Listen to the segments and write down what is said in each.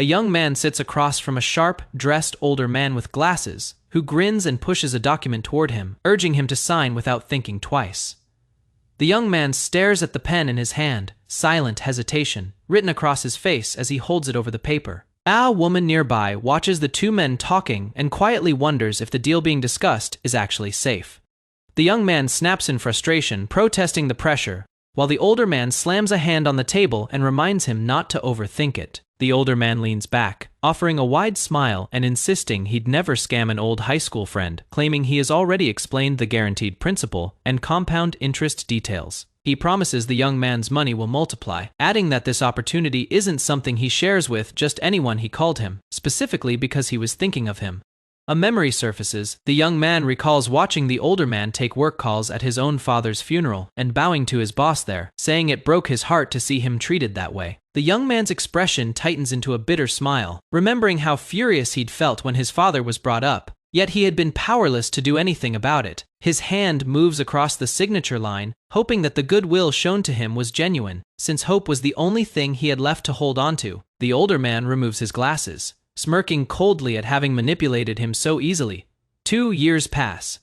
A young man sits across from a sharp-dressed older man with glasses, who grins and pushes a document toward him, urging him to sign without thinking twice. The young man stares at the pen in his hand, silent hesitation written across his face as he holds it over the paper. A woman nearby watches the two men talking and quietly wonders if the deal being discussed is actually safe. The young man snaps in frustration, protesting the pressure, while the older man slams a hand on the table and reminds him not to overthink it. The older man leans back, offering a wide smile and insisting he'd never scam an old high school friend, claiming he has already explained the guaranteed principal and compound interest details. He promises the young man's money will multiply, adding that this opportunity isn't something he shares with just anyone he called him, specifically because he was thinking of him. A memory surfaces. The young man recalls watching the older man take work calls at his own father's funeral and bowing to his boss there, saying it broke his heart to see him treated that way. The young man's expression tightens into a bitter smile, remembering how furious he'd felt when his father was brought up, yet he had been powerless to do anything about it. His hand moves across the signature line, hoping that the goodwill shown to him was genuine, since hope was the only thing he had left to hold onto. The older man removes his glasses, smirking coldly at having manipulated him so easily. 2 years pass.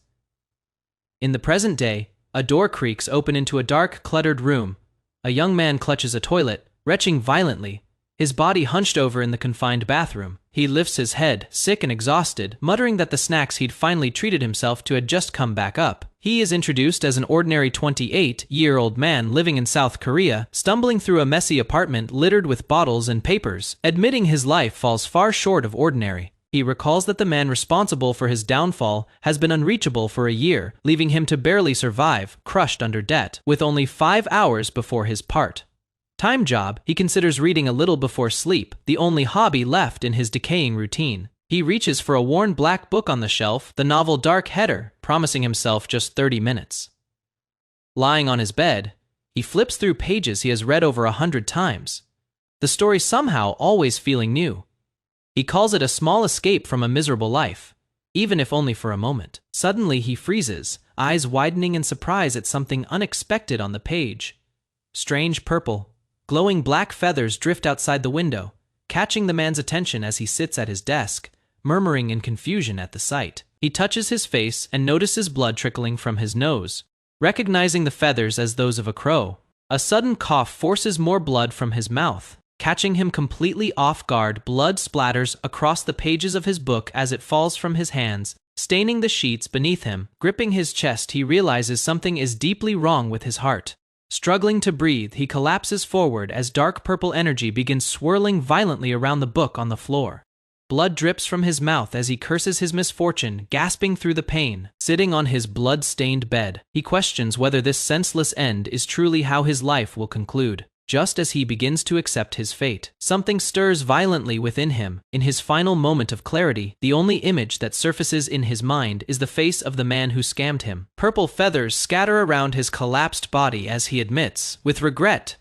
In the present day, a door creaks open into a dark, cluttered room. A young man clutches a toilet, retching violently, his body hunched over in the confined bathroom. He lifts his head, sick and exhausted, muttering that the snacks he'd finally treated himself to had just come back up. He is introduced as an ordinary 28-year-old man living in South Korea, stumbling through a messy apartment littered with bottles and papers, admitting his life falls far short of ordinary. He recalls that the man responsible for his downfall has been unreachable for a year, leaving him to barely survive, crushed under debt, with only 5 hours before his part-time job. He considers reading a little before sleep, the only hobby left in his decaying routine. He reaches for a worn black book on the shelf, the novel Dark Header, promising himself just 30 minutes. Lying on his bed, he flips through pages he has read over 100 times, the story somehow always feeling new. He calls it a small escape from a miserable life, even if only for a moment. Suddenly he freezes, eyes widening in surprise at something unexpected on the page. Strange purple, glowing black feathers drift outside the window, catching the man's attention as he sits at his desk, murmuring in confusion at the sight. He touches his face and notices blood trickling from his nose. Recognizing the feathers as those of a crow, a sudden cough forces more blood from his mouth. Catching him completely off guard, blood splatters across the pages of his book as it falls from his hands, staining the sheets beneath him. Gripping his chest, he realizes something is deeply wrong with his heart. Struggling to breathe, he collapses forward as dark purple energy begins swirling violently around the book on the floor. Blood drips from his mouth as he curses his misfortune, gasping through the pain. Sitting on his blood-stained bed, he questions whether this senseless end is truly how his life will conclude. Just as he begins to accept his fate, something stirs violently within him. In his final moment of clarity, the only image that surfaces in his mind is the face of the man who scammed him. Purple feathers scatter around his collapsed body as he admits, with regret,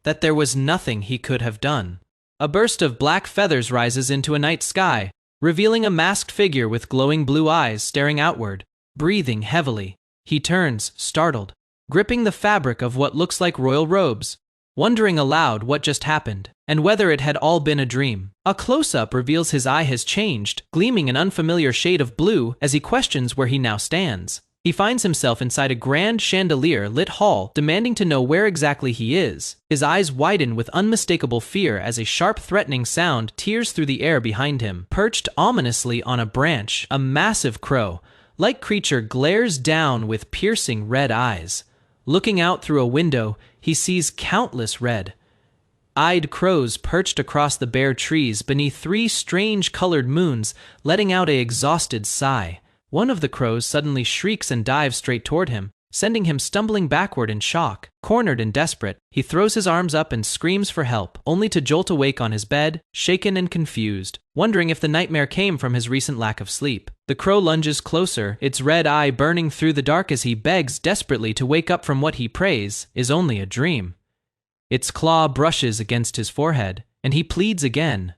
that there was nothing he could have done. A burst of black feathers rises into a night sky, revealing a masked figure with glowing blue eyes staring outward. Breathing heavily, he turns, startled, gripping the fabric of what looks like royal robes, wondering aloud what just happened, and whether it had all been a dream. A close-up reveals his eye has changed, gleaming an unfamiliar shade of blue as he questions where he now stands. He finds himself inside a grand chandelier-lit hall, demanding to know where exactly he is. His eyes widen with unmistakable fear as a sharp, threatening sound tears through the air behind him. Perched ominously on a branch, a massive crow-like creature glares down with piercing red eyes. Looking out through a window, he sees countless red-eyed crows perched across the bare trees beneath 3 strange-colored moons, letting out an exhausted sigh. One of the crows suddenly shrieks and dives straight toward him, sending him stumbling backward in shock. Cornered and desperate, he throws his arms up and screams for help, only to jolt awake on his bed, shaken and confused, wondering if the nightmare came from his recent lack of sleep. The crow lunges closer, its red eye burning through the dark as he begs desperately to wake up from what he prays is only a dream. Its claw brushes against his forehead, and he pleads again,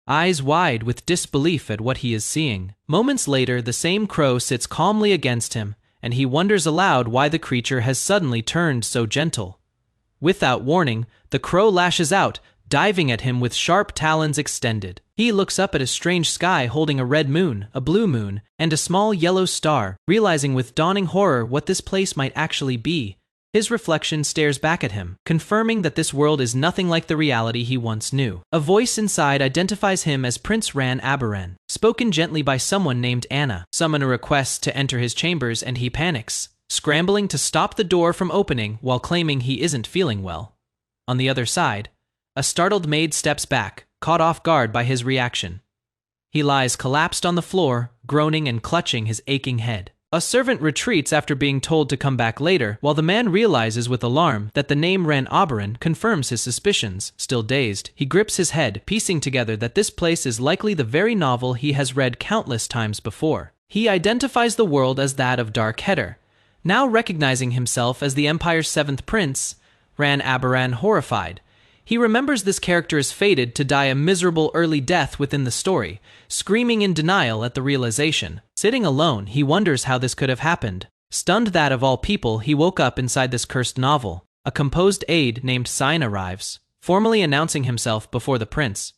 eyes wide with disbelief at what he is seeing. Moments later, the same crow sits calmly against him, and he wonders aloud why the creature has suddenly turned so gentle. Without warning, the crow lashes out, diving at him with sharp talons extended. He looks up at a strange sky holding a red moon, a blue moon, and a small yellow star, realizing with dawning horror what this place might actually be. His reflection stares back at him, confirming that this world is nothing like the reality he once knew. A voice inside identifies him as Prince Ran-Abaran, spoken gently by someone named Anna. Summon a request to enter his chambers and he panics, scrambling to stop the door from opening while claiming he isn't feeling well. On the other side, a startled maid steps back, caught off guard by his reaction. He lies collapsed on the floor, groaning and clutching his aching head. A servant retreats after being told to come back later, while the man realizes with alarm that the name Ran-Abaran confirms his suspicions. Still dazed, he grips his head, piecing together that this place is likely the very novel he has read countless times before. He identifies the world as that of Dark Header. Now recognizing himself as the Empire's seventh prince, Ran-Abaran horrified. He remembers this character is fated to die a miserable early death within the story, screaming in denial at the realization. Sitting alone, he wonders how this could have happened. Stunned that of all people, he woke up inside this cursed novel. A composed aide named Sign arrives, formally announcing himself before the prince.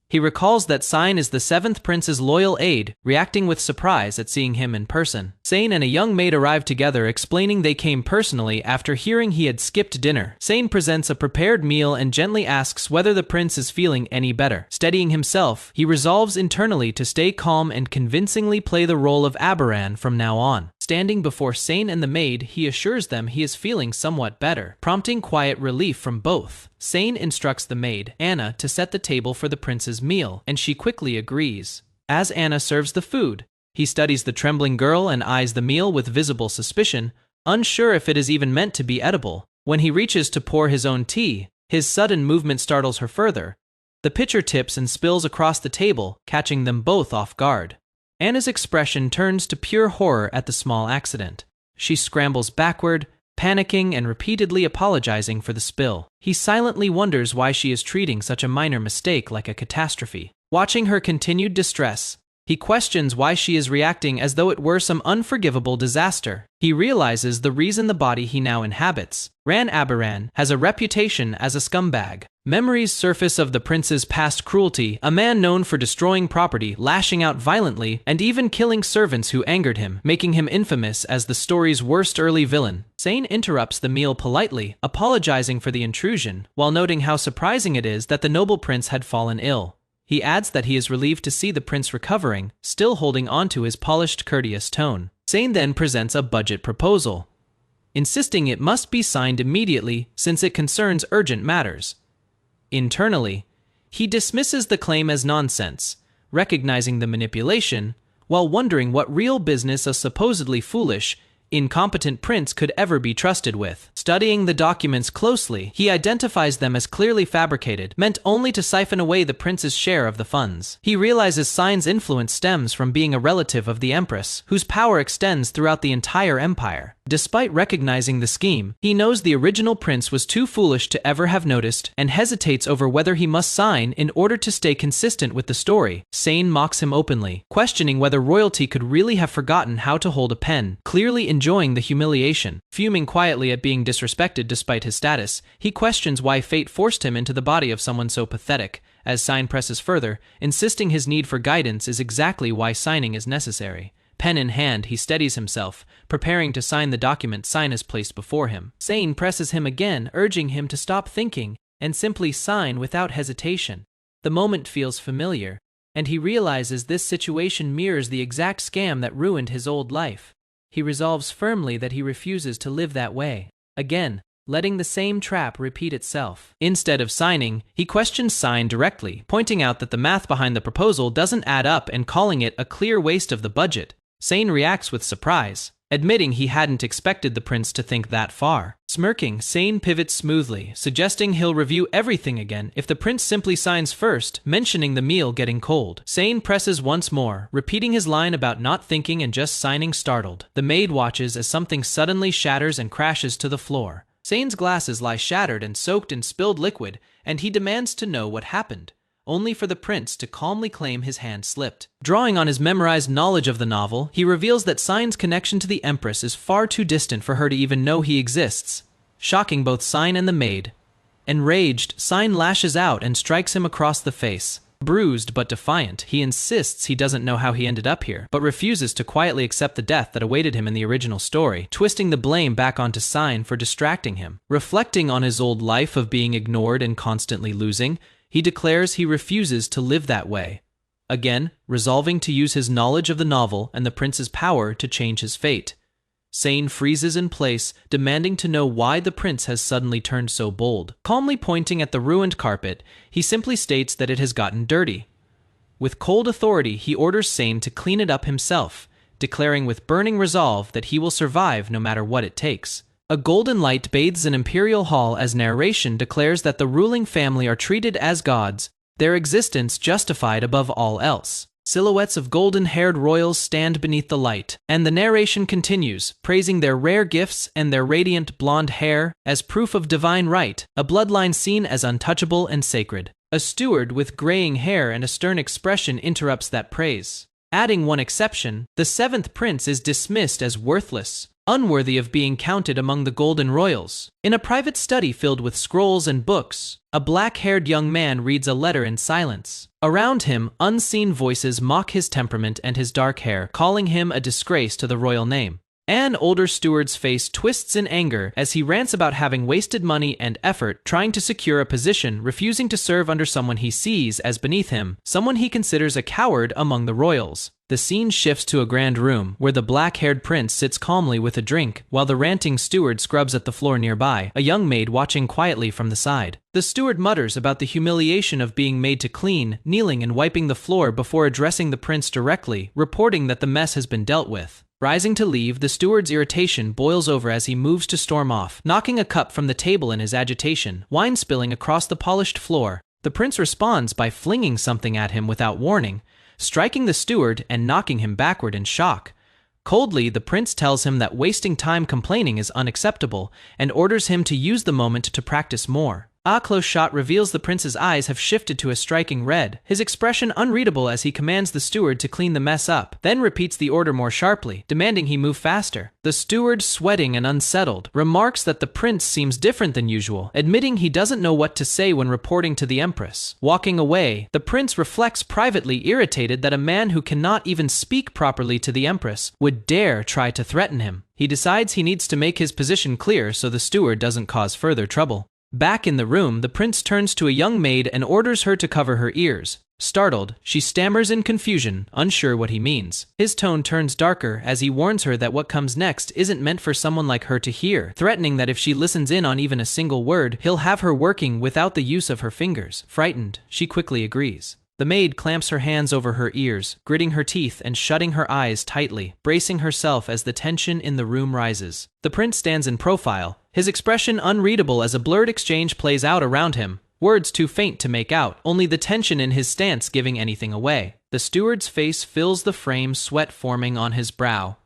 He recalls that Sign is the seventh prince's loyal aide, reacting with surprise at seeing him in person. Sane and a young maid arrive together, explaining they came personally after hearing he had skipped dinner. Sane presents a prepared meal and gently asks whether the prince is feeling any better. Steadying himself, he resolves internally to stay calm and convincingly play the role of Abaran from now on. Standing before Sane and the maid, he assures them he is feeling somewhat better, prompting quiet relief from both. Sane instructs the maid, Anna, to set the table for the prince's meal, and she quickly agrees. As Anna serves the food, he studies the trembling girl and eyes the meal with visible suspicion, unsure if it is even meant to be edible. When he reaches to pour his own tea, his sudden movement startles her further. The pitcher tips and spills across the table, catching them both off guard. Anna's expression turns to pure horror at the small accident. She scrambles backward, panicking and repeatedly apologizing for the spill. He silently wonders why she is treating such a minor mistake like a catastrophe. Watching her continued distress, he questions why she is reacting as though it were some unforgivable disaster. He realizes the reason the body he now inhabits, Ran-Abaran, has a reputation as a scumbag. Memories surface of the prince's past cruelty, a man known for destroying property, lashing out violently, and even killing servants who angered him, making him infamous as the story's worst early villain. Sane interrupts the meal politely, apologizing for the intrusion, while noting how surprising it is that the noble prince had fallen ill. He adds that he is relieved to see the prince recovering, still holding on to his polished, courteous tone. Sane then presents a budget proposal, insisting it must be signed immediately since it concerns urgent matters. Internally, he dismisses the claim as nonsense, recognizing the manipulation, while wondering what real business a supposedly foolish, incompetent prince could ever be trusted with. Studying the documents closely, he identifies them as clearly fabricated, meant only to siphon away the prince's share of the funds. He realizes Sign's influence stems from being a relative of the empress, whose power extends throughout the entire empire. Despite recognizing the scheme, he knows the original prince was too foolish to ever have noticed, and hesitates over whether he must sign in order to stay consistent with the story. Sane mocks him openly, questioning whether royalty could really have forgotten how to hold a pen. Clearly enjoying the humiliation, fuming quietly at being disrespected despite his status, he questions why fate forced him into the body of someone so pathetic. As Sign presses further, insisting his need for guidance is exactly why signing is necessary. Pen in hand, he steadies himself, preparing to sign the document Sign has placed before him. Sane presses him again, urging him to stop thinking and simply sign without hesitation. The moment feels familiar, and he realizes this situation mirrors the exact scam that ruined his old life. He resolves firmly that he refuses to live that way again, letting the same trap repeat itself. Instead of signing, he questions Sign directly, pointing out that the math behind the proposal doesn't add up and calling it a clear waste of the budget. Sane reacts with surprise, admitting he hadn't expected the prince to think that far. Smirking, Sane pivots smoothly, suggesting he'll review everything again if the prince simply signs first, mentioning the meal getting cold. Sane presses once more, repeating his line about not thinking and just signing. Startled, the maid watches as something suddenly shatters and crashes to the floor. Sane's glasses lie shattered and soaked in spilled liquid, and he demands to know what happened, only for the prince to calmly claim his hand slipped. Drawing on his memorized knowledge of the novel, he reveals that Sign's connection to the empress is far too distant for her to even know he exists, shocking both Sign and the maid. Enraged, Sign lashes out and strikes him across the face. Bruised but defiant, he insists he doesn't know how he ended up here, but refuses to quietly accept the death that awaited him in the original story, twisting the blame back onto Sign for distracting him. Reflecting on his old life of being ignored and constantly losing, he declares he refuses to live that way. Again, resolving to use his knowledge of the novel and the prince's power to change his fate. Sane freezes in place, demanding to know why the prince has suddenly turned so bold. Calmly pointing at the ruined carpet, he simply states that it has gotten dirty. With cold authority, he orders Sane to clean it up himself, declaring with burning resolve that he will survive no matter what it takes. A golden light bathes an imperial hall as narration declares that the ruling family are treated as gods, their existence justified above all else. Silhouettes of golden-haired royals stand beneath the light, and the narration continues, praising their rare gifts and their radiant blonde hair as proof of divine right, a bloodline seen as untouchable and sacred. A steward with graying hair and a stern expression interrupts that praise. Adding one exception, the seventh prince is dismissed as worthless, unworthy of being counted among the golden royals. In a private study filled with scrolls and books, a black-haired young man reads a letter in silence. Around him, unseen voices mock his temperament and his dark hair, calling him a disgrace to the royal name. An older steward's face twists in anger as he rants about having wasted money and effort trying to secure a position, refusing to serve under someone he sees as beneath him, someone he considers a coward among the royals. The scene shifts to a grand room, where the black-haired prince sits calmly with a drink, while the ranting steward scrubs at the floor nearby, a young maid watching quietly from the side. The steward mutters about the humiliation of being made to clean, kneeling and wiping the floor before addressing the prince directly, reporting that the mess has been dealt with. Rising to leave, the steward's irritation boils over as he moves to storm off, knocking a cup from the table in his agitation, wine spilling across the polished floor. The prince responds by flinging something at him without warning, striking the steward and knocking him backward in shock. Coldly, the prince tells him that wasting time complaining is unacceptable and orders him to use the moment to practice more. A close shot reveals the prince's eyes have shifted to a striking red, his expression unreadable as he commands the steward to clean the mess up, then repeats the order more sharply, demanding he move faster. The steward, sweating and unsettled, remarks that the prince seems different than usual, admitting he doesn't know what to say when reporting to the empress. Walking away, the prince reflects privately irritated that a man who cannot even speak properly to the empress would dare try to threaten him. He decides he needs to make his position clear so the steward doesn't cause further trouble. Back in the room, the prince turns to a young maid and orders her to cover her ears. Startled, she stammers in confusion, unsure what he means. His tone turns darker as he warns her that what comes next isn't meant for someone like her to hear, threatening that if she listens in on even a single word, he'll have her working without the use of her fingers. Frightened, she quickly agrees. The maid clamps her hands over her ears, gritting her teeth and shutting her eyes tightly, bracing herself as the tension in the room rises. The prince stands in profile, his expression unreadable as a blurred exchange plays out around him, words too faint to make out, only the tension in his stance giving anything away. The steward's face fills the frame, sweat forming on his brow,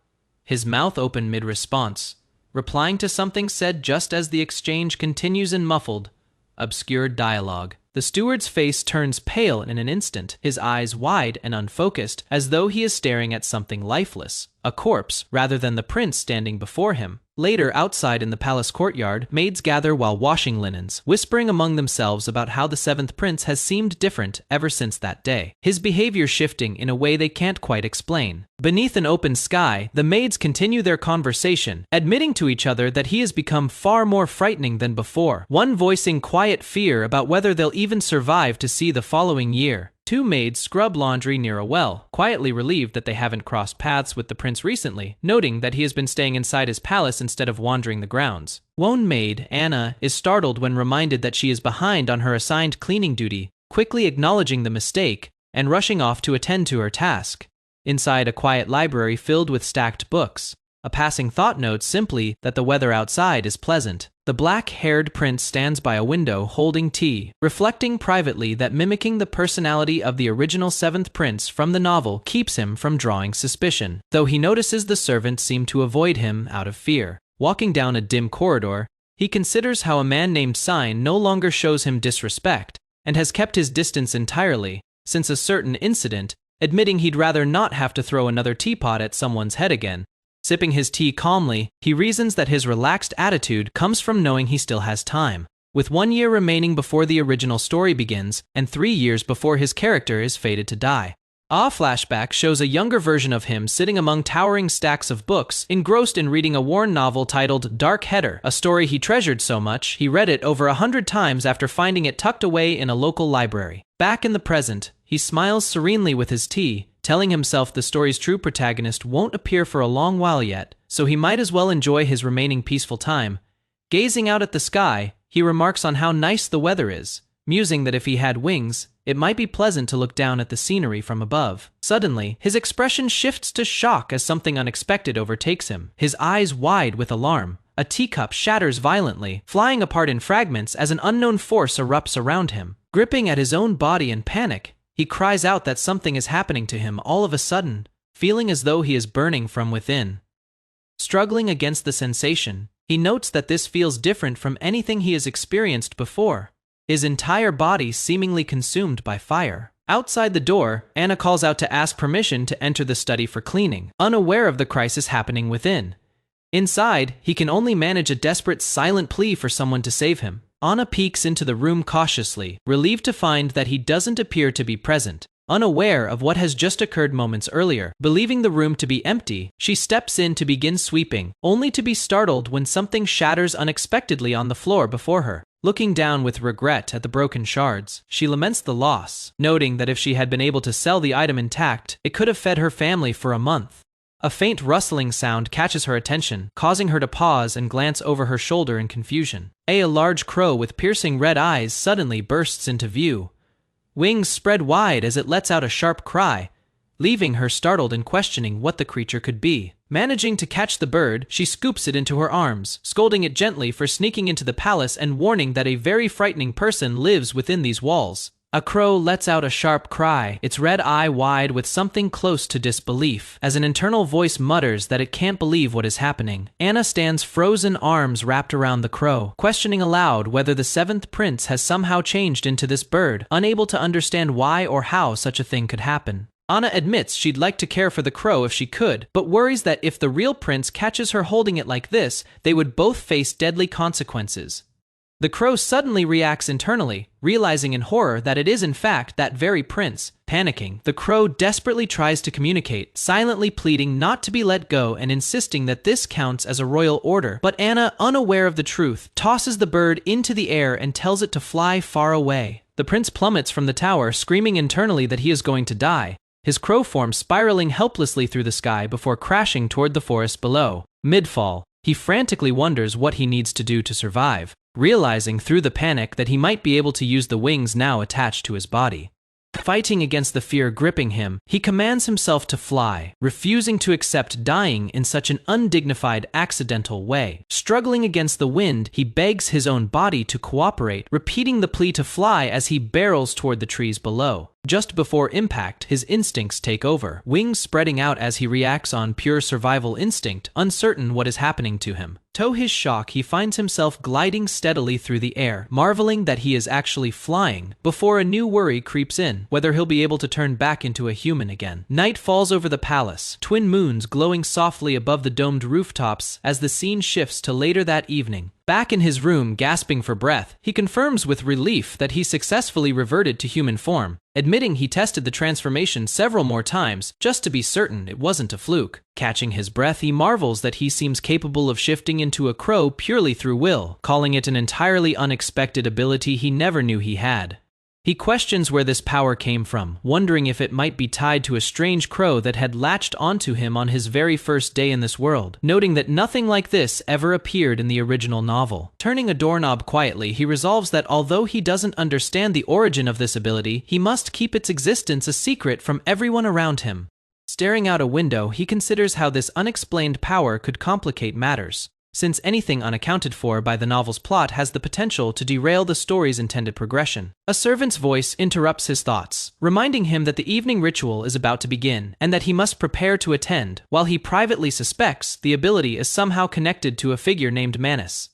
his mouth open mid-response, replying to something said just as the exchange continues in muffled, obscured dialogue. The steward's face turns pale in an instant, his eyes wide and unfocused, as though he is staring at something lifeless, a corpse, rather than the prince standing before him. Later, outside in the palace courtyard, maids gather while washing linens, whispering among themselves about how the seventh prince has seemed different ever since that day, his behavior shifting in a way they can't quite explain. Beneath an open sky, the maids continue their conversation, admitting to each other that he has become far more frightening than before, one voicing quiet fear about whether they'll even survive to see the following year. Two maids scrub laundry near a well, quietly relieved that they haven't crossed paths with the prince recently, noting that he has been staying inside his palace instead of wandering the grounds. One maid, Anna, is startled when reminded that she is behind on her assigned cleaning duty, quickly acknowledging the mistake and rushing off to attend to her task. Inside a quiet library filled with stacked books, a passing thought notes simply that the weather outside is pleasant. The black-haired prince stands by a window holding tea, reflecting privately that mimicking the personality of the original seventh prince from the novel keeps him from drawing suspicion, though he notices the servants seem to avoid him out of fear. Walking down a dim corridor, he considers how a man named Sign no longer shows him disrespect and has kept his distance entirely since a certain incident, admitting he'd rather not have to throw another teapot at someone's head again. Sipping his tea calmly, he reasons that his relaxed attitude comes from knowing he still has time. with 1 year remaining before the original story begins and 3 years before his character is fated to die. A flashback shows a younger version of him sitting among towering stacks of books, engrossed in reading a worn novel titled Dark Header, a story he treasured so much he read it over 100 times after finding it tucked away in a local library. Back in the present, he smiles serenely with his tea, telling himself the story's true protagonist won't appear for a long while yet, so he might as well enjoy his remaining peaceful time. Gazing out at the sky, he remarks on how nice the weather is, musing that if he had wings, it might be pleasant to look down at the scenery from above. Suddenly, his expression shifts to shock as something unexpected overtakes him. His eyes wide with alarm, a teacup shatters violently, flying apart in fragments as an unknown force erupts around him. Gripping at his own body in panic, he cries out that something is happening to him all of a sudden, feeling as though he is burning from within. Struggling against the sensation, he notes that this feels different from anything he has experienced before. His entire body seemingly consumed by fire. Outside the door, Anna calls out to ask permission to enter the study for cleaning, unaware of the crisis happening within. Inside, he can only manage a desperate silent plea for someone to save him. Anna peeks into the room cautiously, relieved to find that he doesn't appear to be present. Unaware of what has just occurred moments earlier, believing the room to be empty, she steps in to begin sweeping, only to be startled when something shatters unexpectedly on the floor before her. Looking down with regret at the broken shards, she laments the loss, noting that if she had been able to sell the item intact, it could have fed her family for a month. A faint rustling sound catches her attention, causing her to pause and glance over her shoulder in confusion. A large crow with piercing red eyes suddenly bursts into view. Wings spread wide as it lets out a sharp cry, leaving her startled and questioning what the creature could be. Managing to catch the bird, she scoops it into her arms, scolding it gently for sneaking into the palace and warning that a very frightening person lives within these walls. A crow lets out a sharp cry, its red eye wide with something close to disbelief, as an internal voice mutters that it can't believe what is happening. Anna stands frozen, arms wrapped around the crow, questioning aloud whether the seventh prince has somehow changed into this bird, unable to understand why or how such a thing could happen. Anna admits she'd like to care for the crow if she could, but worries that if the real prince catches her holding it like this, they would both face deadly consequences. The crow suddenly reacts internally, realizing in horror that it is in fact that very prince. Panicking, the crow desperately tries to communicate, silently pleading not to be let go and insisting that this counts as a royal order. But Anna, unaware of the truth, tosses the bird into the air and tells it to fly far away. The prince plummets from the tower, screaming internally that he is going to die, his crow form spiraling helplessly through the sky before crashing toward the forest below. Mid-fall, he frantically wonders what he needs to do to survive, realizing through the panic that he might be able to use the wings now attached to his body. Fighting against the fear gripping him, he commands himself to fly, refusing to accept dying in such an undignified, accidental way. Struggling against the wind, he begs his own body to cooperate, repeating the plea to fly as he barrels toward the trees below. Just before impact, his instincts take over, wings spreading out as he reacts on pure survival instinct, uncertain what is happening to him. To his shock, he finds himself gliding steadily through the air, marveling that he is actually flying, before a new worry creeps in, whether he'll be able to turn back into a human again. Night falls over the palace, twin moons glowing softly above the domed rooftops as the scene shifts to later that evening. Back in his room, gasping for breath, he confirms with relief that he successfully reverted to human form, admitting he tested the transformation several more times just to be certain it wasn't a fluke. Catching his breath, he marvels that he seems capable of shifting into a crow purely through will, calling it an entirely unexpected ability he never knew he had. He questions where this power came from, wondering if it might be tied to a strange crow that had latched onto him on his very first day in this world, noting that nothing like this ever appeared in the original novel. Turning a doorknob quietly, he resolves that although he doesn't understand the origin of this ability, he must keep its existence a secret from everyone around him. Staring out a window, he considers how this unexplained power could complicate matters, since anything unaccounted for by the novel's plot has the potential to derail the story's intended progression. A servant's voice interrupts his thoughts, reminding him that the evening ritual is about to begin, and that he must prepare to attend, while he privately suspects the ability is somehow connected to a figure named Manus.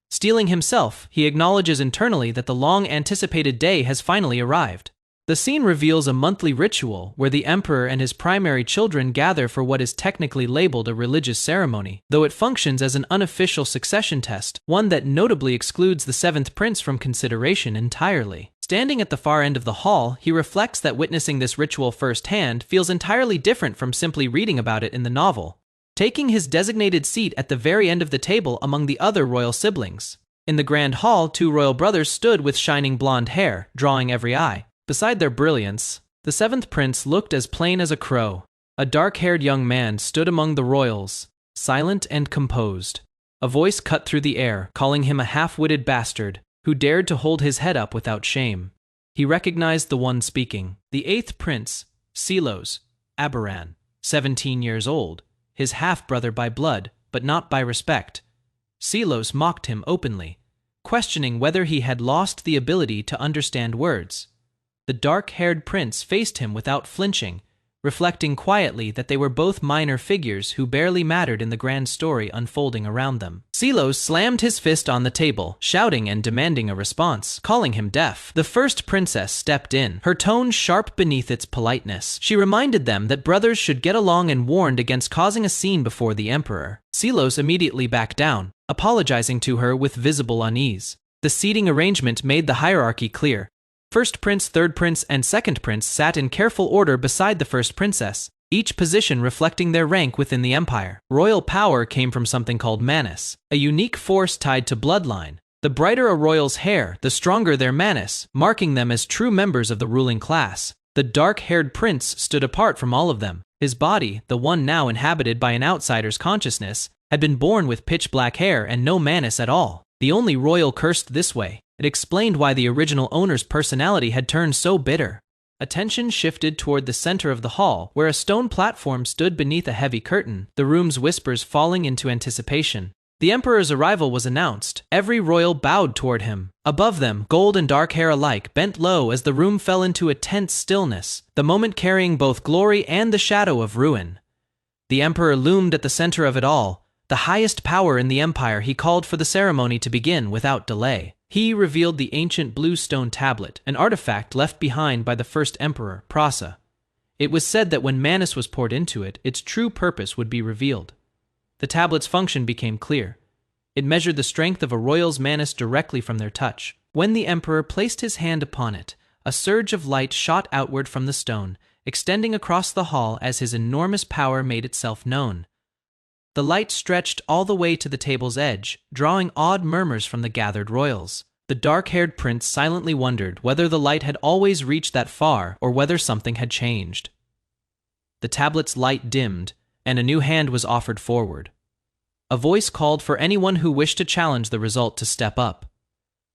Steeling himself, he acknowledges internally that the long-anticipated day has finally arrived. The scene reveals a monthly ritual where the emperor and his primary children gather for what is technically labeled a religious ceremony, though it functions as an unofficial succession test, one that notably excludes the seventh prince from consideration entirely. Standing at the far end of the hall, he reflects that witnessing this ritual firsthand feels entirely different from simply reading about it in the novel. Taking his designated seat at the very end of the table among the other royal siblings. In the grand hall, two royal brothers stood with shining blonde hair, drawing every eye. Beside their brilliance, the seventh prince looked as plain as a crow. A dark-haired young man stood among the royals, silent and composed. A voice cut through the air, calling him a half-witted bastard, who dared to hold his head up without shame. He recognized the one speaking, the eighth prince, Silos, Aberan, 17 years old, his half-brother by blood, but not by respect. Silos mocked him openly, questioning whether he had lost the ability to understand words. The dark-haired prince faced him without flinching, reflecting quietly that they were both minor figures who barely mattered in the grand story unfolding around them. Silos slammed his fist on the table, shouting and demanding a response, calling him deaf. The first princess stepped in, her tone sharp beneath its politeness. She reminded them that brothers should get along and warned against causing a scene before the emperor. Silos immediately backed down, apologizing to her with visible unease. The seating arrangement made the hierarchy clear. First prince, third prince, and second prince sat in careful order beside the first princess, each position reflecting their rank within the empire. Royal power came from something called manus, a unique force tied to bloodline. The brighter a royal's hair, the stronger their manus, marking them as true members of the ruling class. The dark-haired prince stood apart from all of them. His body, the one now inhabited by an outsider's consciousness, had been born with pitch-black hair and no manus at all. The only royal cursed this way. It explained why the original owner's personality had turned so bitter. Attention shifted toward the center of the hall, where a stone platform stood beneath a heavy curtain, the room's whispers falling into anticipation. The emperor's arrival was announced. Every royal bowed toward him. Above them, gold and dark hair alike bent low as the room fell into a tense stillness, the moment carrying both glory and the shadow of ruin. The emperor loomed at the center of it all, the highest power in the empire. He called for the ceremony to begin without delay. He revealed the ancient blue stone tablet, an artifact left behind by the first emperor, Prasa. It was said that when manus was poured into it, its true purpose would be revealed. The tablet's function became clear. It measured the strength of a royal's manus directly from their touch. When the emperor placed his hand upon it, a surge of light shot outward from the stone, extending across the hall as his enormous power made itself known. The light stretched all the way to the table's edge, drawing awed murmurs from the gathered royals. The dark-haired prince silently wondered whether the light had always reached that far or whether something had changed. The tablet's light dimmed, and a new hand was offered forward. A voice called for anyone who wished to challenge the result to step up.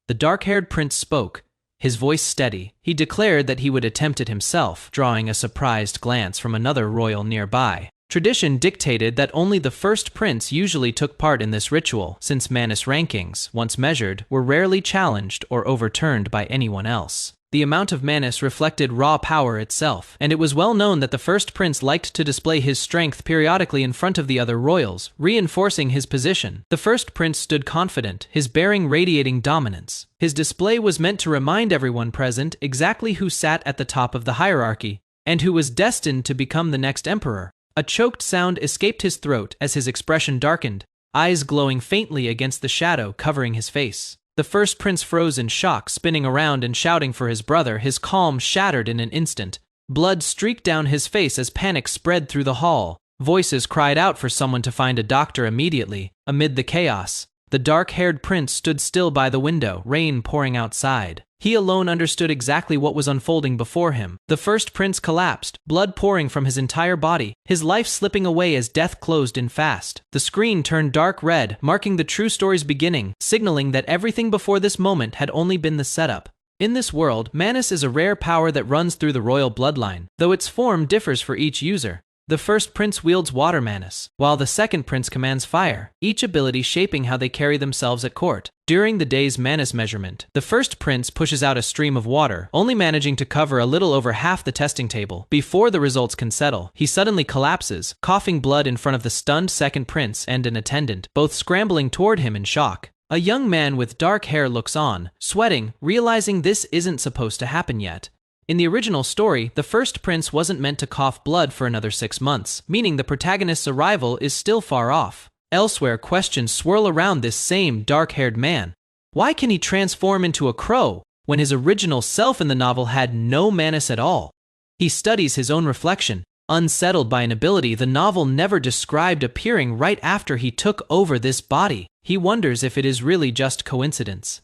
The dark-haired prince spoke, his voice steady. He declared that he would attempt it himself, drawing a surprised glance from another royal nearby. Tradition dictated that only the first prince usually took part in this ritual, since manus rankings, once measured, were rarely challenged or overturned by anyone else. The amount of manus reflected raw power itself, and it was well known that the first prince liked to display his strength periodically in front of the other royals, reinforcing his position. The first prince stood confident, his bearing radiating dominance. His display was meant to remind everyone present exactly who sat at the top of the hierarchy, and who was destined to become the next emperor. A choked sound escaped his throat as his expression darkened, eyes glowing faintly against the shadow covering his face. The first prince froze in shock, spinning around and shouting for his brother, his calm shattered in an instant. Blood streaked down his face as panic spread through the hall. Voices cried out for someone to find a doctor immediately. Amid the chaos, the dark-haired prince stood still by the window, rain pouring outside. He alone understood exactly what was unfolding before him. The first prince collapsed, blood pouring from his entire body, his life slipping away as death closed in fast. The screen turned dark red, marking the true story's beginning, signaling that everything before this moment had only been the setup. In this world, manus is a rare power that runs through the royal bloodline, though its form differs for each user. The first prince wields water manus, while the second prince commands fire, each ability shaping how they carry themselves at court. During the day's manus measurement, the first prince pushes out a stream of water, only managing to cover a little over half the testing table. Before the results can settle, he suddenly collapses, coughing blood in front of the stunned second prince and an attendant, both scrambling toward him in shock. A young man with dark hair looks on, sweating, realizing this isn't supposed to happen yet. In the original story, the first prince wasn't meant to cough blood for another 6 months, meaning the protagonist's arrival is still far off. Elsewhere, questions swirl around this same dark-haired man. Why can he transform into a crow when his original self in the novel had no manners at all? He studies his own reflection, unsettled by an ability the novel never described appearing right after he took over this body. He wonders if it is really just coincidence.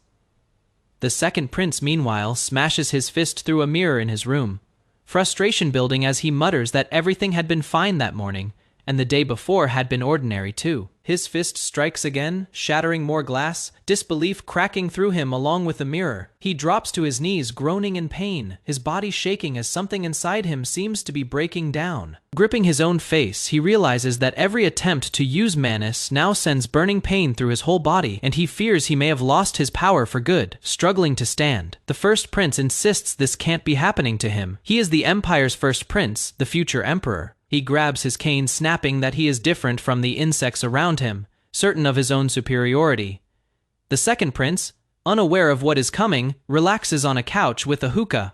The second prince, meanwhile, smashes his fist through a mirror in his room, frustration building as he mutters that everything had been fine that morning, and the day before had been ordinary too. His fist strikes again, shattering more glass, disbelief cracking through him along with the mirror. He drops to his knees, groaning in pain, his body shaking as something inside him seems to be breaking down. Gripping his own face, he realizes that every attempt to use Manus now sends burning pain through his whole body, and he fears he may have lost his power for good. Struggling to stand, the first prince insists this can't be happening to him. He is the Empire's first prince, the future emperor. He grabs his cane, snapping that he is different from the insects around him, certain of his own superiority. The second prince, unaware of what is coming, relaxes on a couch with a hookah,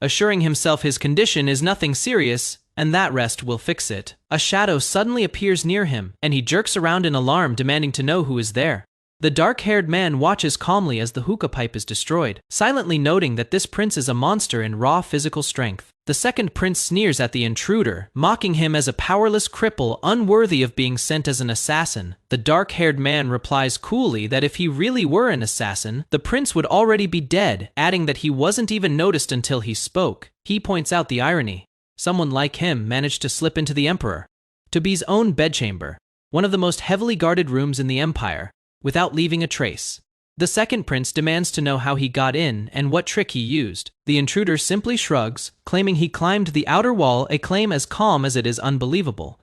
assuring himself his condition is nothing serious and that rest will fix it. A shadow suddenly appears near him, and he jerks around in alarm, demanding to know who is there. The dark-haired man watches calmly as the hookah pipe is destroyed, silently noting that this prince is a monster in raw physical strength. The second prince sneers at the intruder, mocking him as a powerless cripple unworthy of being sent as an assassin. The dark-haired man replies coolly that if he really were an assassin, the prince would already be dead, adding that he wasn't even noticed until he spoke. He points out the irony. Someone like him managed to slip into the emperor, to be's own bedchamber, one of the most heavily guarded rooms in the empire, without leaving a trace. The second prince demands to know how he got in and what trick he used. The intruder simply shrugs, claiming he climbed the outer wall, a claim as calm as it is unbelievable.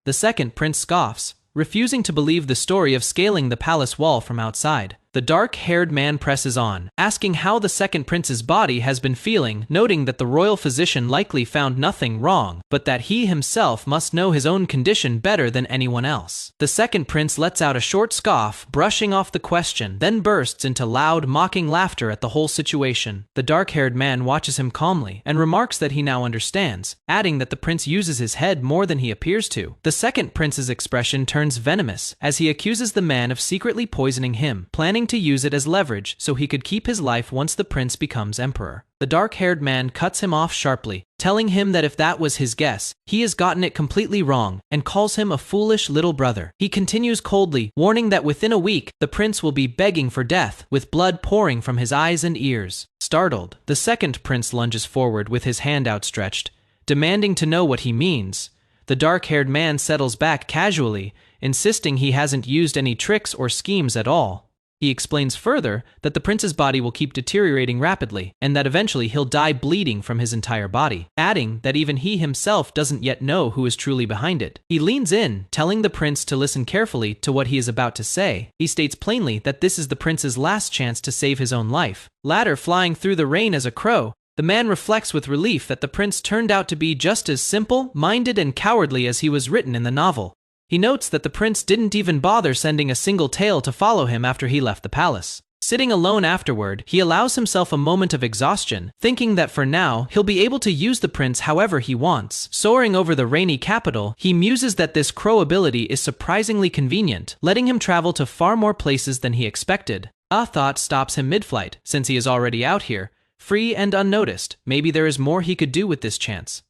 The second prince scoffs, refusing to believe the story of scaling the palace wall from outside. The dark-haired man presses on, asking how the second prince's body has been feeling, noting that the royal physician likely found nothing wrong, but that he himself must know his own condition better than anyone else. The second prince lets out a short scoff, brushing off the question, then bursts into loud, mocking laughter at the whole situation. The dark-haired man watches him calmly, and remarks that he now understands, adding that the prince uses his head more than he appears to. The second prince's expression turns venomous, as he accuses the man of secretly poisoning him, planning to use it as leverage so he could keep his life once the prince becomes emperor. The dark-haired man cuts him off sharply, telling him that if that was his guess, he has gotten it completely wrong, and calls him a foolish little brother. He continues coldly, warning that within a week, the prince will be begging for death, with blood pouring from his eyes and ears. Startled, the second prince lunges forward with his hand outstretched, demanding to know what he means. The dark-haired man settles back casually, insisting he hasn't used any tricks or schemes at all. He explains further that the prince's body will keep deteriorating rapidly, and that eventually he'll die bleeding from his entire body, adding that even he himself doesn't yet know who is truly behind it. He leans in, telling the prince to listen carefully to what he is about to say. He states plainly that this is the prince's last chance to save his own life. Later, flying through the rain as a crow, the man reflects with relief that the prince turned out to be just as simple-minded and cowardly as he was written in the novel. He notes that the prince didn't even bother sending a single tail to follow him after he left the palace. Sitting alone afterward, he allows himself a moment of exhaustion, thinking that for now, he'll be able to use the prince however he wants. Soaring over the rainy capital, he muses that this crow ability is surprisingly convenient, letting him travel to far more places than he expected. A thought stops him mid-flight, since he is already out here, free and unnoticed. Maybe there is more he could do with this chance.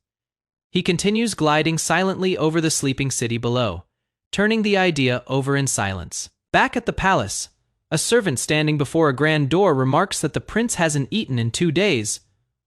He continues gliding silently over the sleeping city below, turning the idea over in silence. Back at the palace, a servant standing before a grand door remarks that the prince hasn't eaten in 2 days,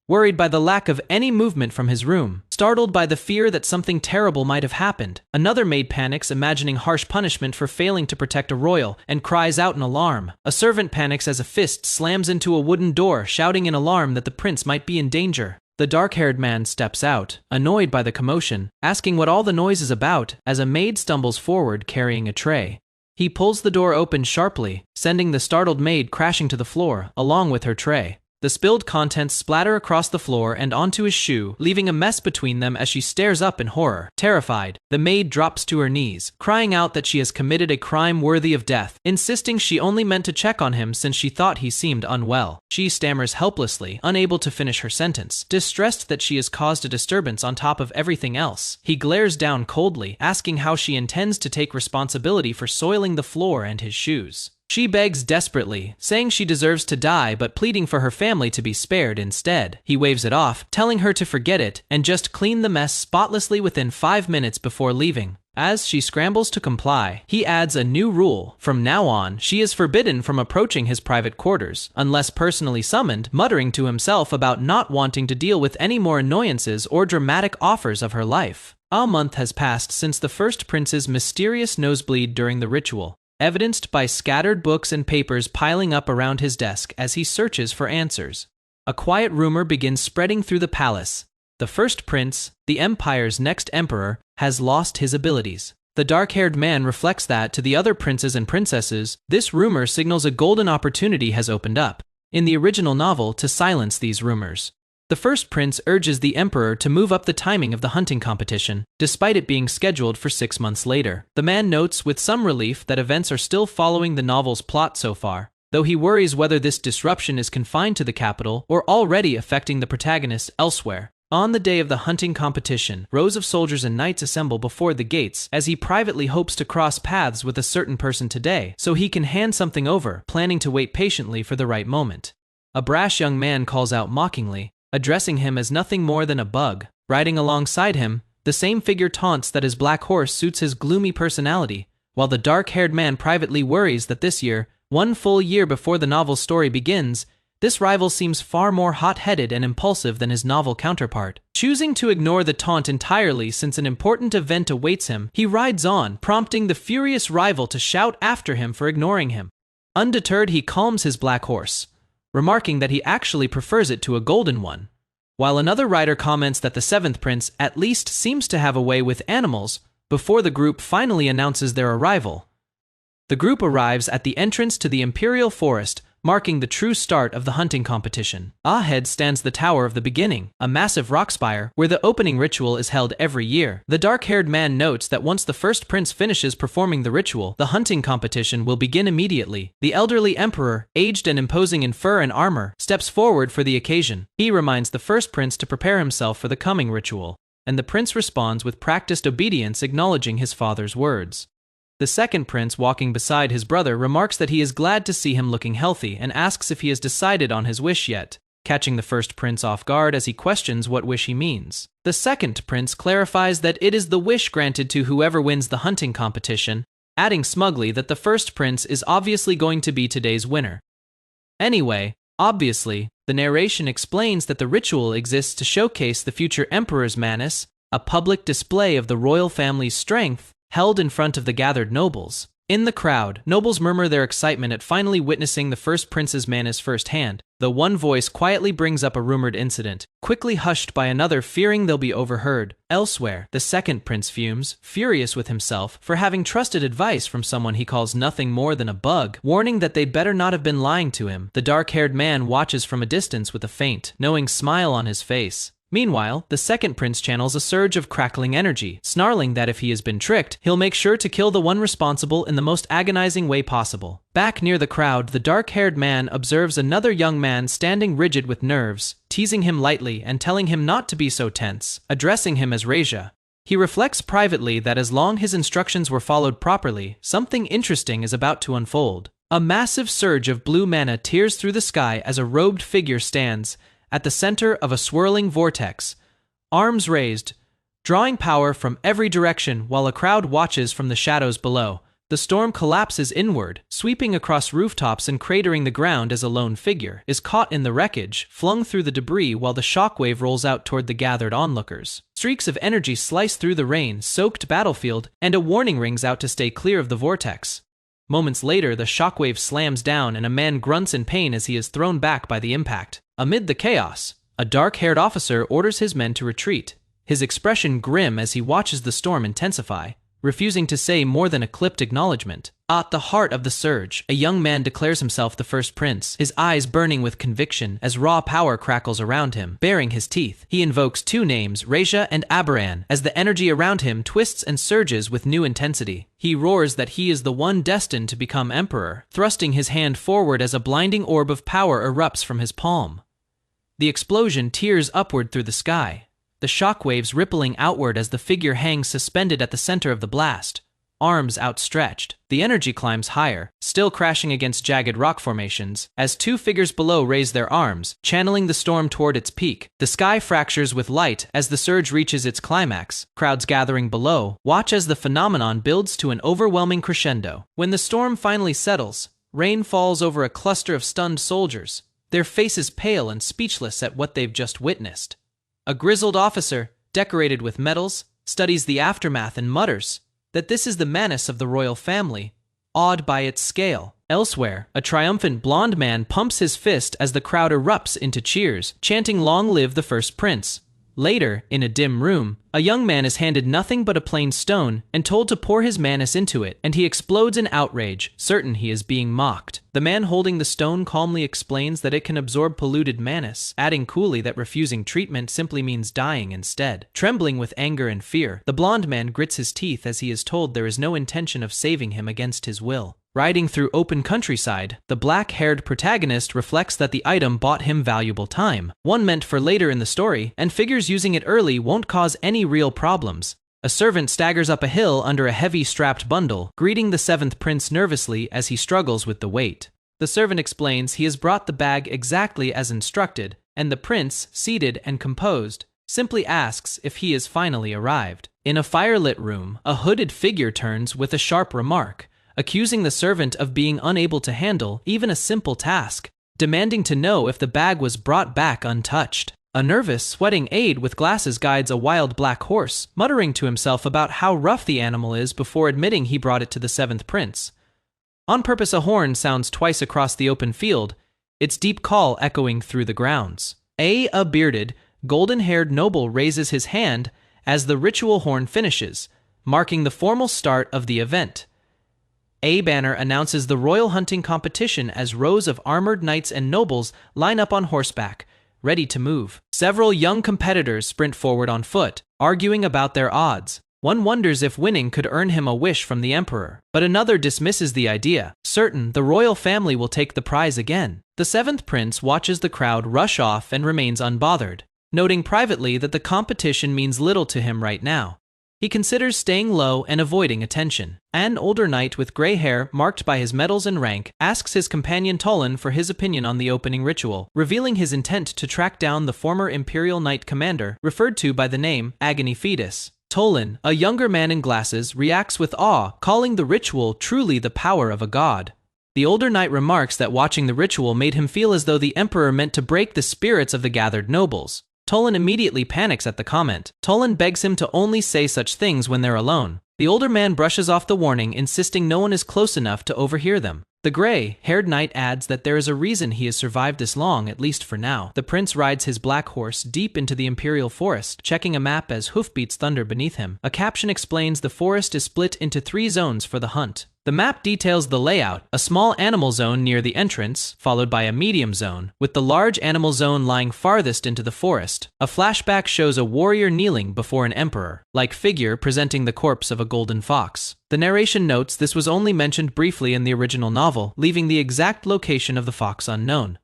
worried by the lack of any movement from his room. Startled by the fear that something terrible might have happened, another maid panics, imagining harsh punishment for failing to protect a royal, and cries out in alarm. A servant panics as a fist slams into a wooden door, shouting in alarm that the prince might be in danger. The dark-haired man steps out, annoyed by the commotion, asking what all the noise is about, as a maid stumbles forward carrying a tray. He pulls the door open sharply, sending the startled maid crashing to the floor, along with her tray. The spilled contents splatter across the floor and onto his shoe, leaving a mess between them as she stares up in horror. Terrified, the maid drops to her knees, crying out that she has committed a crime worthy of death, insisting she only meant to check on him since she thought he seemed unwell. She stammers helplessly, unable to finish her sentence, distressed that she has caused a disturbance on top of everything else. He glares down coldly, asking how she intends to take responsibility for soiling the floor and his shoes. She begs desperately, saying she deserves to die but pleading for her family to be spared instead. He waves it off, telling her to forget it and just clean the mess spotlessly within 5 minutes before leaving. As she scrambles to comply, he adds a new rule. From now on, she is forbidden from approaching his private quarters, unless personally summoned, muttering to himself about not wanting to deal with any more annoyances or dramatic offers of her life. A month has passed since the first prince's mysterious nosebleed during the ritual, evidenced by scattered books and papers piling up around his desk as he searches for answers. A quiet rumor begins spreading through the palace. The first prince, the empire's next emperor, has lost his abilities. The dark-haired man reflects that to the other princes and princesses, this rumor signals a golden opportunity has opened up, in the original novel, to silence these rumors. The first prince urges the emperor to move up the timing of the hunting competition, despite it being scheduled for 6 months later. The man notes with some relief that events are still following the novel's plot so far, though he worries whether this disruption is confined to the capital or already affecting the protagonists elsewhere. On the day of the hunting competition, rows of soldiers and knights assemble before the gates as he privately hopes to cross paths with a certain person today so he can hand something over, planning to wait patiently for the right moment. A brash young man calls out mockingly, addressing him as nothing more than a bug. Riding alongside him, the same figure taunts that his black horse suits his gloomy personality, while the dark-haired man privately worries that this year, 1 full year before the novel's story begins, this rival seems far more hot-headed and impulsive than his novel counterpart. Choosing to ignore the taunt entirely since an important event awaits him, he rides on, prompting the furious rival to shout after him for ignoring him. Undeterred, he calms his black horse, remarking that he actually prefers it to a golden one, while another rider comments that the 7th prince at least seems to have a way with animals. Before the group finally announces their arrival, the group arrives at the entrance to the imperial forest, marking the true start of the hunting competition. Ahead stands the Tower of the Beginning, a massive rock spire where the opening ritual is held every year. The dark-haired man notes that once the first prince finishes performing the ritual, the hunting competition will begin immediately. The elderly emperor, aged and imposing in fur and armor, steps forward for the occasion. He reminds the first prince to prepare himself for the coming ritual, and the prince responds with practiced obedience, acknowledging his father's words. The second prince, walking beside his brother, remarks that he is glad to see him looking healthy and asks if he has decided on his wish yet, catching the first prince off guard as he questions what wish he means. The second prince clarifies that it is the wish granted to whoever wins the hunting competition, adding smugly that the first prince is obviously going to be today's winner. Anyway, obviously, the narration explains that the ritual exists to showcase the future emperor's manus, a public display of the royal family's strength, held in front of the gathered nobles. In the crowd, nobles murmur their excitement at finally witnessing the first prince's manus firsthand, though one voice quietly brings up a rumored incident, quickly hushed by another fearing they'll be overheard. Elsewhere, the second prince fumes, furious with himself for having trusted advice from someone he calls nothing more than a bug, warning that they'd better not have been lying to him. The dark-haired man watches from a distance with a faint, knowing smile on his face. Meanwhile, the second prince channels a surge of crackling energy, snarling that if he has been tricked, he'll make sure to kill the one responsible in the most agonizing way possible. Back near the crowd, the dark-haired man observes another young man standing rigid with nerves, teasing him lightly and telling him not to be so tense, addressing him as Reja. He reflects privately that as long as his instructions were followed properly, something interesting is about to unfold. A massive surge of blue mana tears through the sky as a robed figure stands at the center of a swirling vortex, arms raised, drawing power from every direction while a crowd watches from the shadows below. The storm collapses inward, sweeping across rooftops and cratering the ground as a lone figure is caught in the wreckage, flung through the debris while the shockwave rolls out toward the gathered onlookers. Streaks of energy slice through the rain-soaked battlefield, and a warning rings out to stay clear of the vortex. Moments later, the shockwave slams down and a man grunts in pain as he is thrown back by the impact. Amid the chaos, a dark-haired officer orders his men to retreat, his expression grim as he watches the storm intensify, refusing to say more than a clipped acknowledgement. At the heart of the surge, a young man declares himself the first prince, his eyes burning with conviction as raw power crackles around him, baring his teeth. He invokes two names, Reisha and Abaran, as the energy around him twists and surges with new intensity. He roars that he is the one destined to become emperor, thrusting his hand forward as a blinding orb of power erupts from his palm. The explosion tears upward through the sky, the shockwaves rippling outward as the figure hangs suspended at the center of the blast, arms outstretched. The energy climbs higher, still crashing against jagged rock formations, as two figures below raise their arms, channeling the storm toward its peak. The sky fractures with light as the surge reaches its climax. Crowds gathering below watch as the phenomenon builds to an overwhelming crescendo. When the storm finally settles, rain falls over a cluster of stunned soldiers, their faces pale and speechless at what they've just witnessed. A grizzled officer, decorated with medals, studies the aftermath and mutters that this is the menace of the royal family, awed by its scale. Elsewhere, a triumphant blonde man pumps his fist as the crowd erupts into cheers, chanting "Long live the first prince." Later, in a dim room, a young man is handed nothing but a plain stone and told to pour his manis into it, and he explodes in outrage, certain he is being mocked. The man holding the stone calmly explains that it can absorb polluted manis, adding coolly that refusing treatment simply means dying instead. Trembling with anger and fear, the blonde man grits his teeth as he is told there is no intention of saving him against his will. Riding through open countryside, the black-haired protagonist reflects that the item bought him valuable time, one meant for later in the story, and figures using it early won't cause any real problems. A servant staggers up a hill under a heavy strapped bundle, greeting the seventh prince nervously as he struggles with the weight. The servant explains he has brought the bag exactly as instructed, and the prince, seated and composed, simply asks if he has finally arrived. In a firelit room, a hooded figure turns with a sharp remark, accusing the servant of being unable to handle even a simple task, demanding to know if the bag was brought back untouched. A nervous, sweating aide with glasses guides a wild black horse, muttering to himself about how rough the animal is before admitting he brought it to the seventh prince. On purpose, a horn sounds twice across the open field, its deep call echoing through the grounds. A bearded, golden-haired noble raises his hand as the ritual horn finishes, marking the formal start of the event. A banner announces the royal hunting competition as rows of armored knights and nobles line up on horseback, ready to move. Several young competitors sprint forward on foot, arguing about their odds. One wonders if winning could earn him a wish from the emperor, but another dismisses the idea, certain the royal family will take the prize again. The seventh prince watches the crowd rush off and remains unbothered, noting privately that the competition means little to him right now. He considers staying low and avoiding attention. An older knight with gray hair marked by his medals and rank asks his companion Tolan for his opinion on the opening ritual, revealing his intent to track down the former imperial knight commander referred to by the name Agony Fetus. Tolan, a younger man in glasses, reacts with awe, calling the ritual truly the power of a god. The older knight remarks that watching the ritual made him feel as though the emperor meant to break the spirits of the gathered nobles. Tolan immediately panics at the comment. Tolan begs him to only say such things when they're alone. The older man brushes off the warning, insisting no one is close enough to overhear them. The gray-haired knight adds that there is a reason he has survived this long, at least for now. The prince rides his black horse deep into the imperial forest, checking a map as hoofbeats thunder beneath him. A caption explains the forest is split into 3 zones for the hunt. The map details the layout, a small animal zone near the entrance, followed by a medium zone, with the large animal zone lying farthest into the forest. A flashback shows a warrior kneeling before an emperor-like figure presenting the corpse of a golden fox. The narration notes this was only mentioned briefly in the original novel, leaving the exact location of the fox unknown.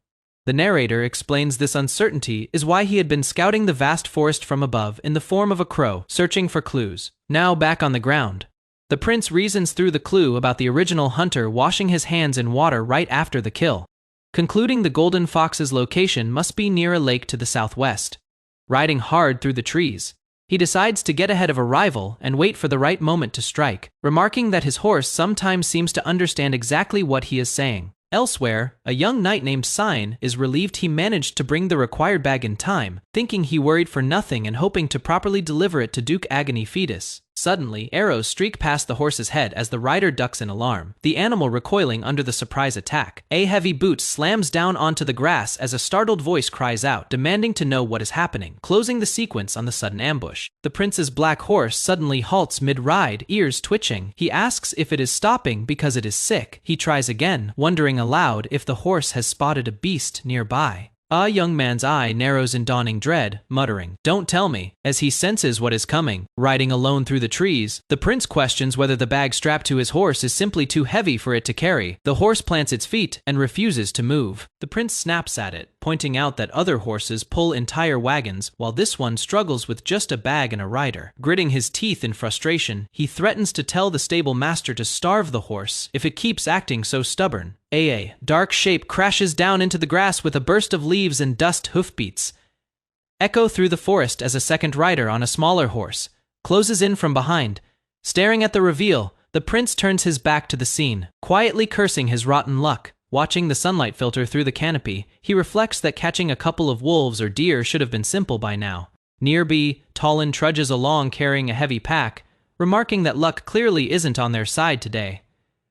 The narrator explains this uncertainty is why he had been scouting the vast forest from above in the form of a crow, searching for clues. Now back on the ground, the prince reasons through the clue about the original hunter washing his hands in water right after the kill, concluding the golden fox's location must be near a lake to the southwest. Riding hard through the trees, he decides to get ahead of a rival and wait for the right moment to strike, remarking that his horse sometimes seems to understand exactly what he is saying. Elsewhere, a young knight named Sign is relieved he managed to bring the required bag in time, thinking he worried for nothing and hoping to properly deliver it to Duke Agony Fetus. Suddenly, arrows streak past the horse's head as the rider ducks in alarm, the animal recoiling under the surprise attack. A heavy boot slams down onto the grass as a startled voice cries out, demanding to know what is happening, closing the sequence on the sudden ambush. The prince's black horse suddenly halts mid-ride, ears twitching. He asks if it is stopping because it is sick. He tries again, wondering aloud if the horse has spotted a beast nearby. A young man's eye narrows in dawning dread, muttering, "Don't tell me," as he senses what is coming. Riding alone through the trees, the prince questions whether the bag strapped to his horse is simply too heavy for it to carry. The horse plants its feet and refuses to move. The prince snaps at it, pointing out that other horses pull entire wagons, while this one struggles with just a bag and a rider. Gritting his teeth in frustration, he threatens to tell the stable master to starve the horse if it keeps acting so stubborn. A dark shape crashes down into the grass with a burst of leaves and dust hoofbeats echo through the forest as a second rider on a smaller horse closes in from behind. Staring at the reveal, the prince turns his back to the scene, quietly cursing his rotten luck. Watching the sunlight filter through the canopy, he reflects that catching a couple of wolves or deer should have been simple by now. Nearby, Talon trudges along carrying a heavy pack, remarking that luck clearly isn't on their side today.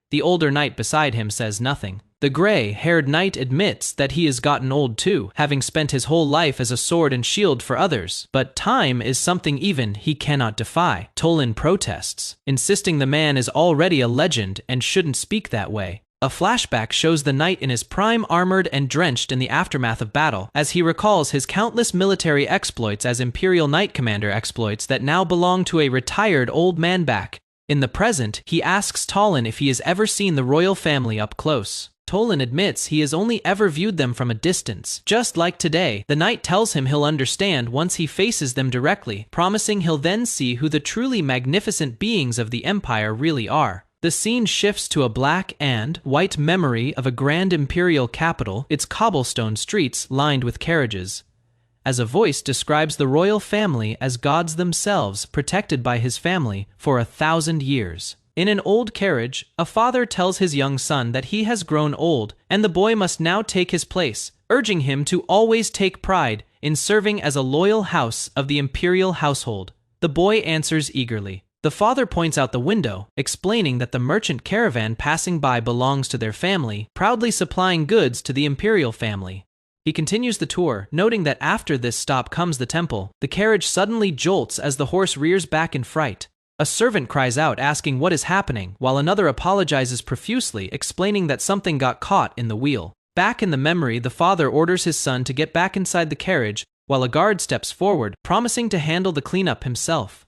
The older knight beside him says nothing. The gray-haired knight admits that he has gotten old too, having spent his whole life as a sword and shield for others. But time is something even he cannot defy. Tolan protests, insisting the man is already a legend and shouldn't speak that way. A flashback shows the knight in his prime, armored and drenched in the aftermath of battle, as he recalls his countless military exploits as Imperial Knight Commander exploits that now belong to a retired old man back. In the present, he asks Tolan if he has ever seen the royal family up close. Tolan admits he has only ever viewed them from a distance. Just like today, the knight tells him he'll understand once he faces them directly, promising he'll then see who the truly magnificent beings of the empire really are. The scene shifts to a black and white memory of a grand imperial capital, its cobblestone streets lined with carriages, as a voice describes the royal family as gods themselves, protected by his family for 1,000 years. In an old carriage, a father tells his young son that he has grown old and the boy must now take his place, urging him to always take pride in serving as a loyal house of the imperial household. The boy answers eagerly. The father points out the window, explaining that the merchant caravan passing by belongs to their family, proudly supplying goods to the imperial family. He continues the tour, noting that after this stop comes the temple. The carriage suddenly jolts as the horse rears back in fright. A servant cries out asking what is happening, while another apologizes profusely, explaining that something got caught in the wheel. Back in the memory, the father orders his son to get back inside the carriage, while a guard steps forward, promising to handle the cleanup himself.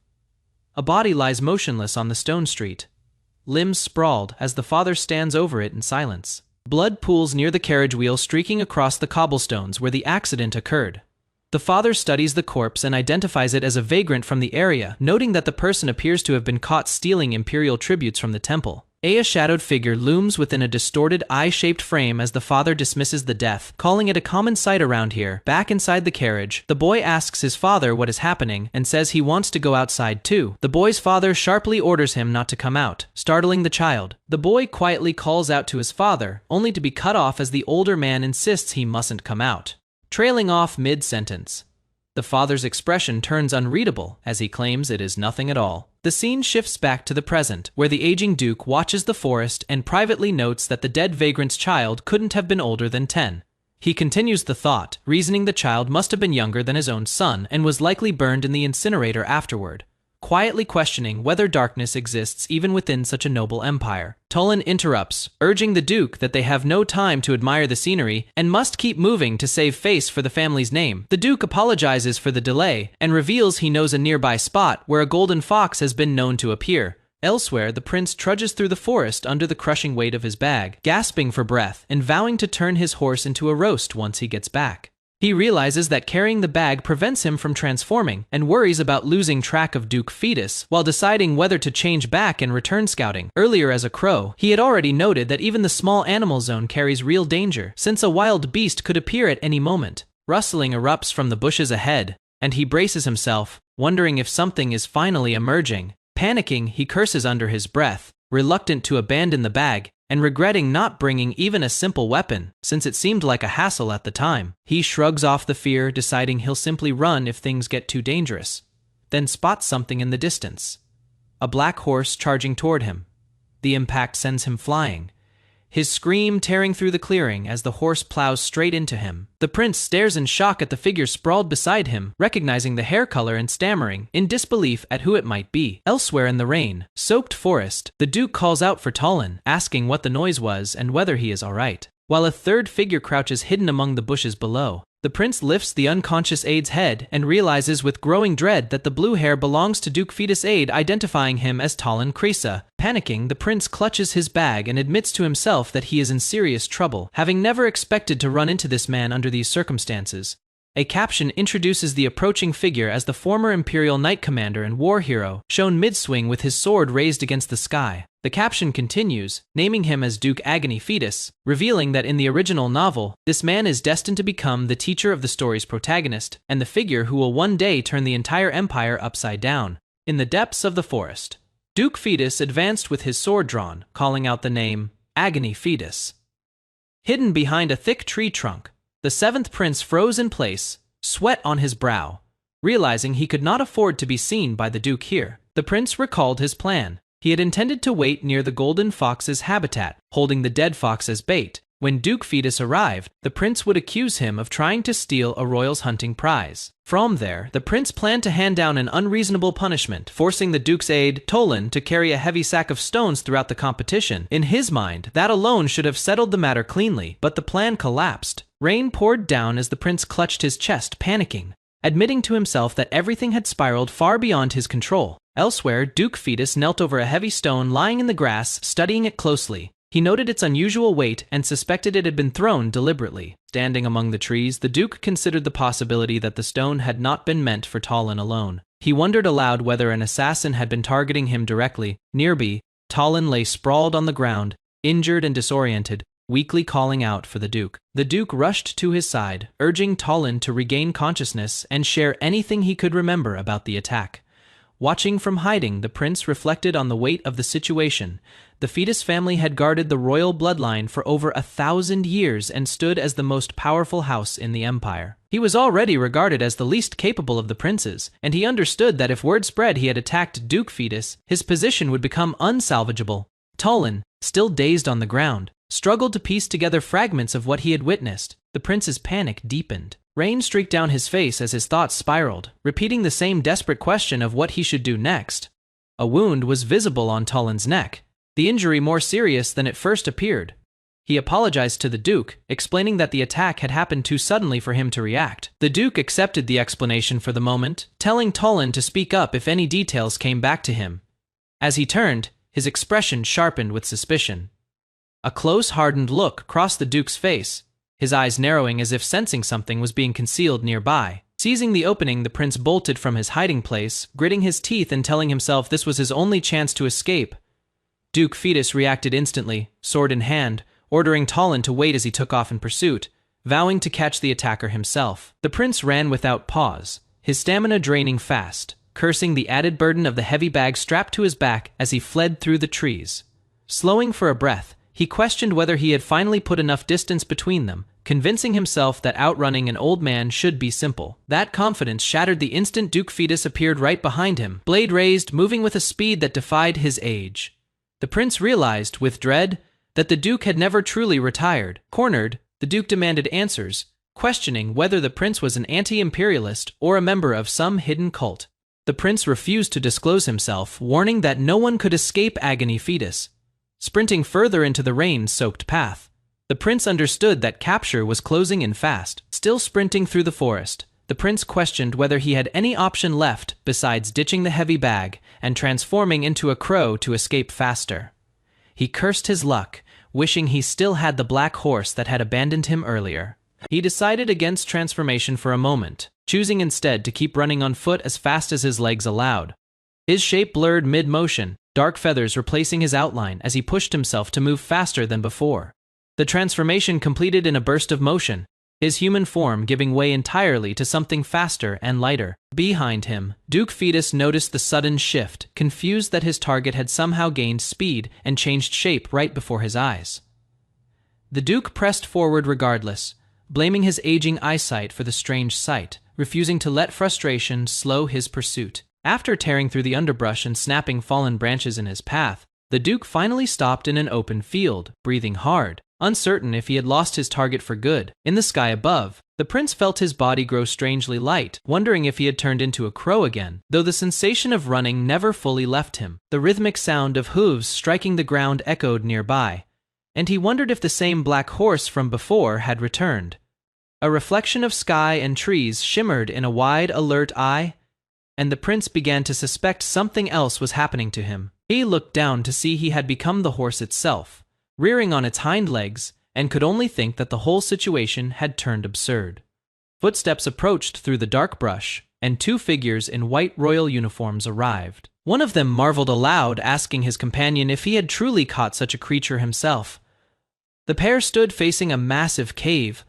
A body lies motionless on the stone street, limbs sprawled as the father stands over it in silence. Blood pools near the carriage wheel, streaking across the cobblestones where the accident occurred. The father studies the corpse and identifies it as a vagrant from the area, noting that the person appears to have been caught stealing imperial tributes from the temple. A shadowed figure looms within a distorted eye-shaped frame as the father dismisses the death, calling it a common sight around here. Back inside the carriage, the boy asks his father what is happening and says he wants to go outside too. The boy's father sharply orders him not to come out, startling the child. The boy quietly calls out to his father, only to be cut off as the older man insists he mustn't come out. Trailing off mid-sentence, the father's expression turns unreadable as he claims it is nothing at all. The scene shifts back to the present, where the aging duke watches the forest and privately notes that the dead vagrant's child couldn't have been older than 10. He continues the thought, reasoning the child must have been younger than his own son and was likely burned in the incinerator afterward, quietly questioning whether darkness exists even within such a noble empire. Tolan interrupts, urging the duke that they have no time to admire the scenery and must keep moving to save face for the family's name. The duke apologizes for the delay and reveals he knows a nearby spot where a golden fox has been known to appear. Elsewhere, the prince trudges through the forest under the crushing weight of his bag, gasping for breath and vowing to turn his horse into a roast once he gets back. He realizes that carrying the bag prevents him from transforming and worries about losing track of Duke Fetus while deciding whether to change back and return scouting. Earlier as a crow, he had already noted that even the small animal zone carries real danger, since a wild beast could appear at any moment. Rustling erupts from the bushes ahead, and he braces himself, wondering if something is finally emerging. Panicking, he curses under his breath, reluctant to abandon the bag, and regretting not bringing even a simple weapon, since it seemed like a hassle at the time. He shrugs off the fear, deciding he'll simply run if things get too dangerous, then spots something in the distance. a black horse charging toward him. The impact sends him flying, his scream tearing through the clearing as the horse plows straight into him. The prince stares in shock at the figure sprawled beside him, recognizing the hair color and stammering, in disbelief at who it might be. Elsewhere in the rain-soaked forest, the Duke calls out for Talon, asking what the noise was and whether he is alright. While a third figure crouches hidden among the bushes below, the prince lifts the unconscious Aide's head and realizes with growing dread that the blue hair belongs to Duke Fetus Aide, identifying him as Talon Krisa. Panicking, the prince clutches his bag and admits to himself that he is in serious trouble, having never expected to run into this man under these circumstances. A caption introduces the approaching figure as the former Imperial Knight Commander and war hero, shown mid-swing with his sword raised against the sky. The caption continues, naming him as Duke Agony Fetus, revealing that in the original novel, this man is destined to become the teacher of the story's protagonist, and the figure who will one day turn the entire empire upside down. In the depths of the forest, Duke Fetus advanced with his sword drawn, calling out the name, Agony Fetus. Hidden behind a thick tree trunk, the seventh prince froze in place, sweat on his brow. Realizing he could not afford to be seen by the Duke here, the prince recalled his plan. He had intended to wait near the golden fox's habitat, holding the dead fox as bait. When Duke Fetus arrived, the prince would accuse him of trying to steal a royal's hunting prize. From there, the prince planned to hand down an unreasonable punishment, forcing the Duke's aide, Tolan, to carry a heavy sack of stones throughout the competition. In his mind, that alone should have settled the matter cleanly, but the plan collapsed. Rain poured down as the prince clutched his chest, panicking, admitting to himself that everything had spiraled far beyond his control. Elsewhere, Duke Fetus knelt over a heavy stone lying in the grass, studying it closely. He noted its unusual weight and suspected it had been thrown deliberately. Standing among the trees, the Duke considered the possibility that the stone had not been meant for Talon alone. He wondered aloud whether an assassin had been targeting him directly. Nearby, Talon lay sprawled on the ground, injured and disoriented, weakly calling out for the Duke. The Duke rushed to his side, urging Talon to regain consciousness and share anything he could remember about the attack. Watching from hiding, the prince reflected on the weight of the situation. The Fetus family had guarded the royal bloodline for over 1,000 years and stood as the most powerful house in the empire. He was already regarded as the least capable of the princes, and he understood that if word spread he had attacked Duke Fetus, his position would become unsalvageable. Talon, still dazed on the ground, struggled to piece together fragments of what he had witnessed. The prince's panic deepened. Rain streaked down his face as his thoughts spiraled, repeating the same desperate question of what he should do next. A wound was visible on Talon's neck, the injury more serious than it first appeared. He apologized to the Duke, explaining that the attack had happened too suddenly for him to react. The Duke accepted the explanation for the moment, telling Talon to speak up if any details came back to him. As he turned, his expression sharpened with suspicion. A close, hardened look crossed the Duke's face, his eyes narrowing as if sensing something was being concealed nearby. Seizing the opening, the prince bolted from his hiding place, gritting his teeth and telling himself this was his only chance to escape. Duke Fetus reacted instantly, sword in hand, ordering Talon to wait as he took off in pursuit, vowing to catch the attacker himself. The prince ran without pause, his stamina draining fast, cursing the added burden of the heavy bag strapped to his back as he fled through the trees. Slowing for a breath, he questioned whether he had finally put enough distance between them, convincing himself that outrunning an old man should be simple. That confidence shattered the instant Duke Fetus appeared right behind him, blade raised, moving with a speed that defied his age. The prince realized, with dread, that the Duke had never truly retired. Cornered, the Duke demanded answers, questioning whether the prince was an anti-imperialist or a member of some hidden cult. The prince refused to disclose himself, warning that no one could escape Agony Fetus. Sprinting further into the rain-soaked path, the prince understood that capture was closing in fast. Still sprinting through the forest, the prince questioned whether he had any option left besides ditching the heavy bag and transforming into a crow to escape faster. He cursed his luck, wishing he still had the black horse that had abandoned him earlier. He decided against transformation for a moment, choosing instead to keep running on foot as fast as his legs allowed. His shape blurred mid-motion, dark feathers replacing his outline as he pushed himself to move faster than before. The transformation completed in a burst of motion, his human form giving way entirely to something faster and lighter. Behind him, Duke Fetus noticed the sudden shift, confused that his target had somehow gained speed and changed shape right before his eyes. The Duke pressed forward regardless, blaming his aging eyesight for the strange sight, refusing to let frustration slow his pursuit. After tearing through the underbrush and snapping fallen branches in his path, the Duke finally stopped in an open field, breathing hard, uncertain if he had lost his target for good. In the sky above, the prince felt his body grow strangely light, wondering if he had turned into a crow again, though the sensation of running never fully left him. The rhythmic sound of hooves striking the ground echoed nearby, and he wondered if the same black horse from before had returned. A reflection of sky and trees shimmered in a wide, alert eye, and the prince began to suspect something else was happening to him. He looked down to see he had become the horse itself, rearing on its hind legs, and could only think that the whole situation had turned absurd. Footsteps approached through the dark brush, and two figures in white royal uniforms arrived. One of them marveled aloud, asking his companion if he had truly caught such a creature himself. The pair stood facing a massive cave,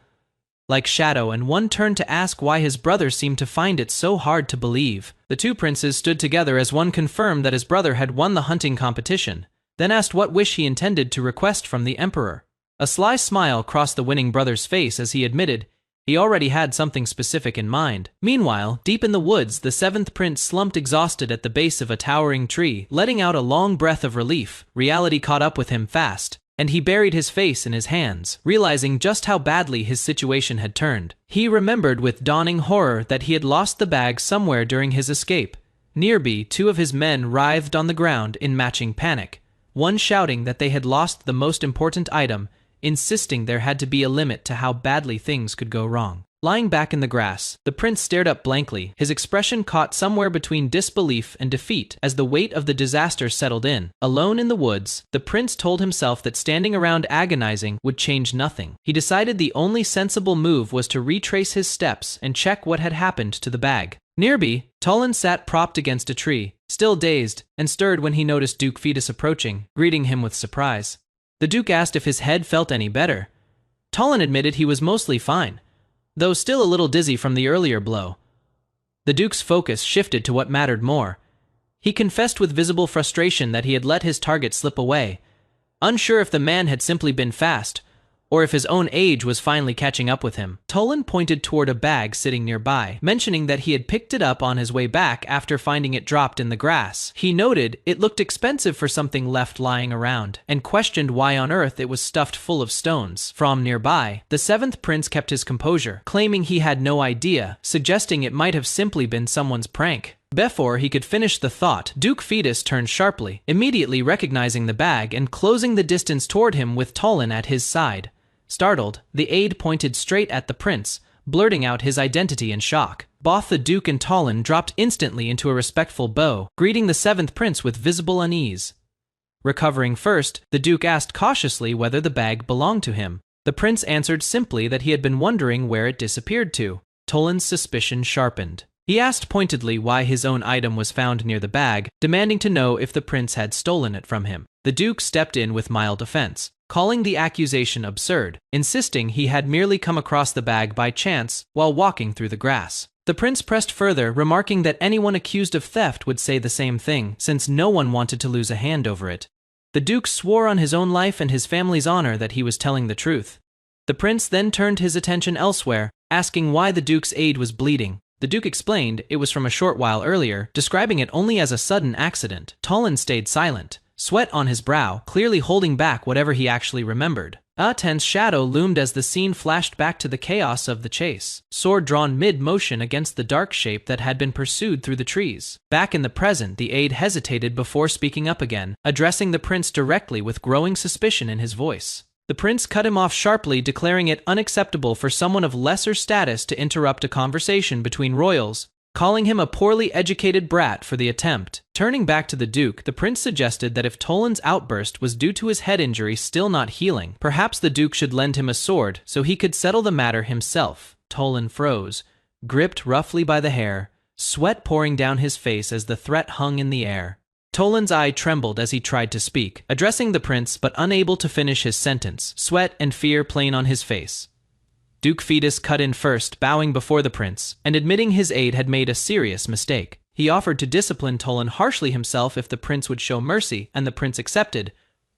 like shadow, and one turned to ask why his brother seemed to find it so hard to believe. The two princes stood together as one confirmed that his brother had won the hunting competition, then asked what wish he intended to request from the emperor. A sly smile crossed the winning brother's face as he admitted he already had something specific in mind. Meanwhile, deep in the woods, the seventh prince slumped exhausted at the base of a towering tree, letting out a long breath of relief. Reality caught up with him fast, and he buried his face in his hands, realizing just how badly his situation had turned. He remembered with dawning horror that he had lost the bag somewhere during his escape. Nearby, two of his men writhed on the ground in matching panic, one shouting that they had lost the most important item, insisting there had to be a limit to how badly things could go wrong. Lying back in the grass, the prince stared up blankly, his expression caught somewhere between disbelief and defeat as the weight of the disaster settled in. Alone in the woods, the prince told himself that standing around agonizing would change nothing. He decided the only sensible move was to retrace his steps and check what had happened to the bag. Nearby, Tolan sat propped against a tree, still dazed, and stirred when he noticed Duke Fetus approaching, greeting him with surprise. The Duke asked if his head felt any better. Tolan admitted he was mostly fine, though still a little dizzy from the earlier blow. The Duke's focus shifted to what mattered more. He confessed with visible frustration that he had let his target slip away, unsure if the man had simply been fast, or if his own age was finally catching up with him. Tolan pointed toward a bag sitting nearby, mentioning that he had picked it up on his way back after finding it dropped in the grass. He noted it looked expensive for something left lying around, and questioned why on earth it was stuffed full of stones. From nearby, the seventh prince kept his composure, claiming he had no idea, suggesting it might have simply been someone's prank. Before he could finish the thought, Duke Fetus turned sharply, immediately recognizing the bag and closing the distance toward him with Tolan at his side. Startled, the aide pointed straight at the prince, blurting out his identity in shock. Both the Duke and Tolan dropped instantly into a respectful bow, greeting the seventh prince with visible unease. Recovering first, the Duke asked cautiously whether the bag belonged to him. The prince answered simply that he had been wondering where it disappeared to. Tolan's suspicion sharpened. He asked pointedly why his own item was found near the bag, demanding to know if the prince had stolen it from him. The Duke stepped in with mild offense, calling the accusation absurd, insisting he had merely come across the bag by chance while walking through the grass. The prince pressed further, remarking that anyone accused of theft would say the same thing, since no one wanted to lose a hand over it. The Duke swore on his own life and his family's honor that he was telling the truth. The prince then turned his attention elsewhere, asking why the Duke's aide was bleeding. The Duke explained it was from a short while earlier, describing it only as a sudden accident. Tolan stayed silent, sweat on his brow, clearly holding back whatever he actually remembered. A tense shadow loomed as the scene flashed back to the chaos of the chase, sword drawn mid-motion against the dark shape that had been pursued through the trees. Back in the present, the aide hesitated before speaking up again, addressing the prince directly with growing suspicion in his voice. The prince cut him off sharply, declaring it unacceptable for someone of lesser status to interrupt a conversation between royals, calling him a poorly educated brat for the attempt. Turning back to the Duke, the prince suggested that if Tolan's outburst was due to his head injury still not healing, perhaps the Duke should lend him a sword so he could settle the matter himself. Tolan froze, gripped roughly by the hair, sweat pouring down his face as the threat hung in the air. Tolan's eye trembled as he tried to speak, addressing the prince but unable to finish his sentence, sweat and fear plain on his face. Duke Fetus cut in first, bowing before the prince, and admitting his aide had made a serious mistake. He offered to discipline Tolan harshly himself if the prince would show mercy, and the prince accepted,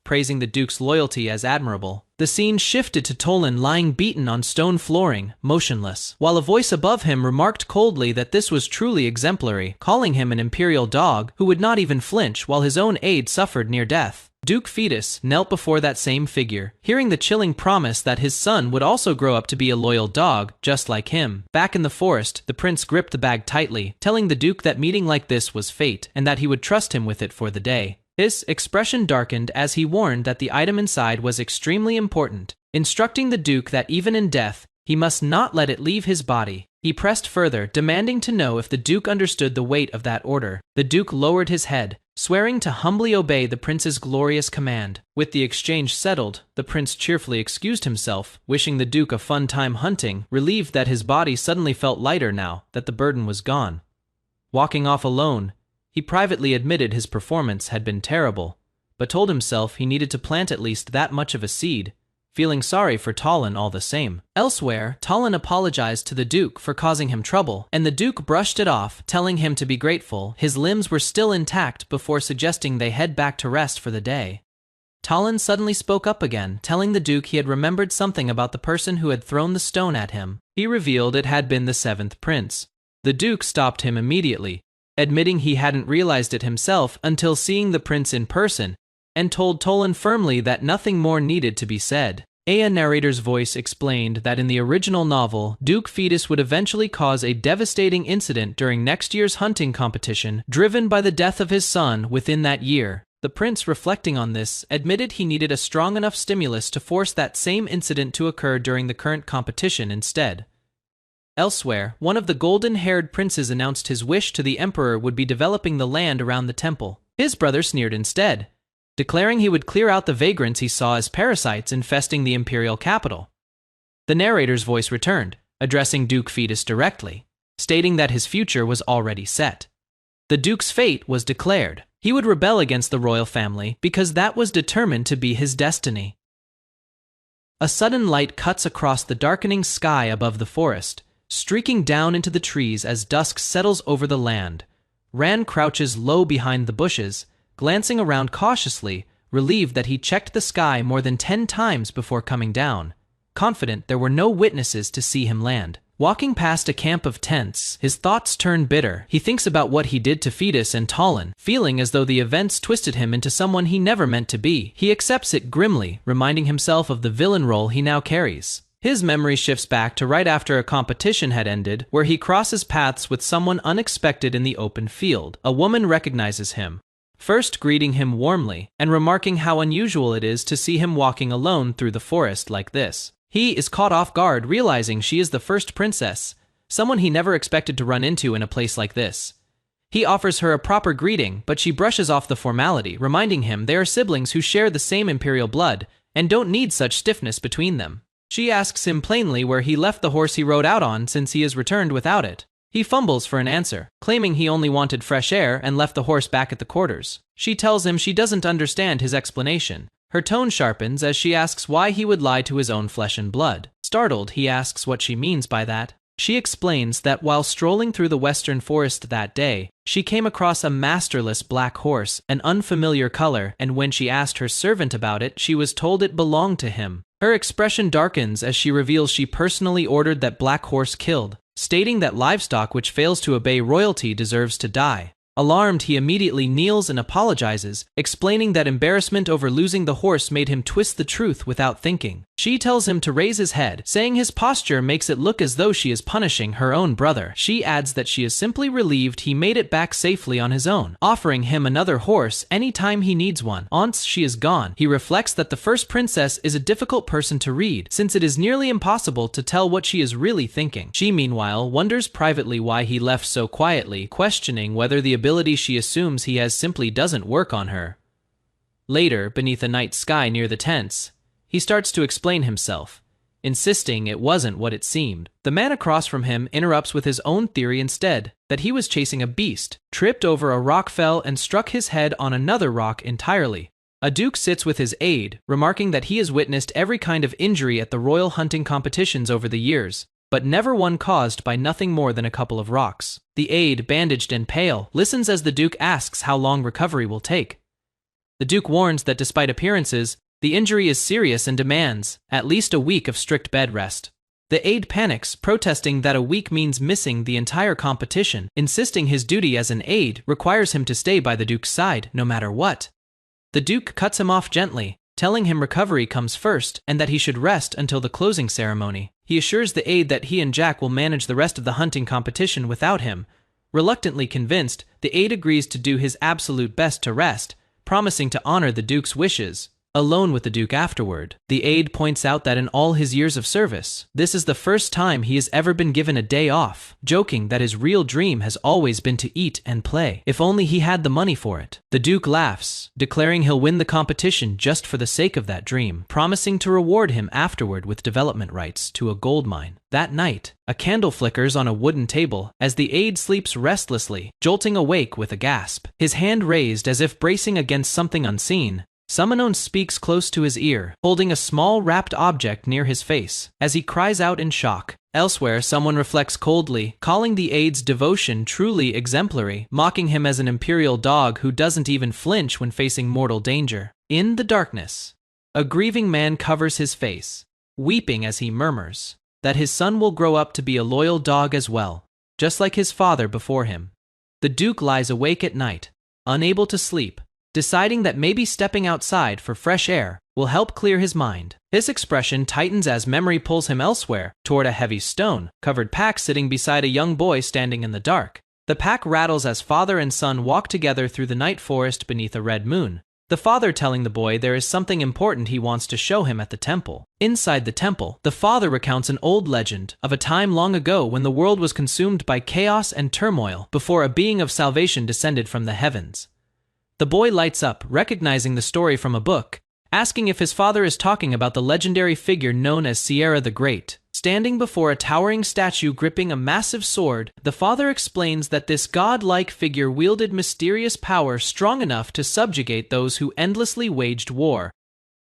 praising the Duke's loyalty as admirable. The scene shifted to Tolan lying beaten on stone flooring, motionless, while a voice above him remarked coldly that this was truly exemplary, calling him an imperial dog who would not even flinch while his own aide suffered near death. Duke Fetus knelt before that same figure, hearing the chilling promise that his son would also grow up to be a loyal dog, just like him. Back in the forest, the prince gripped the bag tightly, telling the Duke that meeting like this was fate, and that he would trust him with it for the day. His expression darkened as he warned that the item inside was extremely important, instructing the Duke that even in death, he must not let it leave his body. He pressed further, demanding to know if the Duke understood the weight of that order. The Duke lowered his head, swearing to humbly obey the prince's glorious command. With the exchange settled, the prince cheerfully excused himself, wishing the Duke a fun time hunting, relieved that his body suddenly felt lighter now that the burden was gone. Walking off alone, he privately admitted his performance had been terrible, but told himself he needed to plant at least that much of a seed, feeling sorry for Tolan all the same. Elsewhere, Tolan apologized to the Duke for causing him trouble, and the Duke brushed it off, telling him to be grateful his limbs were still intact before suggesting they head back to rest for the day. Tolan suddenly spoke up again, telling the Duke he had remembered something about the person who had thrown the stone at him. He revealed it had been the seventh prince. The Duke stopped him immediately, admitting he hadn't realized it himself until seeing the prince in person, and told Tolan firmly that nothing more needed to be said. A narrator's voice explained that in the original novel, Duke Fetus would eventually cause a devastating incident during next year's hunting competition, driven by the death of his son within that year. The prince, reflecting on this, admitted he needed a strong enough stimulus to force that same incident to occur during the current competition instead. Elsewhere, one of the golden-haired princes announced his wish to the emperor would be developing the land around the temple. His brother sneered instead, declaring he would clear out the vagrants he saw as parasites infesting the imperial capital. The narrator's voice returned, addressing Duke Fetus directly, stating that his future was already set. The Duke's fate was declared. He would rebel against the royal family because that was determined to be his destiny. A sudden light cuts across the darkening sky above the forest, streaking down into the trees as dusk settles over the land. Ran crouches low behind the bushes, glancing around cautiously, relieved that he checked the sky more than 10 times before coming down, confident there were no witnesses to see him land. Walking past a camp of tents, his thoughts turn bitter. He thinks about what he did to Fetus and Tolan, feeling as though the events twisted him into someone he never meant to be. He accepts it grimly, reminding himself of the villain role he now carries. His memory shifts back to right after a competition had ended, where he crosses paths with someone unexpected in the open field. A woman recognizes him, first greeting him warmly, and remarking how unusual it is to see him walking alone through the forest like this. He is caught off guard, realizing she is the first princess, someone he never expected to run into in a place like this. He offers her a proper greeting, but she brushes off the formality, reminding him they are siblings who share the same imperial blood, and don't need such stiffness between them. She asks him plainly where he left the horse he rode out on since he has returned without it. He fumbles for an answer, claiming he only wanted fresh air and left the horse back at the quarters. She tells him she doesn't understand his explanation. Her tone sharpens as she asks why he would lie to his own flesh and blood. Startled, he asks what she means by that. She explains that while strolling through the western forest that day, she came across a masterless black horse, an unfamiliar color, and when she asked her servant about it, she was told it belonged to him. Her expression darkens as she reveals she personally ordered that black horse killed, stating that livestock which fails to obey royalty deserves to die. Alarmed, he immediately kneels and apologizes, explaining that embarrassment over losing the horse made him twist the truth without thinking. She tells him to raise his head, saying his posture makes it look as though she is punishing her own brother. She adds that she is simply relieved he made it back safely on his own, offering him another horse anytime he needs one. Once she is gone, he reflects that the first princess is a difficult person to read, since it is nearly impossible to tell what she is really thinking. She, meanwhile, wonders privately why he left so quietly, questioning whether the ability she assumes he has simply doesn't work on her. Later, beneath a night sky near the tents, he starts to explain himself, insisting it wasn't what it seemed. The man across from him interrupts with his own theory instead, that he was chasing a beast, tripped over a rock, fell, and struck his head on another rock entirely. A duke sits with his aide, remarking that he has witnessed every kind of injury at the royal hunting competitions over the years, but never one caused by nothing more than a couple of rocks. The aide, bandaged and pale, listens as the duke asks how long recovery will take. The Duke warns that despite appearances, the injury is serious and demands at least a week of strict bed rest. The aide panics, protesting that a week means missing the entire competition, insisting his duty as an aide requires him to stay by the Duke's side no matter what. The Duke cuts him off gently, telling him recovery comes first and that he should rest until the closing ceremony. He assures the aide that he and Jack will manage the rest of the hunting competition without him. Reluctantly convinced, the aide agrees to do his absolute best to rest, promising to honor the Duke's wishes. Alone with the Duke afterward, the aide points out that in all his years of service, this is the first time he has ever been given a day off, joking that his real dream has always been to eat and play, if only he had the money for it. The Duke laughs, declaring he'll win the competition just for the sake of that dream, promising to reward him afterward with development rights to a gold mine. That night, a candle flickers on a wooden table as the aide sleeps restlessly, jolting awake with a gasp. His hand raised as if bracing against something unseen, Summonon speaks close to his ear, holding a small wrapped object near his face, as he cries out in shock. Elsewhere, someone reflects coldly, calling the aide's devotion truly exemplary, mocking him as an imperial dog who doesn't even flinch when facing mortal danger. In the darkness, a grieving man covers his face, weeping as he murmurs that his son will grow up to be a loyal dog as well, just like his father before him. The Duke lies awake at night, unable to sleep, deciding that maybe stepping outside for fresh air will help clear his mind. His expression tightens as memory pulls him elsewhere, toward a heavy stone-covered pack sitting beside a young boy standing in the dark. The pack rattles as father and son walk together through the night forest beneath a red moon, the father telling the boy there is something important he wants to show him at the temple. Inside the temple, the father recounts an old legend of a time long ago when the world was consumed by chaos and turmoil before a being of salvation descended from the heavens. The boy lights up, recognizing the story from a book, asking if his father is talking about the legendary figure known as Sierra the Great. Standing before a towering statue gripping a massive sword, the father explains that this god-like figure wielded mysterious power strong enough to subjugate those who endlessly waged war.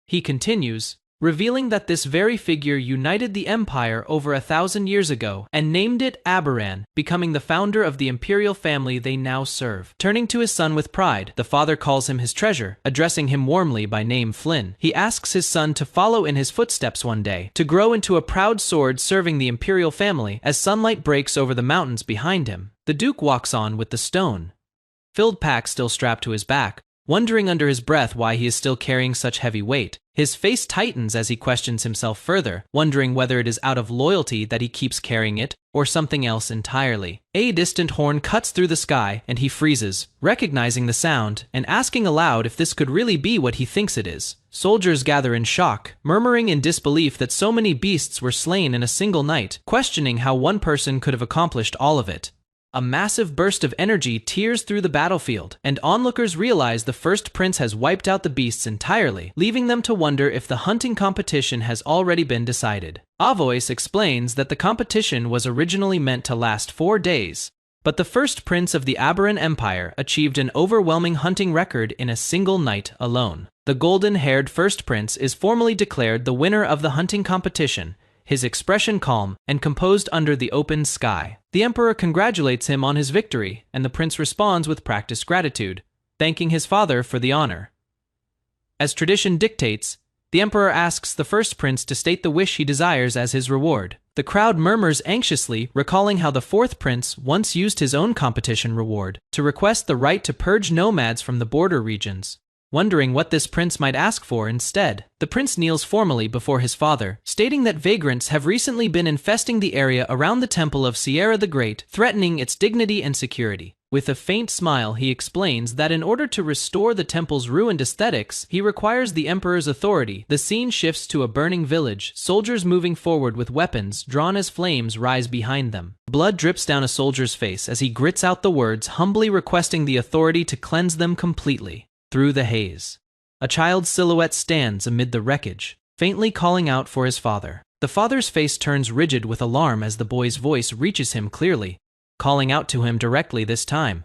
He continues, revealing that this very figure united the empire over 1,000 years ago and named it Aberan, becoming the founder of the imperial family they now serve. Turning to his son with pride, the father calls him his treasure, addressing him warmly by name Flynn. He asks his son to follow in his footsteps one day, to grow into a proud sword serving the imperial family as sunlight breaks over the mountains behind him. The Duke walks on with the stone-filled pack still strapped to his back, wondering under his breath why he is still carrying such heavy weight. His face tightens as he questions himself further, wondering whether it is out of loyalty that he keeps carrying it, or something else entirely. A distant horn cuts through the sky, and he freezes, recognizing the sound, and asking aloud if this could really be what he thinks it is. Soldiers gather in shock, murmuring in disbelief that so many beasts were slain in a single night, questioning how one person could have accomplished all of it. A massive burst of energy tears through the battlefield, and onlookers realize the first prince has wiped out the beasts entirely, leaving them to wonder if the hunting competition has already been decided. Avois explains that the competition was originally meant to last 4 days, but the first prince of the Aberan Empire achieved an overwhelming hunting record in a single night alone. The golden-haired first prince is formally declared the winner of the hunting competition, his expression calm and composed under the open sky. The emperor congratulates him on his victory, and the prince responds with practiced gratitude, thanking his father for the honor. As tradition dictates, the emperor asks the first prince to state the wish he desires as his reward. The crowd murmurs anxiously, recalling how the fourth prince once used his own competition reward to request the right to purge nomads from the border regions. Wondering what this prince might ask for instead, the prince kneels formally before his father, stating that vagrants have recently been infesting the area around the temple of Sierra the Great, threatening its dignity and security. With a faint smile, he explains that in order to restore the temple's ruined aesthetics, he requires the emperor's authority. The scene shifts to a burning village, soldiers moving forward with weapons drawn as flames rise behind them. Blood drips down a soldier's face as he grits out the words, humbly requesting the authority to cleanse them completely. Through the haze, a child's silhouette stands amid the wreckage, faintly calling out for his father. The father's face turns rigid with alarm as the boy's voice reaches him clearly, calling out to him directly this time.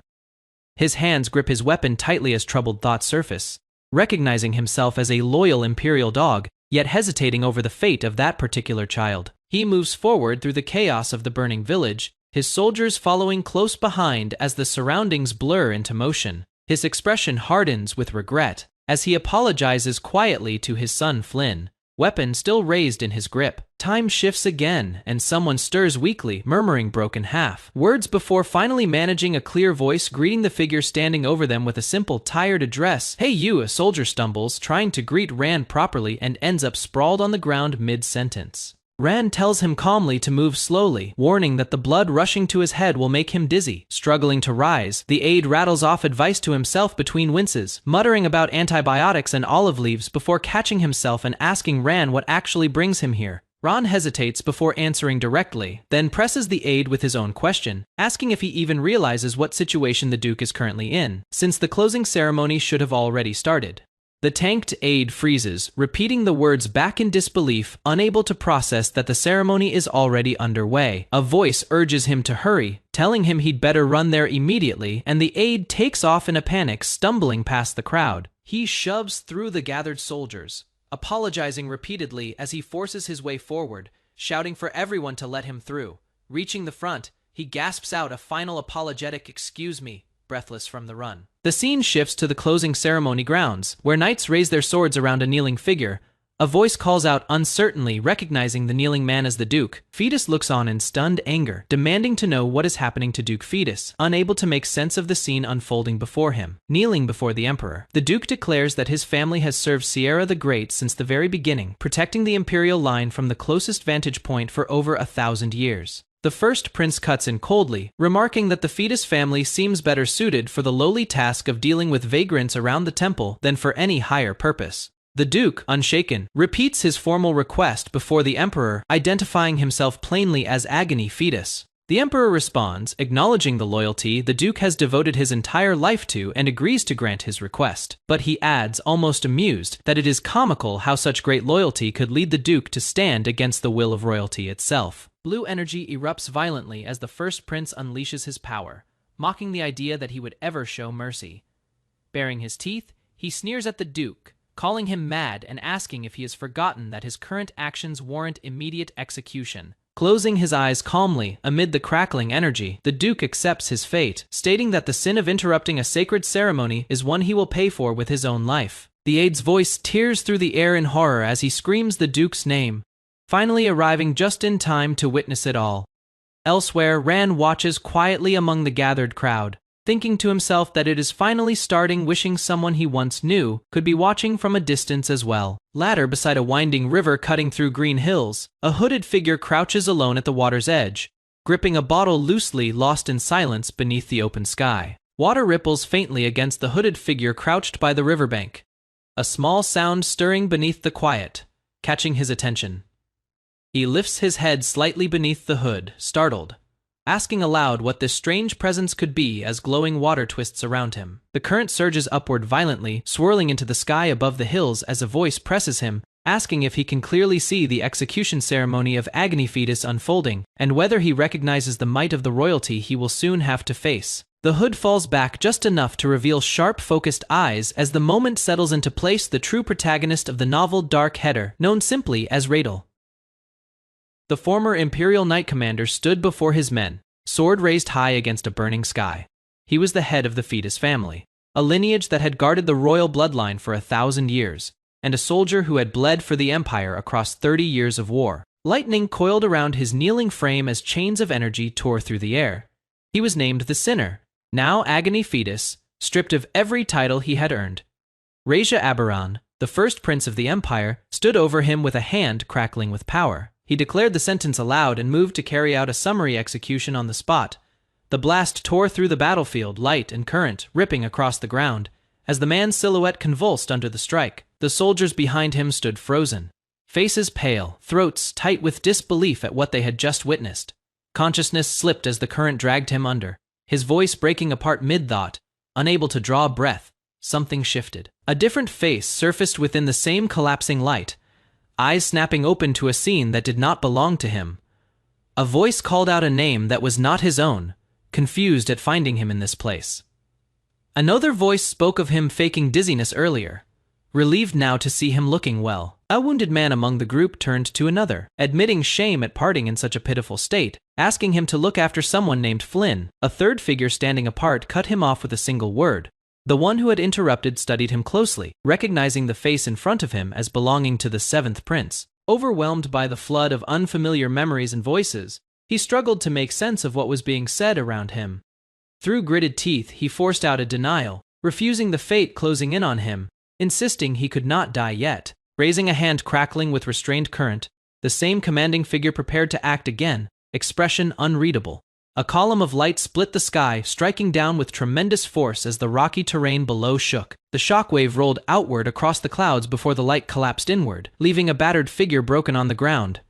His hands grip his weapon tightly as troubled thoughts surface, recognizing himself as a loyal imperial dog, yet hesitating over the fate of that particular child. He moves forward through the chaos of the burning village, his soldiers following close behind as the surroundings blur into motion. His expression hardens with regret, as he apologizes quietly to his son Flynn, weapon still raised in his grip. Time shifts again, and someone stirs weakly, murmuring broken words before finally managing a clear voice greeting the figure standing over them with a simple, tired address. "Hey you!" A soldier stumbles, trying to greet Ran properly and ends up sprawled on the ground mid-sentence. Ran tells him calmly to move slowly, warning that the blood rushing to his head will make him dizzy. Struggling to rise, the aide rattles off advice to himself between winces, muttering about antibiotics and olive leaves before catching himself and asking Ran what actually brings him here. Ran hesitates before answering directly, then presses the aide with his own question, asking if he even realizes what situation the Duke is currently in, since the closing ceremony should have already started. The tanked aide freezes, repeating the words back in disbelief, unable to process that the ceremony is already underway. A voice urges him to hurry, telling him he'd better run there immediately, and the aide takes off in a panic, stumbling past the crowd. He shoves through the gathered soldiers, apologizing repeatedly as he forces his way forward, shouting for everyone to let him through. Reaching the front, he gasps out a final apologetic "excuse me," breathless from the run. The scene shifts to the closing ceremony grounds, where knights raise their swords around a kneeling figure. A voice calls out uncertainly, recognizing the kneeling man as the Duke. Fetus looks on in stunned anger, demanding to know what is happening to Duke Fetus, unable to make sense of the scene unfolding before him. Kneeling before the Emperor, the Duke declares that his family has served Sierra the Great since the very beginning, protecting the imperial line from the closest vantage point for over 1,000 years. The first prince cuts in coldly, remarking that the Fetus family seems better suited for the lowly task of dealing with vagrants around the temple than for any higher purpose. The Duke, unshaken, repeats his formal request before the Emperor, identifying himself plainly as Agony Fetus. The Emperor responds, acknowledging the loyalty the Duke has devoted his entire life to and agrees to grant his request. But he adds, almost amused, that it is comical how such great loyalty could lead the Duke to stand against the will of royalty itself. Blue energy erupts violently as the first prince unleashes his power, mocking the idea that he would ever show mercy. Baring his teeth, he sneers at the Duke, calling him mad and asking if he has forgotten that his current actions warrant immediate execution. Closing his eyes calmly, amid the crackling energy, the Duke accepts his fate, stating that the sin of interrupting a sacred ceremony is one he will pay for with his own life. The aide's voice tears through the air in horror as he screams the Duke's name, finally arriving just in time to witness it all. Elsewhere, Ran watches quietly among the gathered crowd, thinking to himself that it is finally starting, wishing someone he once knew could be watching from a distance as well. Later, beside a winding river cutting through green hills, a hooded figure crouches alone at the water's edge, gripping a bottle loosely, lost in silence beneath the open sky. Water ripples faintly against the hooded figure crouched by the riverbank, a small sound stirring beneath the quiet, catching his attention. He lifts his head slightly beneath the hood, startled, asking aloud what this strange presence could be as glowing water twists around him. The current surges upward violently, swirling into the sky above the hills as a voice presses him, asking if he can clearly see the execution ceremony of Agony Fetus unfolding, and whether he recognizes the might of the royalty he will soon have to face. The hood falls back just enough to reveal sharp, focused eyes as the moment settles into place, the true protagonist of the novel Dark Header, known simply as Radel. The former Imperial Knight Commander stood before his men, sword raised high against a burning sky. He was the head of the Fetus family, a lineage that had guarded the royal bloodline for 1,000 years, and a soldier who had bled for the Empire across 30 years of war. Lightning coiled around his kneeling frame as chains of energy tore through the air. He was named the Sinner, now Agony Fetus, stripped of every title he had earned. Raja Aberan, the first prince of the Empire, stood over him with a hand crackling with power. He declared the sentence aloud and moved to carry out a summary execution on the spot. The blast tore through the battlefield, light and current, ripping across the ground. As the man's silhouette convulsed under the strike, the soldiers behind him stood frozen, faces pale, throats tight with disbelief at what they had just witnessed. Consciousness slipped as the current dragged him under, his voice breaking apart mid-thought. Unable to draw a breath, something shifted. A different face surfaced within the same collapsing light, eyes snapping open to a scene that did not belong to him. A voice called out a name that was not his own, confused at finding him in this place. Another voice spoke of him faking dizziness earlier, relieved now to see him looking well. A wounded man among the group turned to another, admitting shame at parting in such a pitiful state, asking him to look after someone named Flynn. A third figure standing apart cut him off with a single word, The one who had interrupted studied him closely, recognizing the face in front of him as belonging to the seventh prince. Overwhelmed by the flood of unfamiliar memories and voices, he struggled to make sense of what was being said around him. Through gritted teeth, he forced out a denial, refusing the fate closing in on him, insisting he could not die yet. Raising a hand crackling with restrained current, the same commanding figure prepared to act again, expression unreadable. A column of light split the sky, striking down with tremendous force as the rocky terrain below shook. The shockwave rolled outward across the clouds before the light collapsed inward, leaving a battered figure broken on the ground.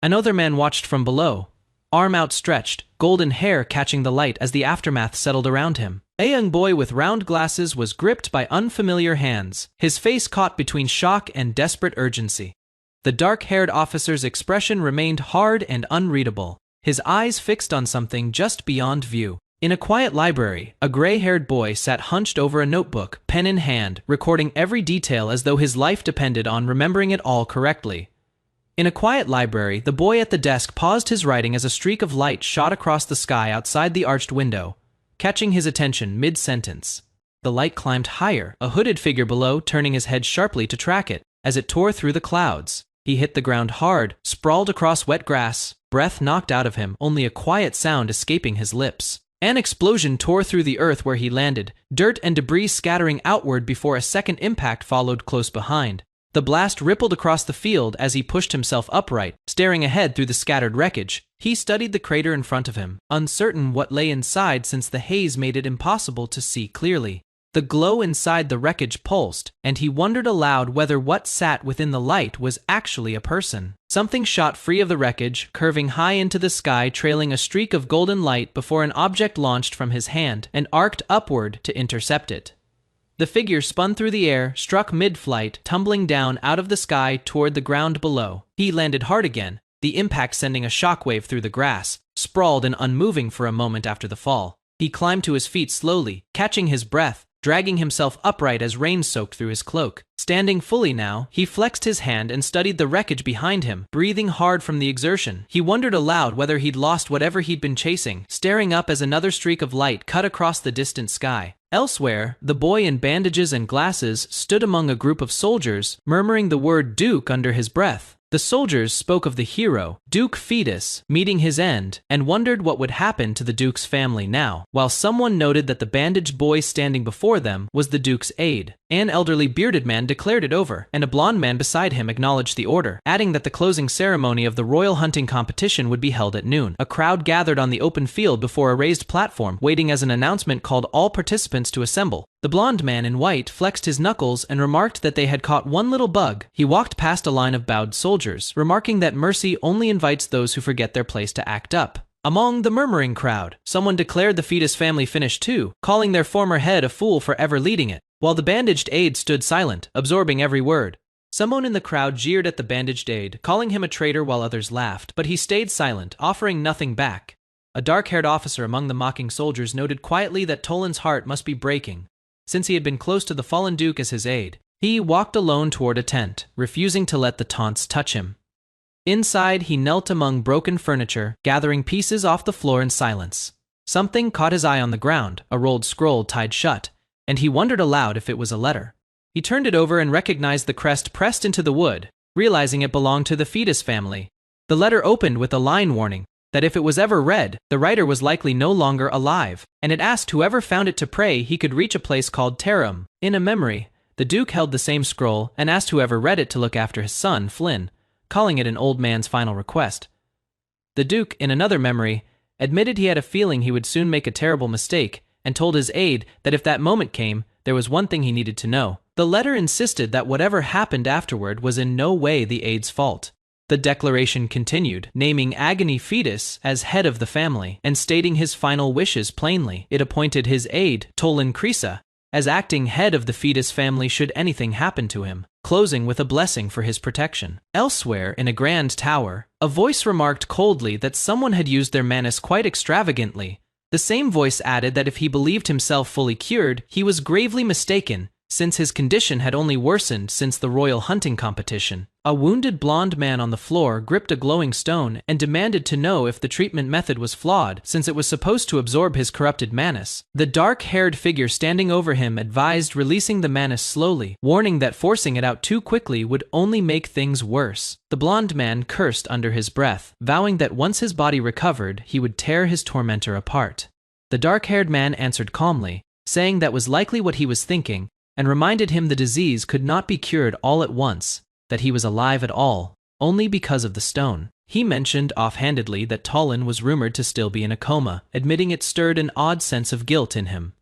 Another man watched from below, arm outstretched, golden hair catching the light as the aftermath settled around him. A young boy with round glasses was gripped by unfamiliar hands, his face caught between shock and desperate urgency. The dark-haired officer's expression remained hard and unreadable, his eyes fixed on something just beyond view. In a quiet library, a gray-haired boy sat hunched over a notebook, pen in hand, recording every detail as though his life depended on remembering it all correctly. In a quiet library, the boy at the desk paused his writing as a streak of light shot across the sky outside the arched window, catching his attention mid-sentence. The light climbed higher, a hooded figure below turning his head sharply to track it. As it tore through the clouds, he hit the ground hard, sprawled across wet grass, breath knocked out of him, only a quiet sound escaping his lips. An explosion tore through the earth where he landed, dirt and debris scattering outward before a second impact followed close behind. The blast rippled across the field as he pushed himself upright, staring ahead through the scattered wreckage. He studied the crater in front of him, uncertain what lay inside since the haze made it impossible to see clearly. The glow inside the wreckage pulsed, and he wondered aloud whether what sat within the light was actually a person. Something shot free of the wreckage, curving high into the sky, trailing a streak of golden light before an object launched from his hand and arced upward to intercept it. The figure spun through the air, struck mid-flight, tumbling down out of the sky toward the ground below. He landed hard again, the impact sending a shockwave through the grass, sprawled and unmoving for a moment after the fall. He climbed to his feet slowly, catching his breath, dragging himself upright as rain soaked through his cloak. Standing fully now, he flexed his hand and studied the wreckage behind him, breathing hard from the exertion. He wondered aloud whether he'd lost whatever he'd been chasing, staring up as another streak of light cut across the distant sky. Elsewhere, the boy in bandages and glasses stood among a group of soldiers, murmuring the word Duke under his breath. The soldiers spoke of the hero, Duke Fetus, meeting his end, and wondered what would happen to the Duke's family now, while someone noted that the bandaged boy standing before them was the Duke's aide. An elderly bearded man declared it over, and a blond man beside him acknowledged the order, adding that the closing ceremony of the royal hunting competition would be held at noon. A crowd gathered on the open field before a raised platform, waiting as an announcement called all participants to assemble. The blond man in white flexed his knuckles and remarked that they had caught one little bug. He walked past a line of bowed soldiers, remarking that mercy only invites those who forget their place to act up. Among the murmuring crowd, someone declared the Fetus family finished too, calling their former head a fool for ever leading it, while the bandaged aide stood silent, absorbing every word. Someone in the crowd jeered at the bandaged aide, calling him a traitor while others laughed, but he stayed silent, offering nothing back. A dark-haired officer among the mocking soldiers noted quietly that Tolan's heart must be breaking, since he had been close to the fallen duke as his aide. He walked alone toward a tent, refusing to let the taunts touch him. Inside, he knelt among broken furniture, gathering pieces off the floor in silence. Something caught his eye on the ground, a rolled scroll tied shut, and he wondered aloud if it was a letter. He turned it over and recognized the crest pressed into the wood, realizing it belonged to the Fetus family. The letter opened with a line warning that if it was ever read, the writer was likely no longer alive, and it asked whoever found it to pray he could reach a place called Tarum. In a memory, the Duke held the same scroll and asked whoever read it to look after his son, Flynn, calling it an old man's final request. The Duke, in another memory, admitted he had a feeling he would soon make a terrible mistake, and told his aide that if that moment came, there was one thing he needed to know. The letter insisted that whatever happened afterward was in no way the aide's fault. The declaration continued, naming Agony Fetus as head of the family, and stating his final wishes plainly. It appointed his aide, Tolan Krisa, as acting head of the Fetus family should anything happen to him, closing with a blessing for his protection. Elsewhere, in a grand tower, a voice remarked coldly that someone had used their manus quite extravagantly. The same voice added that if he believed himself fully cured, he was gravely mistaken, since his condition had only worsened since the royal hunting competition. A wounded blonde man on the floor gripped a glowing stone and demanded to know if the treatment method was flawed since it was supposed to absorb his corrupted manas. The dark-haired figure standing over him advised releasing the manas slowly, warning that forcing it out too quickly would only make things worse. The blonde man cursed under his breath, vowing that once his body recovered, he would tear his tormentor apart. The dark-haired man answered calmly, saying that was likely what he was thinking, and reminded him the disease could not be cured all at once, that he was alive at all, only because of the stone. He mentioned offhandedly that Talon was rumored to still be in a coma, admitting it stirred an odd sense of guilt in him.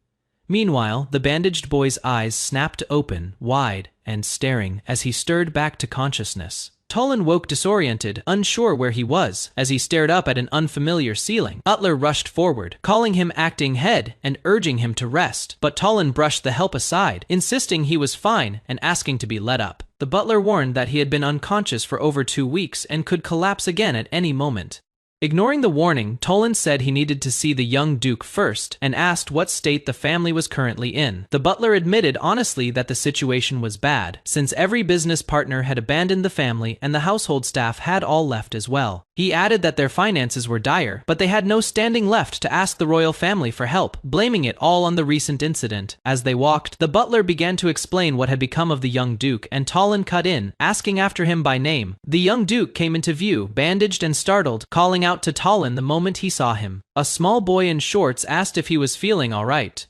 Meanwhile, the bandaged boy's eyes snapped open, wide, and staring as he stirred back to consciousness. Talon woke disoriented, unsure where he was, as he stared up at an unfamiliar ceiling. Butler rushed forward, calling him acting head and urging him to rest, but Talon brushed the help aside, insisting he was fine and asking to be let up. The butler warned that he had been unconscious for over 2 weeks and could collapse again at any moment. Ignoring the warning, Talon said he needed to see the young duke first and asked what state the family was currently in. The butler admitted honestly that the situation was bad, since every business partner had abandoned the family and the household staff had all left as well. He added that their finances were dire, but they had no standing left to ask the royal family for help, blaming it all on the recent incident. As they walked, the butler began to explain what had become of the young duke, and Talon cut in, asking after him by name. The young duke came into view, bandaged and startled, calling out to Talon the moment he saw him. A small boy in shorts asked if he was feeling all right,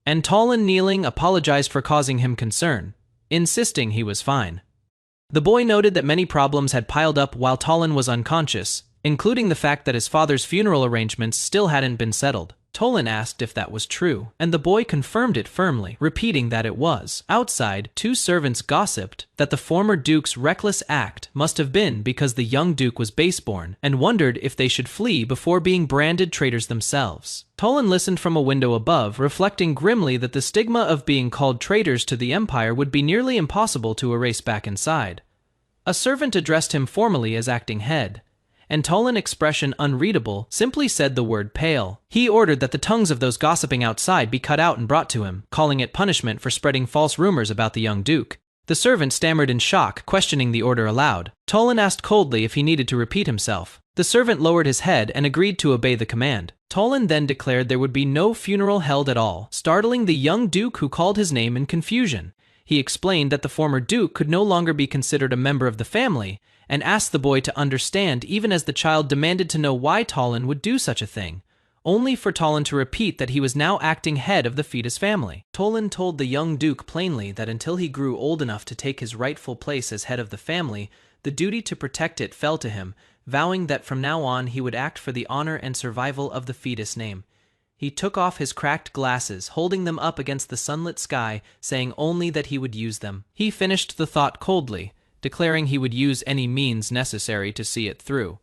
and Talon, kneeling, apologized for causing him concern, insisting he was fine. The boy noted that many problems had piled up while Talon was unconscious, including the fact that his father's funeral arrangements still hadn't been settled. Talon asked if that was true, and the boy confirmed it firmly, repeating that it was. Outside, 2 servants gossiped that the former duke's reckless act must have been because the young duke was baseborn, and wondered if they should flee before being branded traitors themselves. Talon listened from a window above, reflecting grimly that the stigma of being called traitors to the empire would be nearly impossible to erase back inside. A servant addressed him formally as acting head, and Talon, expression unreadable, simply said the word pale. He ordered that the tongues of those gossiping outside be cut out and brought to him, calling it punishment for spreading false rumors about the young duke. The servant stammered in shock, questioning the order aloud. Talon asked coldly if he needed to repeat himself. The servant lowered his head and agreed to obey the command. Talon then declared there would be no funeral held at all, startling the young duke, who called his name in confusion. He explained that the former duke could no longer be considered a member of the family, and asked the boy to understand, even as the child demanded to know why Talon would do such a thing, only for Talon to repeat that he was now acting head of the fetus family. Talon told the young duke plainly that until he grew old enough to take his rightful place as head of the family, the duty to protect it fell to him, vowing that from now on he would act for the honor and survival of the fetus name. He took off his cracked glasses, holding them up against the sunlit sky, saying only that he would use them. He finished the thought coldly, declaring he would use any means necessary to see it through.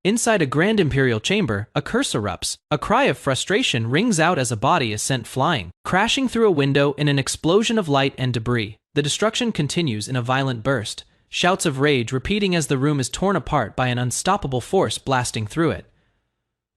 Inside a grand imperial chamber, a curse erupts. A cry of frustration rings out as a body is sent flying, crashing through a window in an explosion of light and debris. The destruction continues in a violent burst, shouts of rage repeating as the room is torn apart by an unstoppable force blasting through it.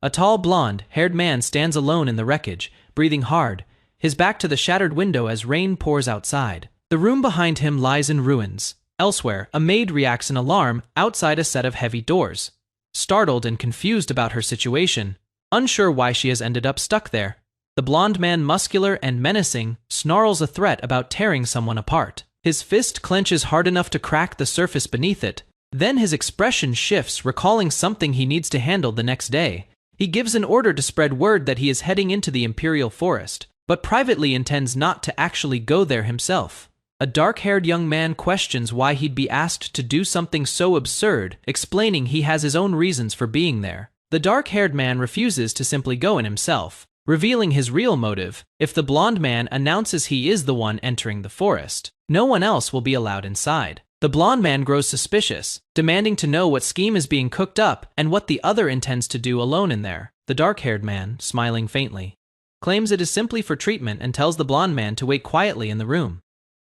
A tall, blonde-haired man stands alone in the wreckage, breathing hard, his back to the shattered window as rain pours outside. The room behind him lies in ruins. Elsewhere, a maid reacts in alarm outside a set of heavy doors, startled and confused about her situation, unsure why she has ended up stuck there. The blonde man, muscular and menacing, snarls a threat about tearing someone apart. His fist clenches hard enough to crack the surface beneath it. Then his expression shifts, recalling something he needs to handle the next day. He gives an order to spread word that he is heading into the imperial forest, but privately intends not to actually go there himself. A dark-haired young man questions why he'd be asked to do something so absurd, explaining he has his own reasons for being there. The dark-haired man refuses to simply go in himself, revealing his real motive. If the blonde man announces he is the one entering the forest, no one else will be allowed inside. The blonde man grows suspicious, demanding to know what scheme is being cooked up and what the other intends to do alone in there. The dark-haired man, smiling faintly, claims it is simply for treatment and tells the blonde man to wait quietly in the room.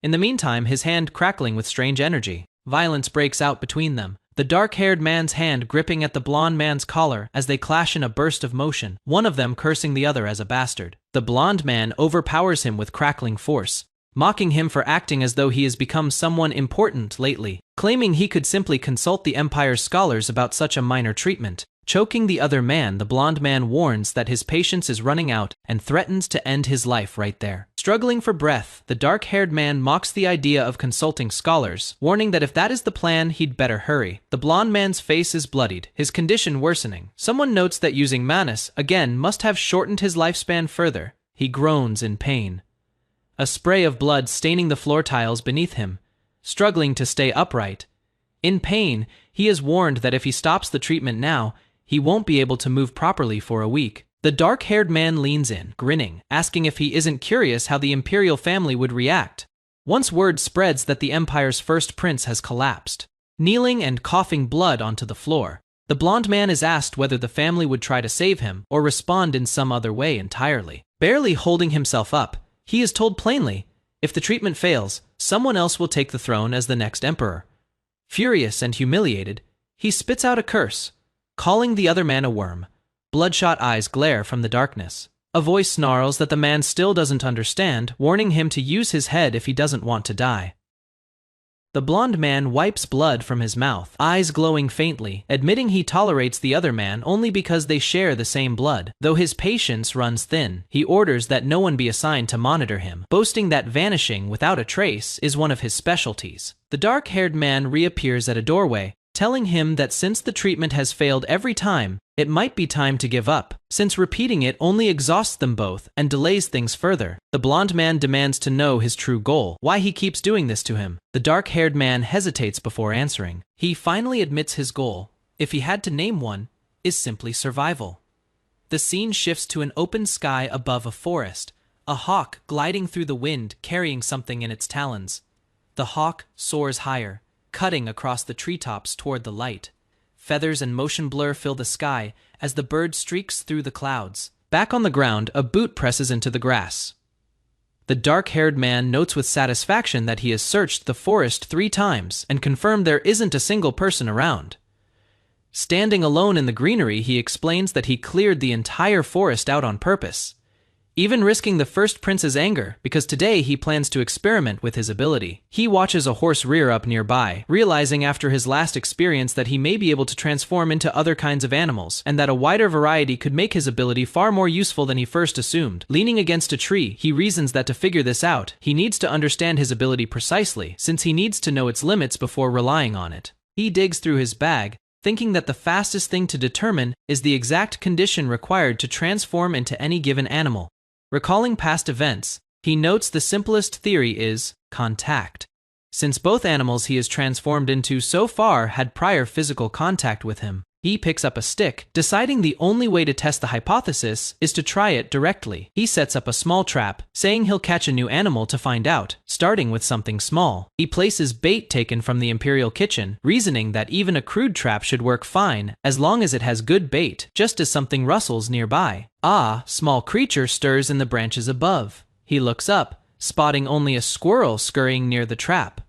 In the meantime, his hand crackling with strange energy, violence breaks out between them, the dark-haired man's hand gripping at the blonde man's collar as they clash in a burst of motion, one of them cursing the other as a bastard. The blonde man overpowers him with crackling force, mocking him for acting as though he has become someone important lately, claiming he could simply consult the Empire's scholars about such a minor treatment. Choking the other man, the blonde man warns that his patience is running out and threatens to end his life right there. Struggling for breath, the dark-haired man mocks the idea of consulting scholars, warning that if that is the plan, he'd better hurry. The blonde man's face is bloodied, his condition worsening. Someone notes that using Manus, again, must have shortened his lifespan further. He groans in pain. A spray of blood staining the floor tiles beneath him, struggling to stay upright. In pain, he is warned that if he stops the treatment now, he won't be able to move properly for a week. The dark-haired man leans in, grinning, asking if he isn't curious how the imperial family would react once word spreads that the Empire's first prince has collapsed. Kneeling and coughing blood onto the floor, the blonde man is asked whether the family would try to save him or respond in some other way entirely. Barely holding himself up, he is told plainly, if the treatment fails, someone else will take the throne as the next emperor. Furious and humiliated, he spits out a curse, calling the other man a worm. Bloodshot eyes glare from the darkness. A voice snarls that the man still doesn't understand, warning him to use his head if he doesn't want to die. The blonde man wipes blood from his mouth, eyes glowing faintly, admitting he tolerates the other man only because they share the same blood. Though his patience runs thin, he orders that no one be assigned to monitor him, boasting that vanishing without a trace is one of his specialties. The dark-haired man reappears at a doorway, telling him that since the treatment has failed every time, it might be time to give up, since repeating it only exhausts them both and delays things further. The blonde man demands to know his true goal, why he keeps doing this to him. The dark-haired man hesitates before answering. He finally admits his goal, if he had to name one, is simply survival. The scene shifts to an open sky above a forest, a hawk gliding through the wind carrying something in its talons. The hawk soars higher, cutting across the treetops toward the light. Feathers and motion blur fill the sky as the bird streaks through the clouds. Back on the ground, a boot presses into the grass. The dark-haired man notes with satisfaction that he has searched the forest 3 times and confirmed there isn't a single person around. Standing alone in the greenery, he explains that he cleared the entire forest out on purpose, even risking the first prince's anger, because today he plans to experiment with his ability. He watches a horse rear up nearby, realizing after his last experience that he may be able to transform into other kinds of animals, and that a wider variety could make his ability far more useful than he first assumed. Leaning against a tree, he reasons that to figure this out, he needs to understand his ability precisely, since he needs to know its limits before relying on it. He digs through his bag, thinking that the fastest thing to determine is the exact condition required to transform into any given animal. Recalling past events, he notes the simplest theory is contact, since both animals he is transformed into so far had prior physical contact with him. He picks up a stick, deciding the only way to test the hypothesis is to try it directly. He sets up a small trap, saying he'll catch a new animal to find out, starting with something small. He places bait taken from the Imperial kitchen, reasoning that even a crude trap should work fine as long as it has good bait, just as something rustles nearby. Small creature stirs in the branches above. He looks up, spotting only a squirrel scurrying near the trap.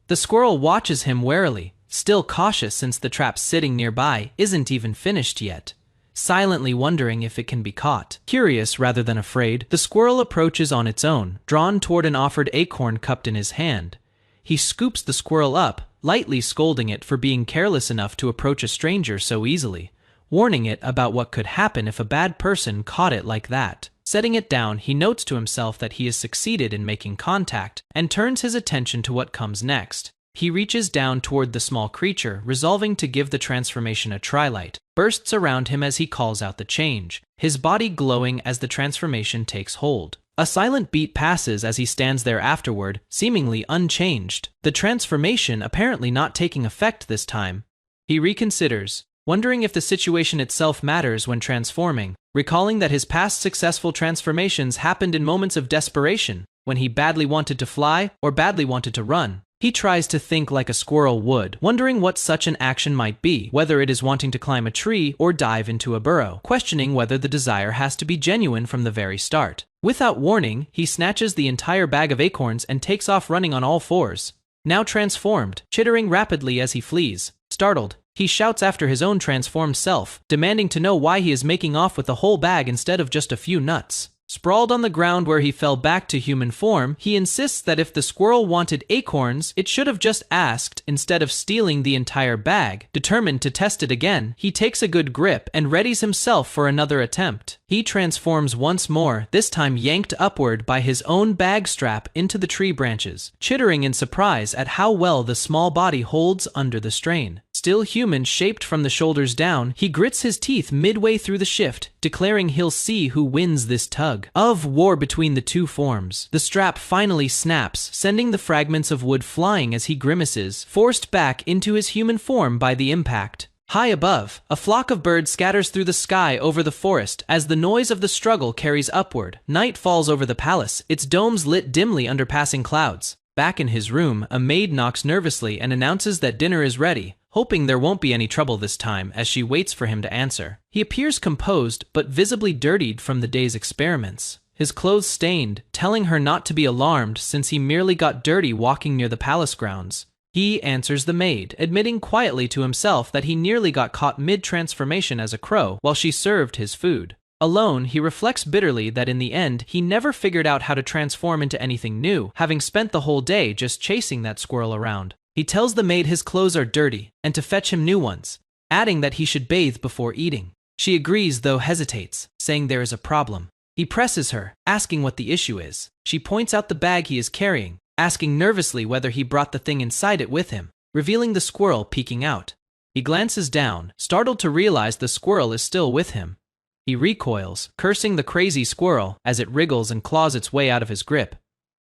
The squirrel watches him warily, still cautious since the trap sitting nearby isn't even finished yet, silently wondering if it can be caught. Curious rather than afraid, the squirrel approaches on its own, drawn toward an offered acorn cupped in his hand. He scoops the squirrel up, lightly scolding it for being careless enough to approach a stranger so easily, warning it about what could happen if a bad person caught it like that. Setting it down, he notes to himself that he has succeeded in making contact and turns his attention to what comes next. He reaches down toward the small creature, resolving to give the transformation a try-light. Bursts around him as he calls out the change, his body glowing as the transformation takes hold. A silent beat passes as he stands there afterward, seemingly unchanged, the transformation apparently not taking effect this time. He reconsiders, wondering if the situation itself matters when transforming, recalling that his past successful transformations happened in moments of desperation, when he badly wanted to fly or badly wanted to run. He tries to think like a squirrel would, wondering what such an action might be, whether it is wanting to climb a tree or dive into a burrow, questioning whether the desire has to be genuine from the very start. Without warning, he snatches the entire bag of acorns and takes off running on all fours. Now transformed, chittering rapidly as he flees. Startled, he shouts after his own transformed self, demanding to know why he is making off with the whole bag instead of just a few nuts. Sprawled on the ground where he fell back to human form, he insists that if the squirrel wanted acorns, it should have just asked instead of stealing the entire bag. Determined to test it again, he takes a good grip and readies himself for another attempt. He transforms once more, this time yanked upward by his own bag strap into the tree branches, chittering in surprise at how well the small body holds under the strain. Still human-shaped from the shoulders down, he grits his teeth midway through the shift, declaring he'll see who wins this tug of war between the two forms. The strap finally snaps, sending the fragments of wood flying as he grimaces, forced back into his human form by the impact. High above, a flock of birds scatters through the sky over the forest as the noise of the struggle carries upward. Night falls over the palace, its domes lit dimly under passing clouds. Back in his room, a maid knocks nervously and announces that dinner is ready, hoping there won't be any trouble this time as she waits for him to answer. He appears composed, but visibly dirtied from the day's experiments. His clothes stained, telling her not to be alarmed since he merely got dirty walking near the palace grounds. He answers the maid, admitting quietly to himself that he nearly got caught mid-transformation as a crow while she served his food. Alone, he reflects bitterly that in the end, he never figured out how to transform into anything new, having spent the whole day just chasing that squirrel around. He tells the maid his clothes are dirty and to fetch him new ones, adding that he should bathe before eating. She agrees, though hesitates, saying there is a problem. He presses her, asking what the issue is. She points out the bag he is carrying, asking nervously whether he brought the thing inside it with him, revealing the squirrel peeking out. He glances down, startled to realize the squirrel is still with him. He recoils, cursing the crazy squirrel as it wriggles and claws its way out of his grip.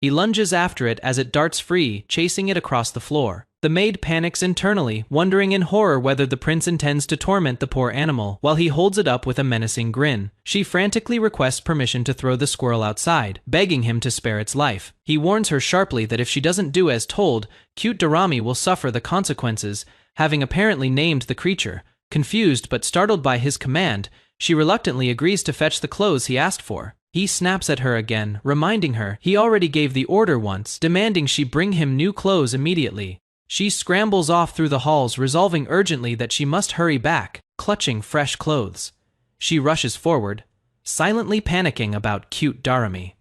He lunges after it as it darts free, chasing it across the floor. The maid panics internally, wondering in horror whether the prince intends to torment the poor animal while he holds it up with a menacing grin. She frantically requests permission to throw the squirrel outside, begging him to spare its life. He warns her sharply that if she doesn't do as told, cute Dorami will suffer the consequences, having apparently named the creature. Confused but startled by his command, she reluctantly agrees to fetch the clothes he asked for. He snaps at her again, reminding her he already gave the order once, demanding she bring him new clothes immediately. She scrambles off through the halls, resolving urgently that she must hurry back, clutching fresh clothes. She rushes forward, silently panicking about cute Dorami.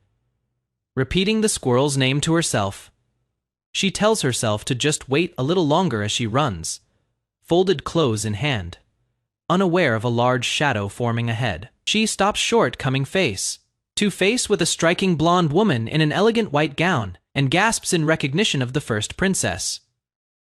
Repeating the squirrel's name to herself, she tells herself to just wait a little longer as she runs, folded clothes in hand. Unaware of a large shadow forming ahead, she stops short, coming face to face with a striking blonde woman in an elegant white gown, and gasps in recognition of the first princess.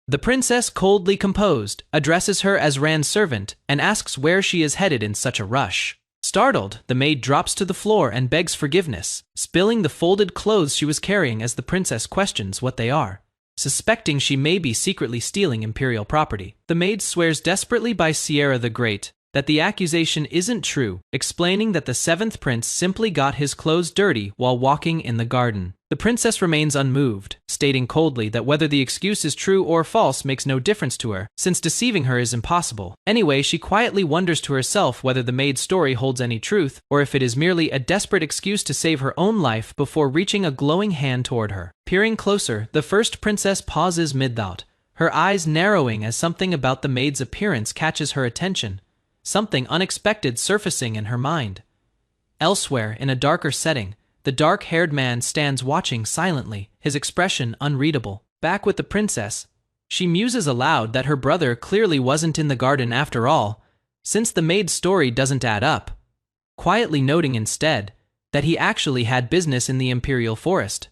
The princess, coldly composed, addresses her as Ran's servant and asks where she is headed in such a rush. Startled, the maid drops to the floor and begs forgiveness, spilling the folded clothes she was carrying as the princess questions what they are. Suspecting she may be secretly stealing imperial property, the maid swears desperately by Sierra the Great that the accusation isn't true, explaining that the seventh prince simply got his clothes dirty while walking in the garden. The princess remains unmoved, stating coldly that whether the excuse is true or false makes no difference to her, since deceiving her is impossible. Anyway, she quietly wonders to herself whether the maid's story holds any truth, or if it is merely a desperate excuse to save her own life before reaching a glowing hand toward her. Peering closer, the first princess pauses mid-thought, her eyes narrowing as something about the maid's appearance catches her attention, something unexpected surfacing in her mind. Elsewhere, in a darker setting, the dark-haired man stands watching silently, his expression unreadable. Back with the princess, she muses aloud that her brother clearly wasn't in the garden after all, since the maid's story doesn't add up, quietly noting instead that he actually had business in the imperial forest.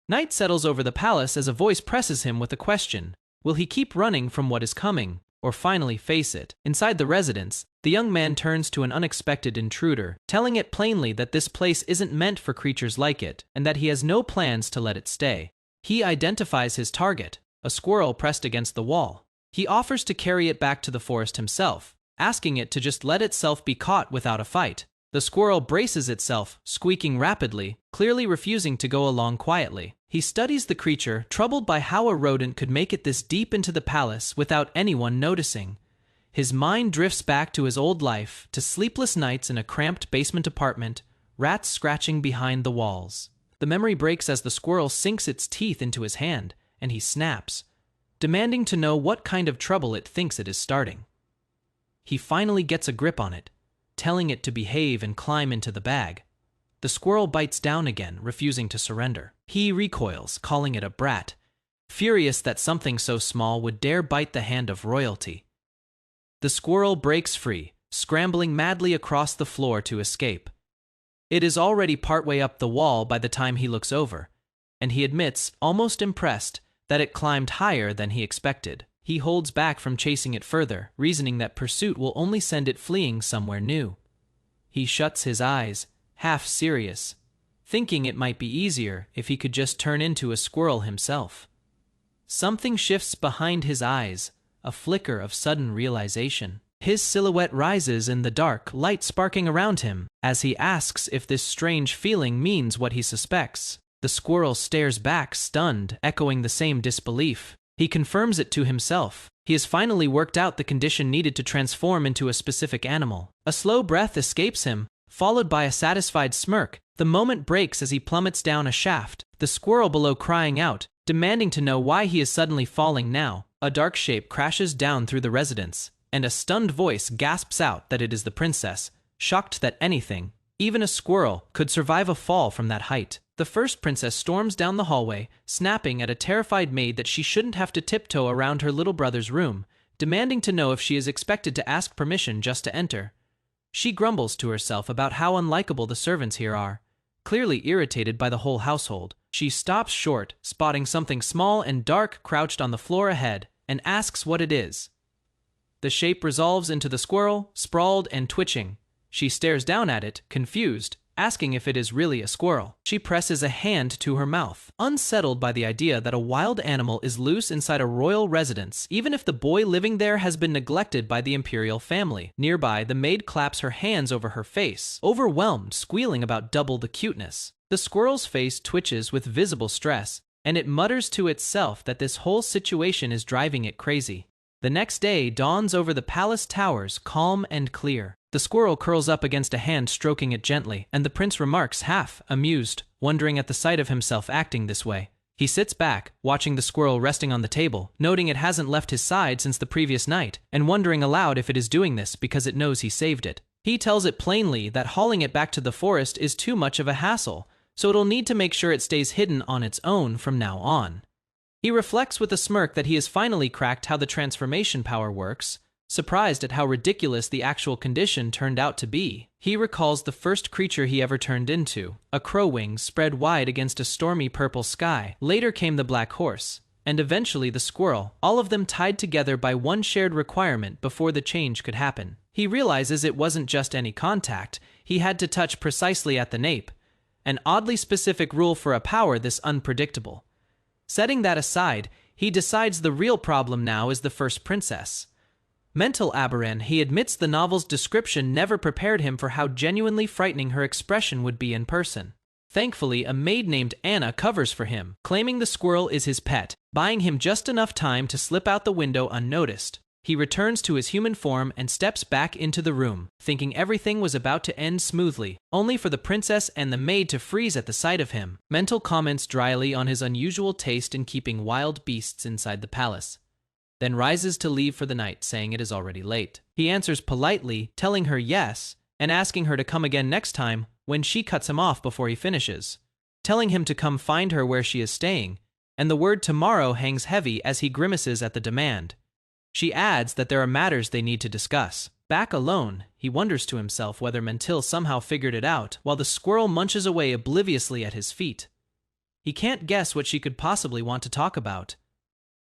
Night settles over the palace as a voice presses him with a question. Will he keep running from what is coming, or finally face it? Inside the residence, the young man turns to an unexpected intruder, telling it plainly that this place isn't meant for creatures like it, and that he has no plans to let it stay. He identifies his target, a squirrel pressed against the wall. He offers to carry it back to the forest himself, asking it to just let itself be caught without a fight. The squirrel braces itself, squeaking rapidly, clearly refusing to go along quietly. He studies the creature, troubled by how a rodent could make it this deep into the palace without anyone noticing. His mind drifts back to his old life, to sleepless nights in a cramped basement apartment, rats scratching behind the walls. The memory breaks as the squirrel sinks its teeth into his hand, and he snaps, demanding to know what kind of trouble it thinks it is starting. He finally gets a grip on it, telling it to behave and climb into the bag. The squirrel bites down again, refusing to surrender. He recoils, calling it a brat, furious that something so small would dare bite the hand of royalty. The squirrel breaks free, scrambling madly across the floor to escape. It is already partway up the wall by the time he looks over, and he admits, almost impressed, that it climbed higher than he expected. He holds back from chasing it further, reasoning that pursuit will only send it fleeing somewhere new. He shuts his eyes, half serious, thinking it might be easier if he could just turn into a squirrel himself. Something shifts behind his eyes, a flicker of sudden realization. His silhouette rises in the dark, light sparking around him, as he asks if this strange feeling means what he suspects. The squirrel stares back, stunned, echoing the same disbelief. He confirms it to himself. He has finally worked out the condition needed to transform into a specific animal. A slow breath escapes him, followed by a satisfied smirk. The moment breaks as he plummets down a shaft, the squirrel below crying out, demanding to know why he is suddenly falling now. A dark shape crashes down through the residence, and a stunned voice gasps out that it is the princess, shocked that anything, even a squirrel, could survive a fall from that height. The first princess storms down the hallway, snapping at a terrified maid that she shouldn't have to tiptoe around her little brother's room, demanding to know if she is expected to ask permission just to enter. She grumbles to herself about how unlikable the servants here are, clearly irritated by the whole household. She stops short, spotting something small and dark crouched on the floor ahead, and asks what it is. The shape resolves into the squirrel, sprawled and twitching. She stares down at it, confused, asking if it is really a squirrel. She presses a hand to her mouth, unsettled by the idea that a wild animal is loose inside a royal residence, even if the boy living there has been neglected by the imperial family. Nearby, the maid claps her hands over her face, overwhelmed, squealing about double the cuteness. The squirrel's face twitches with visible stress, and it mutters to itself that this whole situation is driving it crazy. The next day dawns over the palace towers, calm and clear. The squirrel curls up against a hand, stroking it gently, and the prince remarks, half amused, wondering at the sight of himself acting this way. He sits back, watching the squirrel resting on the table, noting it hasn't left his side since the previous night, and wondering aloud if it is doing this because it knows he saved it. He tells it plainly that hauling it back to the forest is too much of a hassle, so it'll need to make sure it stays hidden on its own from now on. He reflects with a smirk that he has finally cracked how the transformation power works, surprised at how ridiculous the actual condition turned out to be. He recalls the first creature he ever turned into, a crow wing spread wide against a stormy purple sky. Later came the black horse, and eventually the squirrel, all of them tied together by one shared requirement before the change could happen. He realizes it wasn't just any contact, he had to touch precisely at the nape, an oddly specific rule for a power this unpredictable. Setting that aside, he decides the real problem now is the first princess. Mental aberrant, he admits the novel's description never prepared him for how genuinely frightening her expression would be in person. Thankfully, a maid named Anna covers for him, claiming the squirrel is his pet, buying him just enough time to slip out the window unnoticed. He returns to his human form and steps back into the room, thinking everything was about to end smoothly, only for the princess and the maid to freeze at the sight of him. Mental comments dryly on his unusual taste in keeping wild beasts inside the palace, then rises to leave for the night, saying it is already late. He answers politely, telling her yes, and asking her to come again next time, when she cuts him off before he finishes, telling him to come find her where she is staying, and the word tomorrow hangs heavy as he grimaces at the demand. She adds that there are matters they need to discuss. Back alone, he wonders to himself whether Mentil somehow figured it out, while the squirrel munches away obliviously at his feet. He can't guess what she could possibly want to talk about.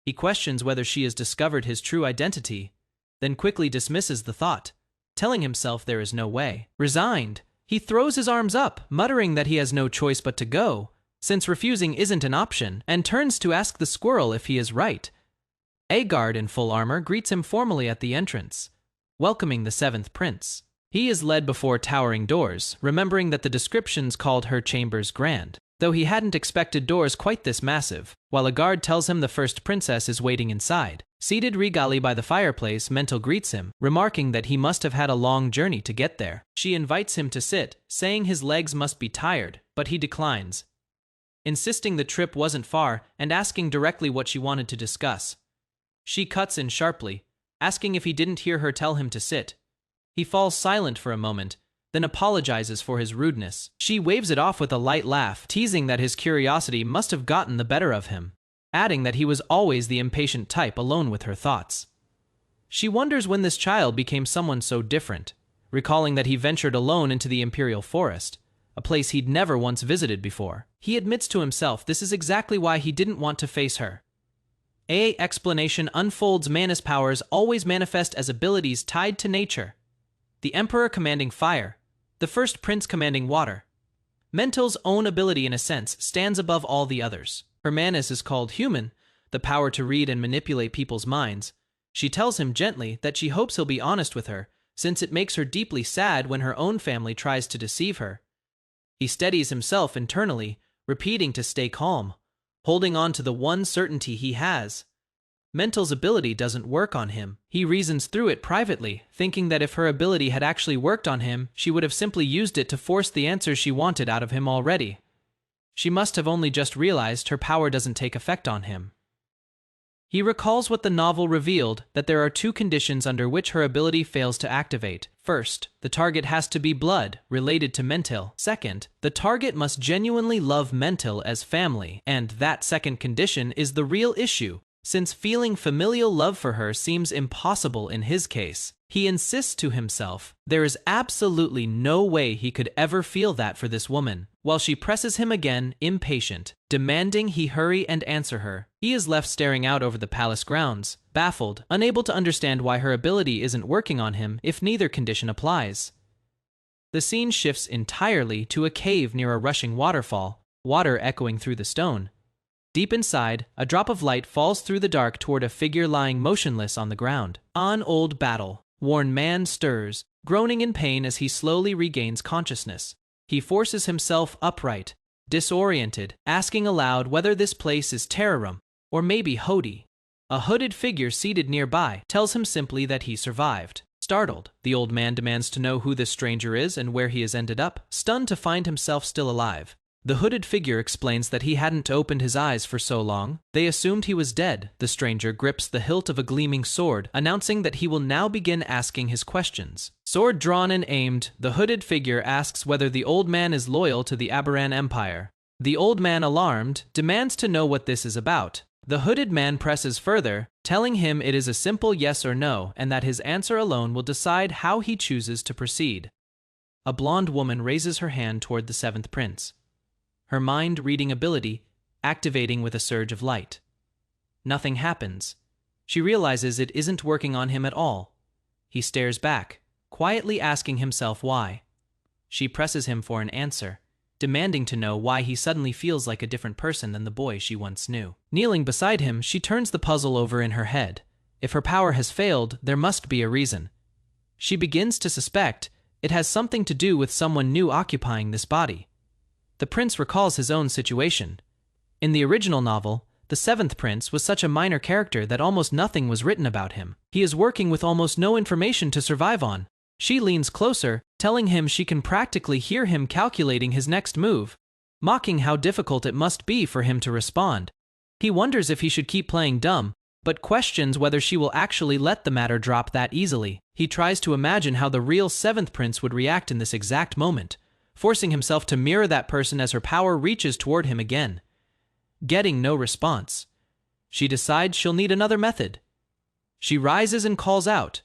He questions whether she has discovered his true identity, then quickly dismisses the thought, telling himself there is no way. Resigned, he throws his arms up, muttering that he has no choice but to go, since refusing isn't an option, and turns to ask the squirrel if he is right. A guard in full armor greets him formally at the entrance, welcoming the seventh prince. He is led before towering doors, remembering that the descriptions called her chambers grand, though he hadn't expected doors quite this massive, while a guard tells him the first princess is waiting inside. Seated regally by the fireplace, Mental greets him, remarking that he must have had a long journey to get there. She invites him to sit, saying his legs must be tired, but he declines, insisting the trip wasn't far and asking directly what she wanted to discuss. She cuts in sharply, asking if he didn't hear her tell him to sit. He falls silent for a moment, then apologizes for his rudeness. She waves it off with a light laugh, teasing that his curiosity must have gotten the better of him, adding that he was always the impatient type alone with her thoughts. She wonders when this child became someone so different, recalling that he ventured alone into the Imperial Forest, a place he'd never once visited before. He admits to himself this is exactly why he didn't want to face her. Explanation unfolds. Man's powers always manifest as abilities tied to nature. The Emperor commanding fire, the first prince commanding water. Mental's own ability, in a sense, stands above all the others. Her manus is called human, the power to read and manipulate people's minds. She tells him gently that she hopes he'll be honest with her, since it makes her deeply sad when her own family tries to deceive her. He steadies himself internally, repeating to stay calm, holding on to the one certainty he has. Mental's ability doesn't work on him. He reasons through it privately, thinking that if her ability had actually worked on him, she would have simply used it to force the answers she wanted out of him already. She must have only just realized her power doesn't take effect on him. He recalls what the novel revealed, that there are two conditions under which her ability fails to activate. First, the target has to be blood, related to Mental. Second, the target must genuinely love Mental as family. And that second condition is the real issue, since feeling familial love for her seems impossible in his case. He insists to himself there is absolutely no way he could ever feel that for this woman, while she presses him again, impatient, demanding he hurry and answer her. He is left staring out over the palace grounds, baffled, unable to understand why her ability isn't working on him if neither condition applies. The scene shifts entirely to a cave near a rushing waterfall, water echoing through the stone. Deep inside, a drop of light falls through the dark toward a figure lying motionless on the ground. An old battle-worn man stirs, groaning in pain as he slowly regains consciousness. He forces himself upright, disoriented, asking aloud whether this place is Terrarum, or maybe Hody. A hooded figure seated nearby tells him simply that he survived. Startled, the old man demands to know who this stranger is and where he has ended up, stunned to find himself still alive. The hooded figure explains that he hadn't opened his eyes for so long. They assumed he was dead. The stranger grips the hilt of a gleaming sword, announcing that he will now begin asking his questions. Sword drawn and aimed, the hooded figure asks whether the old man is loyal to the Aberan Empire. The old man, alarmed, demands to know what this is about. The hooded man presses further, telling him it is a simple yes or no, and that his answer alone will decide how he chooses to proceed. A blonde woman raises her hand toward the seventh prince, her mind-reading ability activating with a surge of light. Nothing happens. She realizes it isn't working on him at all. He stares back, quietly asking himself why. She presses him for an answer, demanding to know why he suddenly feels like a different person than the boy she once knew. Kneeling beside him, she turns the puzzle over in her head. If her power has failed, there must be a reason. She begins to suspect it has something to do with someone new occupying this body. The prince recalls his own situation. In the original novel, the seventh prince was such a minor character that almost nothing was written about him. He is working with almost no information to survive on. She leans closer, telling him she can practically hear him calculating his next move, mocking how difficult it must be for him to respond. He wonders if he should keep playing dumb, but questions whether she will actually let the matter drop that easily. He tries to imagine how the real seventh prince would react in this exact moment, forcing himself to mirror that person as her power reaches toward him again. Getting no response, she decides she'll need another method. She rises and calls out.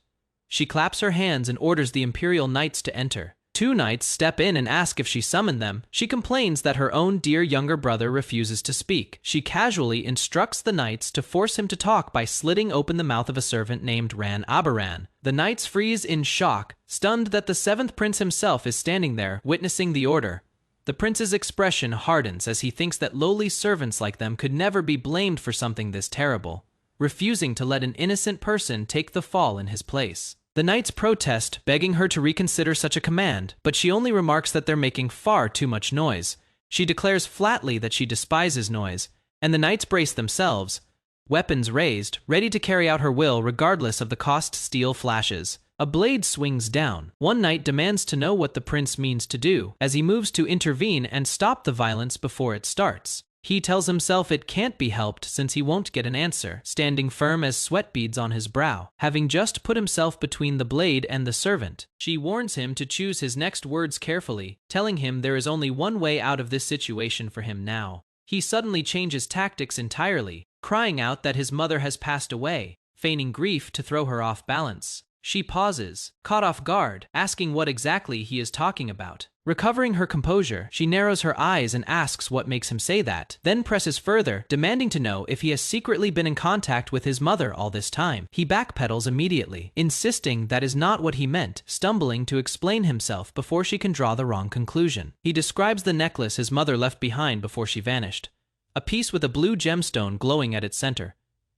She claps her hands and orders the Imperial Knights to enter. Two knights step in and ask if she summoned them. She complains that her own dear younger brother refuses to speak. She casually instructs the knights to force him to talk by slitting open the mouth of a servant named Ran Aberan. The knights freeze in shock, stunned that the seventh prince himself is standing there, witnessing the order. The prince's expression hardens as he thinks that lowly servants like them could never be blamed for something this terrible, refusing to let an innocent person take the fall in his place. The knights protest, begging her to reconsider such a command, but she only remarks that they're making far too much noise. She declares flatly that she despises noise, and the knights brace themselves, weapons raised, ready to carry out her will regardless of the cost. Steel flashes. A blade swings down. One knight demands to know what the prince means to do, as he moves to intervene and stop the violence before it starts. He tells himself it can't be helped since he won't get an answer, standing firm as sweat beads on his brow, having just put himself between the blade and the servant. She warns him to choose his next words carefully, telling him there is only one way out of this situation for him now. He suddenly changes tactics entirely, crying out that his mother has passed away, feigning grief to throw her off balance. She pauses, caught off guard, asking what exactly he is talking about. Recovering her composure, she narrows her eyes and asks what makes him say that, then presses further, demanding to know if he has secretly been in contact with his mother all this time. He backpedals immediately, insisting that is not what he meant, stumbling to explain himself before she can draw the wrong conclusion. He describes the necklace his mother left behind before she vanished, a piece with a blue gemstone glowing at its center.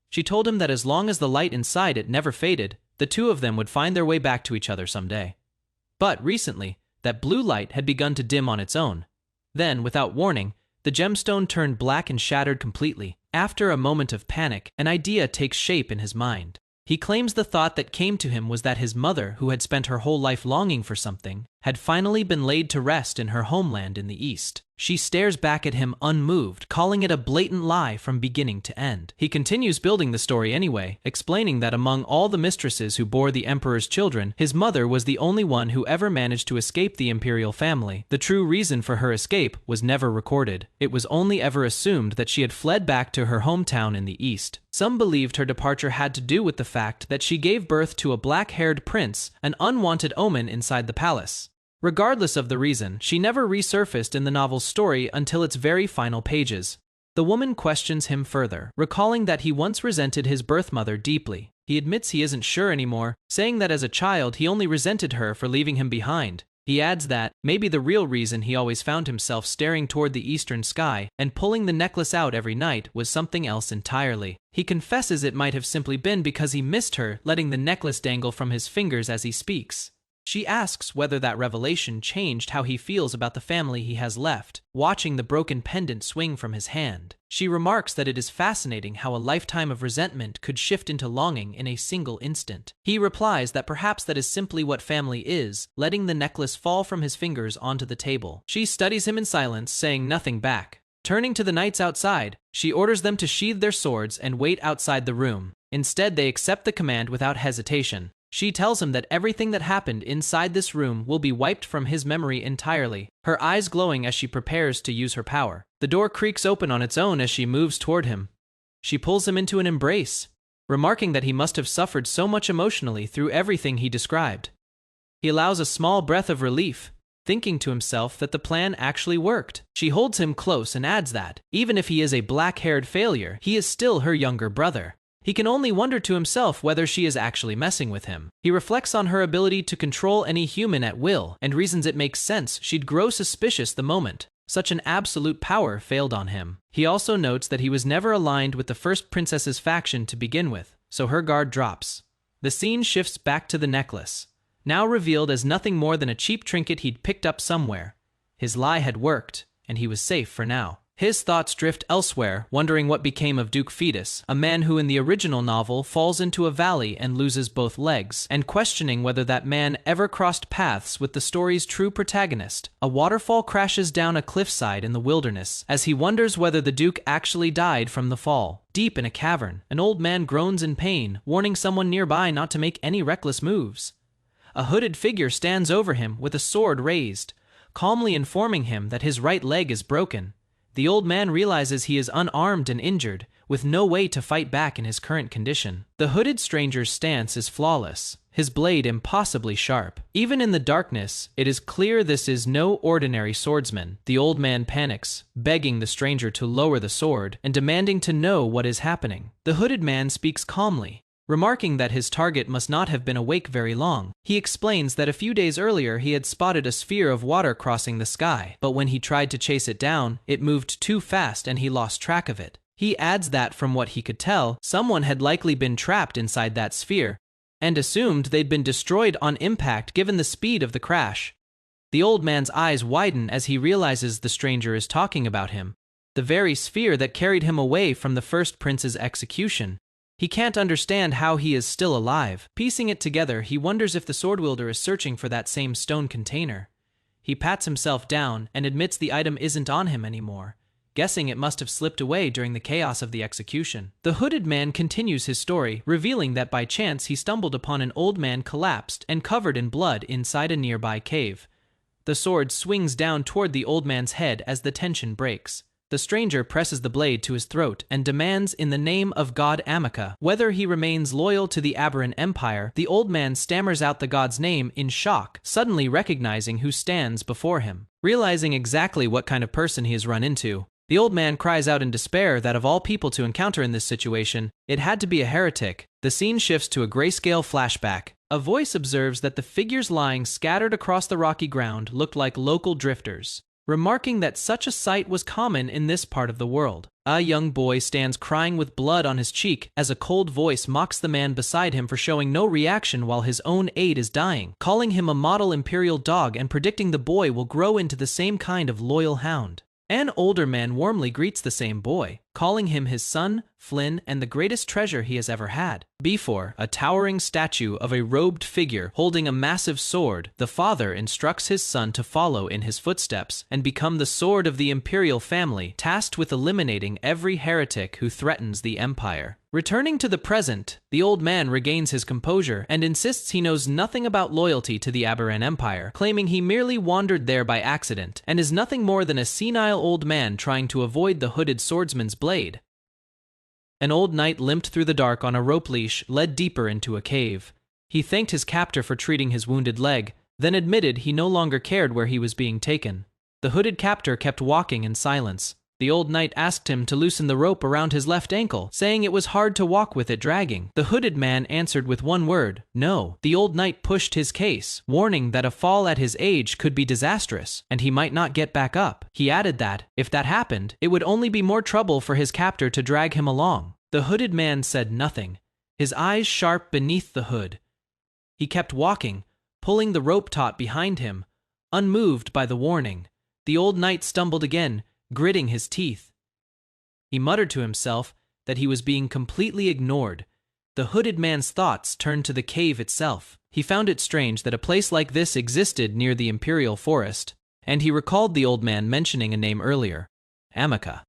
She told him that as long as the light inside it never faded, the two of them would find their way back to each other someday. But recently, that blue light had begun to dim on its own. Then, without warning, the gemstone turned black and shattered completely. After a moment of panic, an idea takes shape in his mind. He claims the thought that came to him was that his mother, who had spent her whole life longing for something, had finally been laid to rest in her homeland in the East. She stares back at him unmoved, calling it a blatant lie from beginning to end. He continues building the story anyway, explaining that among all the mistresses who bore the emperor's children, his mother was the only one who ever managed to escape the imperial family. The true reason for her escape was never recorded. It was only ever assumed that she had fled back to her hometown in the East. Some believed her departure had to do with the fact that she gave birth to a black-haired prince, an unwanted omen inside the palace. Regardless of the reason, she never resurfaced in the novel's story until its very final pages. The woman questions him further, recalling that he once resented his birth mother deeply. He admits he isn't sure anymore, saying that as a child he only resented her for leaving him behind. He adds that maybe the real reason he always found himself staring toward the eastern sky and pulling the necklace out every night was something else entirely. He confesses it might have simply been because he missed her, letting the necklace dangle from his fingers as he speaks. She asks whether that revelation changed how he feels about the family he has left, watching the broken pendant swing from his hand. She remarks that it is fascinating how a lifetime of resentment could shift into longing in a single instant. He replies that perhaps that is simply what family is, letting the necklace fall from his fingers onto the table. She studies him in silence, saying nothing back. Turning to the knights outside, she orders them to sheathe their swords and wait outside the room. Instead, they accept the command without hesitation. She tells him that everything that happened inside this room will be wiped from his memory entirely, her eyes glowing as she prepares to use her power. The door creaks open on its own as she moves toward him. She pulls him into an embrace, remarking that he must have suffered so much emotionally through everything he described. He allows a small breath of relief, thinking to himself that the plan actually worked. She holds him close and adds that, even if he is a black-haired failure, he is still her younger brother. He can only wonder to himself whether she is actually messing with him. He reflects on her ability to control any human at will, and reasons it makes sense she'd grow suspicious the moment such an absolute power failed on him. He also notes that he was never aligned with the first princess's faction to begin with, so her guard drops. The scene shifts back to the necklace, now revealed as nothing more than a cheap trinket he'd picked up somewhere. His lie had worked, and he was safe for now. His thoughts drift elsewhere, wondering what became of Duke Fetus, a man who in the original novel falls into a valley and loses both legs, and questioning whether that man ever crossed paths with the story's true protagonist. A waterfall crashes down a cliffside in the wilderness, as he wonders whether the Duke actually died from the fall. Deep in a cavern, an old man groans in pain, warning someone nearby not to make any reckless moves. A hooded figure stands over him with a sword raised, calmly informing him that his right leg is broken. The old man realizes he is unarmed and injured, with no way to fight back in his current condition. The hooded stranger's stance is flawless, his blade impossibly sharp. Even in the darkness, it is clear this is no ordinary swordsman. The old man panics, begging the stranger to lower the sword and demanding to know what is happening. The hooded man speaks calmly, remarking that his target must not have been awake very long. He explains that a few days earlier he had spotted a sphere of water crossing the sky, but when he tried to chase it down, it moved too fast and he lost track of it. He adds that from what he could tell, someone had likely been trapped inside that sphere, and assumed they'd been destroyed on impact given the speed of the crash. The old man's eyes widen as he realizes the stranger is talking about him, the very sphere that carried him away from the first prince's execution. He can't understand how he is still alive. Piecing it together, he wonders if the sword wielder is searching for that same stone container. He pats himself down and admits the item isn't on him anymore. guessing it must have slipped away during the chaos of the execution. The hooded man continues his story, revealing that by chance he stumbled upon an old man collapsed and covered in blood inside a nearby cave. The sword swings down toward the old man's head as the tension breaks. The stranger presses the blade to his throat and demands in the name of God Amika whether he remains loyal to the Aberrant Empire. The old man stammers out the god's name in shock, suddenly recognizing who stands before him. Realizing exactly what kind of person he has run into, the old man cries out in despair that of all people to encounter in this situation, it had to be a heretic. The scene shifts to a grayscale flashback. A voice observes that the figures lying scattered across the rocky ground looked like local drifters, remarking that such a sight was common in this part of the world. A young boy stands crying with blood on his cheek as a cold voice mocks the man beside him for showing no reaction while his own aide is dying, calling him a model imperial dog and predicting the boy will grow into the same kind of loyal hound. An older man warmly greets the same boy, calling him his son, Flynn, and the greatest treasure he has ever had. Before a towering statue of a robed figure holding a massive sword, the father instructs his son to follow in his footsteps and become the sword of the imperial family, tasked with eliminating every heretic who threatens the empire. Returning to the present, the old man regains his composure and insists he knows nothing about loyalty to the Aberrant Empire, claiming he merely wandered there by accident and is nothing more than a senile old man trying to avoid the hooded swordsman's blade. An old knight limped through the dark on a rope leash, led deeper into a cave. He thanked his captor for treating his wounded leg, then admitted he no longer cared where he was being taken. The hooded captor kept walking in silence. The old knight asked him to loosen the rope around his left ankle, saying it was hard to walk with it dragging. The hooded man answered with one word, "No." The old knight pushed his case, warning that a fall at his age could be disastrous, and he might not get back up. He added that, if that happened, it would only be more trouble for his captor to drag him along. The hooded man said nothing, his eyes sharp beneath the hood. He kept walking, pulling the rope taut behind him, unmoved by the warning. The old knight stumbled again, gritting his teeth. He muttered to himself that he was being completely ignored. The hooded man's thoughts turned to the cave itself. He found it strange that a place like this existed near the imperial forest, and he recalled the old man mentioning a name earlier, Amika.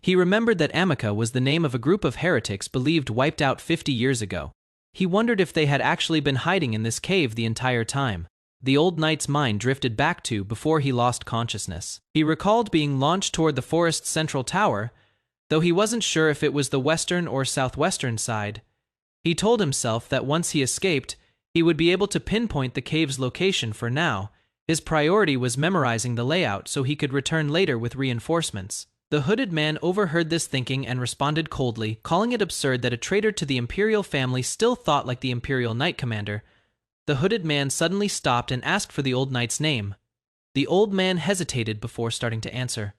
He remembered that Amika was the name of a group of heretics believed wiped out 50 years ago. He wondered if they had actually been hiding in this cave the entire time. The old knight's mind drifted back to before he lost consciousness. He recalled being launched toward the forest's central tower, though he wasn't sure if it was the western or southwestern side. He told himself that once he escaped, he would be able to pinpoint the cave's location. For now, his priority was memorizing the layout so he could return later with reinforcements. The hooded man overheard this thinking and responded coldly, calling it absurd that a traitor to the imperial family still thought like the imperial knight commander. The hooded man suddenly stopped and asked for the old knight's name. The old man hesitated before starting to answer.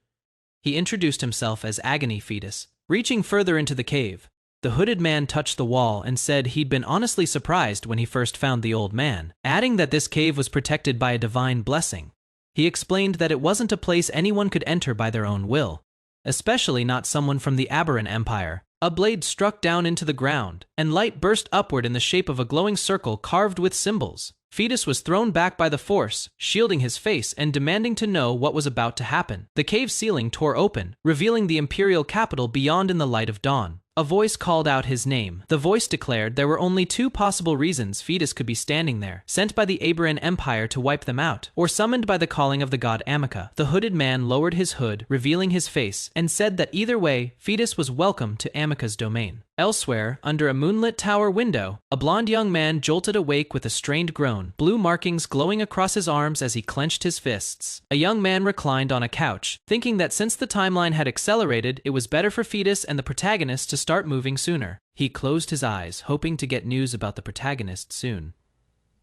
He introduced himself as Agony Fetus. Reaching further into the cave, the hooded man touched the wall and said he'd been honestly surprised when he first found the old man, adding that this cave was protected by a divine blessing. He explained that it wasn't a place anyone could enter by their own will, especially not someone from the Aberrant Empire. A blade struck down into the ground, and light burst upward in the shape of a glowing circle carved with symbols. Fetus was thrown back by the force, shielding his face and demanding to know what was about to happen. The cave ceiling tore open, revealing the imperial capital beyond in the light of dawn. A voice called out his name. The voice declared there were only two possible reasons Fetus could be standing there: sent by the Aberrant Empire to wipe them out, or summoned by the calling of the god Amika. The hooded man lowered his hood, revealing his face, and said that either way, Fetus was welcome to Amika's domain. Elsewhere, under a moonlit tower window, a blond young man jolted awake with a strained groan, blue markings glowing across his arms as he clenched his fists. A young man reclined on a couch, thinking that since the timeline had accelerated, it was better for Fetus and the protagonist to start moving sooner. He closed his eyes, hoping to get news about the protagonist soon,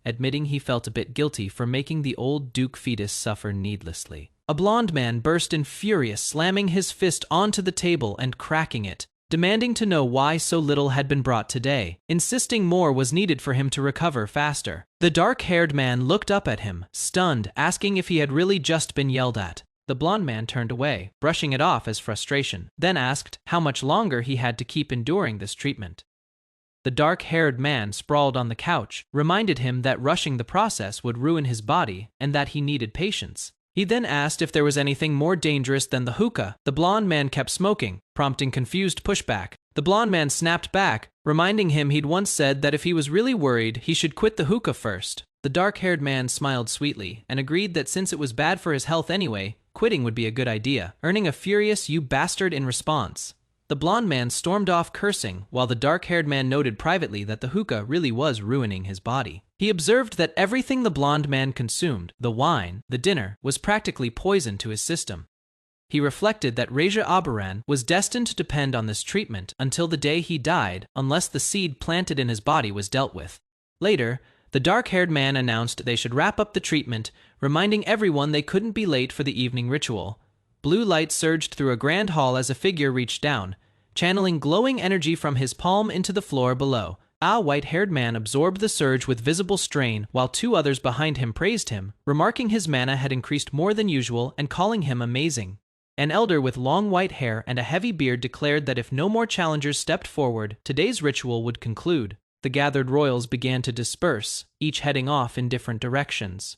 admitting he felt a bit guilty for making the old Duke Fetus suffer needlessly. A blond man burst in furious, slamming his fist onto the table and cracking it, demanding to know why so little had been brought today, insisting more was needed for him to recover faster. The dark-haired man looked up at him, stunned, asking if he had really just been yelled at. The blond man turned away, brushing it off as frustration, then asked how much longer he had to keep enduring this treatment. The dark-haired man sprawled on the couch, reminded him that rushing the process would ruin his body and that he needed patience. He then asked if there was anything more dangerous than the hookah. The blonde man kept smoking, prompting confused pushback. The blonde man snapped back, reminding him he'd once said that if he was really worried, he should quit the hookah first. The dark-haired man smiled sweetly and agreed that since it was bad for his health anyway, quitting would be a good idea, earning a furious "you bastard" in response. The blonde man stormed off cursing, while the dark-haired man noted privately that the hookah really was ruining his body. He observed that everything the blonde man consumed, the wine, the dinner, was practically poison to his system. He reflected that Regression was destined to depend on this treatment until the day he died, unless the seed planted in his body was dealt with. Later, the dark-haired man announced they should wrap up the treatment, reminding everyone they couldn't be late for the evening ritual. Blue light surged through a grand hall as a figure reached down, channeling glowing energy from his palm into the floor below. A white-haired man absorbed the surge with visible strain, while two others behind him praised him, remarking his mana had increased more than usual and calling him amazing. An elder with long white hair and a heavy beard declared that if no more challengers stepped forward, today's ritual would conclude. The gathered royals began to disperse, each heading off in different directions.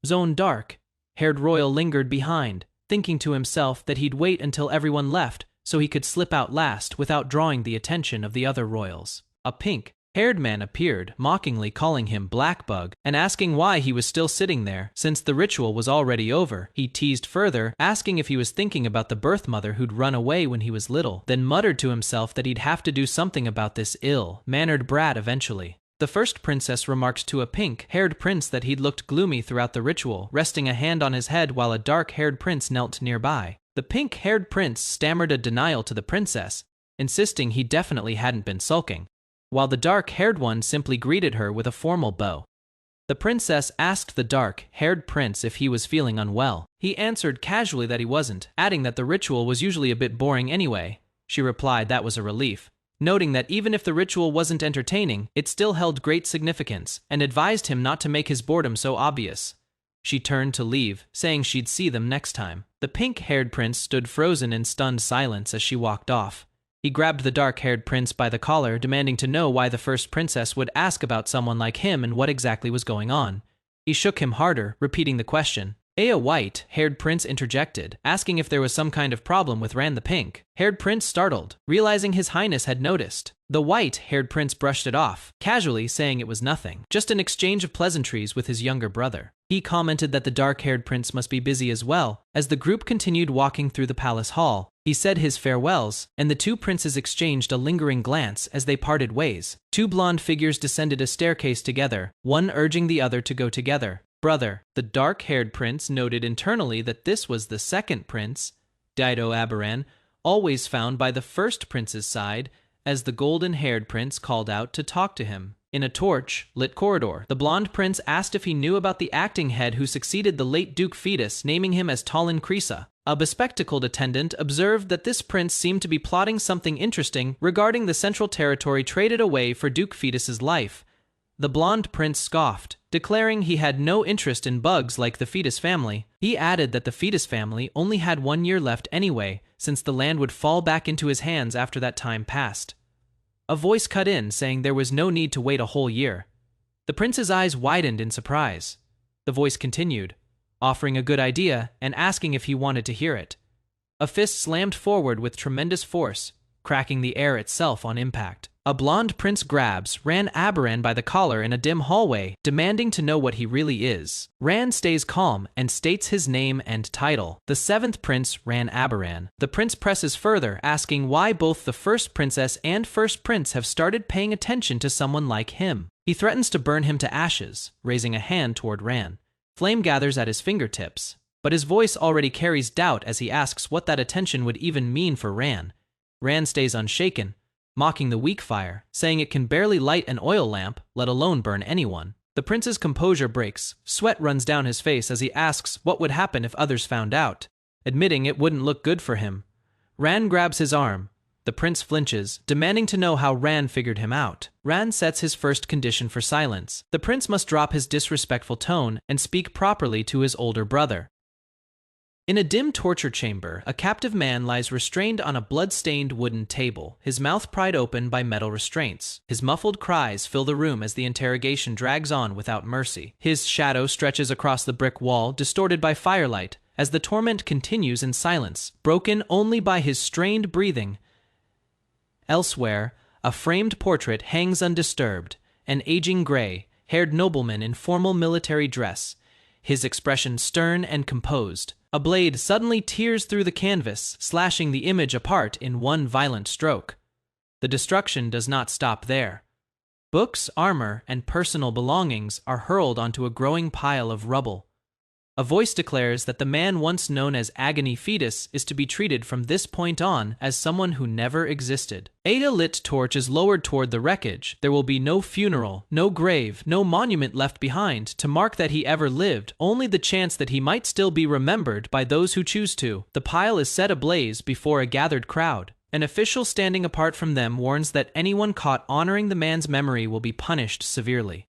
Zone dark-haired royal lingered behind, thinking to himself that he'd wait until everyone left so he could slip out last without drawing the attention of the other royals. A pink-haired man appeared, mockingly calling him Blackbug and asking why he was still sitting there since the ritual was already over. He teased further, asking if he was thinking about the birth mother who'd run away when he was little, then muttered to himself that he'd have to do something about this ill-mannered brat eventually. The first princess remarked to a pink-haired prince that he'd looked gloomy throughout the ritual, resting a hand on his head while a dark-haired prince knelt nearby. The pink-haired prince stammered a denial to the princess, insisting he definitely hadn't been sulking, while the dark-haired one simply greeted her with a formal bow. The princess asked the dark-haired prince if he was feeling unwell. He answered casually that he wasn't, adding that the ritual was usually a bit boring anyway. She replied that was a relief, noting that even if the ritual wasn't entertaining, it still held great significance, and advised him not to make his boredom so obvious. She turned to leave, saying she'd see them next time. The pink-haired prince stood frozen in stunned silence as she walked off. He grabbed the dark-haired prince by the collar, demanding to know why the first princess would ask about someone like him and what exactly was going on. He shook him harder, repeating the question. A white-haired prince interjected, asking if there was some kind of problem with Ran the pink-haired prince, startled, realizing his highness had noticed. The white-haired prince brushed it off, casually saying it was nothing, just an exchange of pleasantries with his younger brother. He commented that the dark-haired prince must be busy as well. As the group continued walking through the palace hall, he said his farewells, and the two princes exchanged a lingering glance as they parted ways. Two blonde figures descended a staircase together, one urging the other to go together. Brother, the dark-haired prince noted internally that this was the second prince, Dido Aberan, always found by the first prince's side, as the golden-haired prince called out to talk to him. In a torch-lit corridor, the blonde prince asked if he knew about the acting head who succeeded the late Duke Fetus, naming him as Talon Krisa. A bespectacled attendant observed that this prince seemed to be plotting something interesting regarding the central territory traded away for Duke Fetus's life. The blonde prince scoffed, declaring he had no interest in bugs like the Fetus family. He added that the Fetus family only had 1 year left anyway, since the land would fall back into his hands after that time passed. A voice cut in, saying there was no need to wait a whole year. The prince's eyes widened in surprise. The voice continued, offering a good idea and asking if he wanted to hear it. A fist slammed forward with tremendous force, cracking the air itself on impact. A blonde prince grabs Ran Aberan by the collar in a dim hallway, demanding to know what he really is. Ran stays calm and states his name and title, the 7th prince Ran Aberan. The prince presses further, asking why both the first princess and first prince have started paying attention to someone like him. He threatens to burn him to ashes, raising a hand toward Ran. Flame gathers at his fingertips, but his voice already carries doubt as he asks what that attention would even mean for Ran. Ran stays unshaken, mocking the weak fire, saying it can barely light an oil lamp, let alone burn anyone. The prince's composure breaks, sweat runs down his face as he asks what would happen if others found out, admitting it wouldn't look good for him. Ran grabs his arm. The prince flinches, demanding to know how Ran figured him out. Ran sets his first condition for silence. The prince must drop his disrespectful tone and speak properly to his older brother. In a dim torture chamber, a captive man lies restrained on a blood-stained wooden table, his mouth pried open by metal restraints. His muffled cries fill the room as the interrogation drags on without mercy. His shadow stretches across the brick wall, distorted by firelight, as the torment continues in silence, broken only by his strained breathing. Elsewhere, a framed portrait hangs undisturbed, an aging gray-haired nobleman in formal military dress, his expression stern and composed. A blade suddenly tears through the canvas, slashing the image apart in one violent stroke. The destruction does not stop there. Books, armor, and personal belongings are hurled onto a growing pile of rubble. A voice declares that the man once known as Agony Fetus is to be treated from this point on as someone who never existed. A lit torch is lowered toward the wreckage. There will be no funeral, no grave, no monument left behind to mark that he ever lived, only the chance that he might still be remembered by those who choose to. The pile is set ablaze before a gathered crowd. An official standing apart from them warns that anyone caught honoring the man's memory will be punished severely.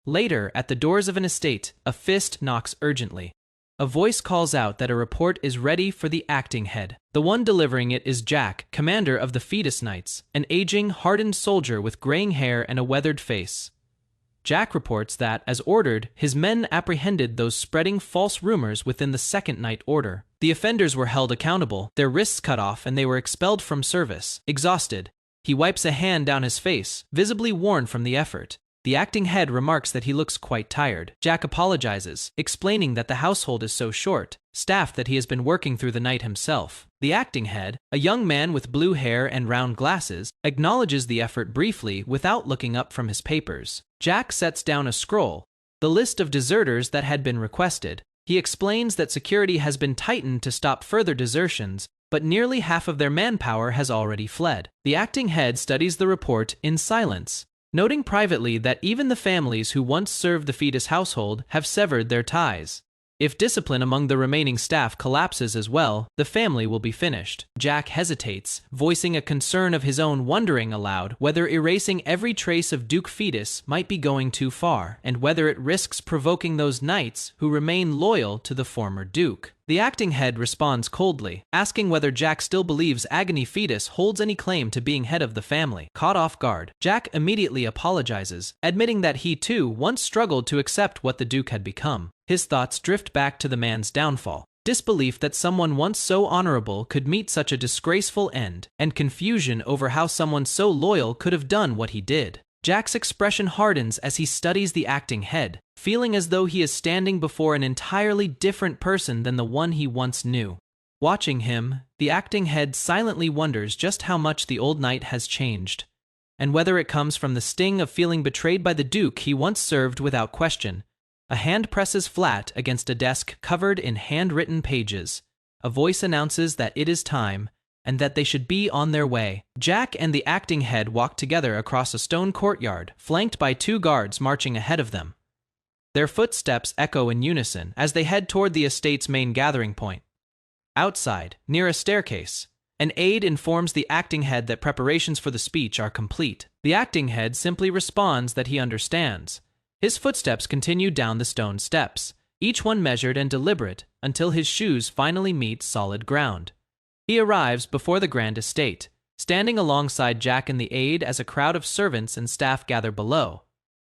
Later, at the doors of an estate, a fist knocks urgently. A voice calls out that a report is ready for the acting head. The one delivering it is Jack, commander of the Fetus Knights, an aging, hardened soldier with graying hair and a weathered face. Jack reports that, as ordered, his men apprehended those spreading false rumors within the Second Night Order. The offenders were held accountable, their wrists cut off, and they were expelled from service. Exhausted, he wipes a hand down his face, visibly worn from the effort. The acting head remarks that he looks quite tired. Jack apologizes, explaining that the household is so short-staffed that he has been working through the night himself. The acting head, a young man with blue hair and round glasses, acknowledges the effort briefly without looking up from his papers. Jack sets down a scroll, the list of deserters that had been requested. He explains that security has been tightened to stop further desertions, but nearly half of their manpower has already fled. The acting head studies the report in silence, noting privately that even the families who once served the Fetus household have severed their ties. If discipline among the remaining staff collapses as well, the family will be finished. Jack hesitates, voicing a concern of his own, wondering aloud whether erasing every trace of Duke Fetus might be going too far, and whether it risks provoking those knights who remain loyal to the former Duke. The acting head responds coldly, asking whether Jack still believes Agony Fetus holds any claim to being head of the family. Caught off guard, Jack immediately apologizes, admitting that he too once struggled to accept what the Duke had become. His thoughts drift back to the man's downfall, disbelief that someone once so honorable could meet such a disgraceful end, and confusion over how someone so loyal could have done what he did. Jack's expression hardens as he studies the acting head, feeling as though he is standing before an entirely different person than the one he once knew. Watching him, the acting head silently wonders just how much the old knight has changed, and whether it comes from the sting of feeling betrayed by the Duke he once served without question. A hand presses flat against a desk covered in handwritten pages. A voice announces that it is time, and that they should be on their way. Jack and the acting head walk together across a stone courtyard, flanked by two guards marching ahead of them. Their footsteps echo in unison as they head toward the estate's main gathering point. Outside, near a staircase, an aide informs the acting head that preparations for the speech are complete. The acting head simply responds that he understands. His footsteps continue down the stone steps, each one measured and deliberate, until his shoes finally meet solid ground. He arrives before the grand estate, standing alongside Jack and the aide as a crowd of servants and staff gather below,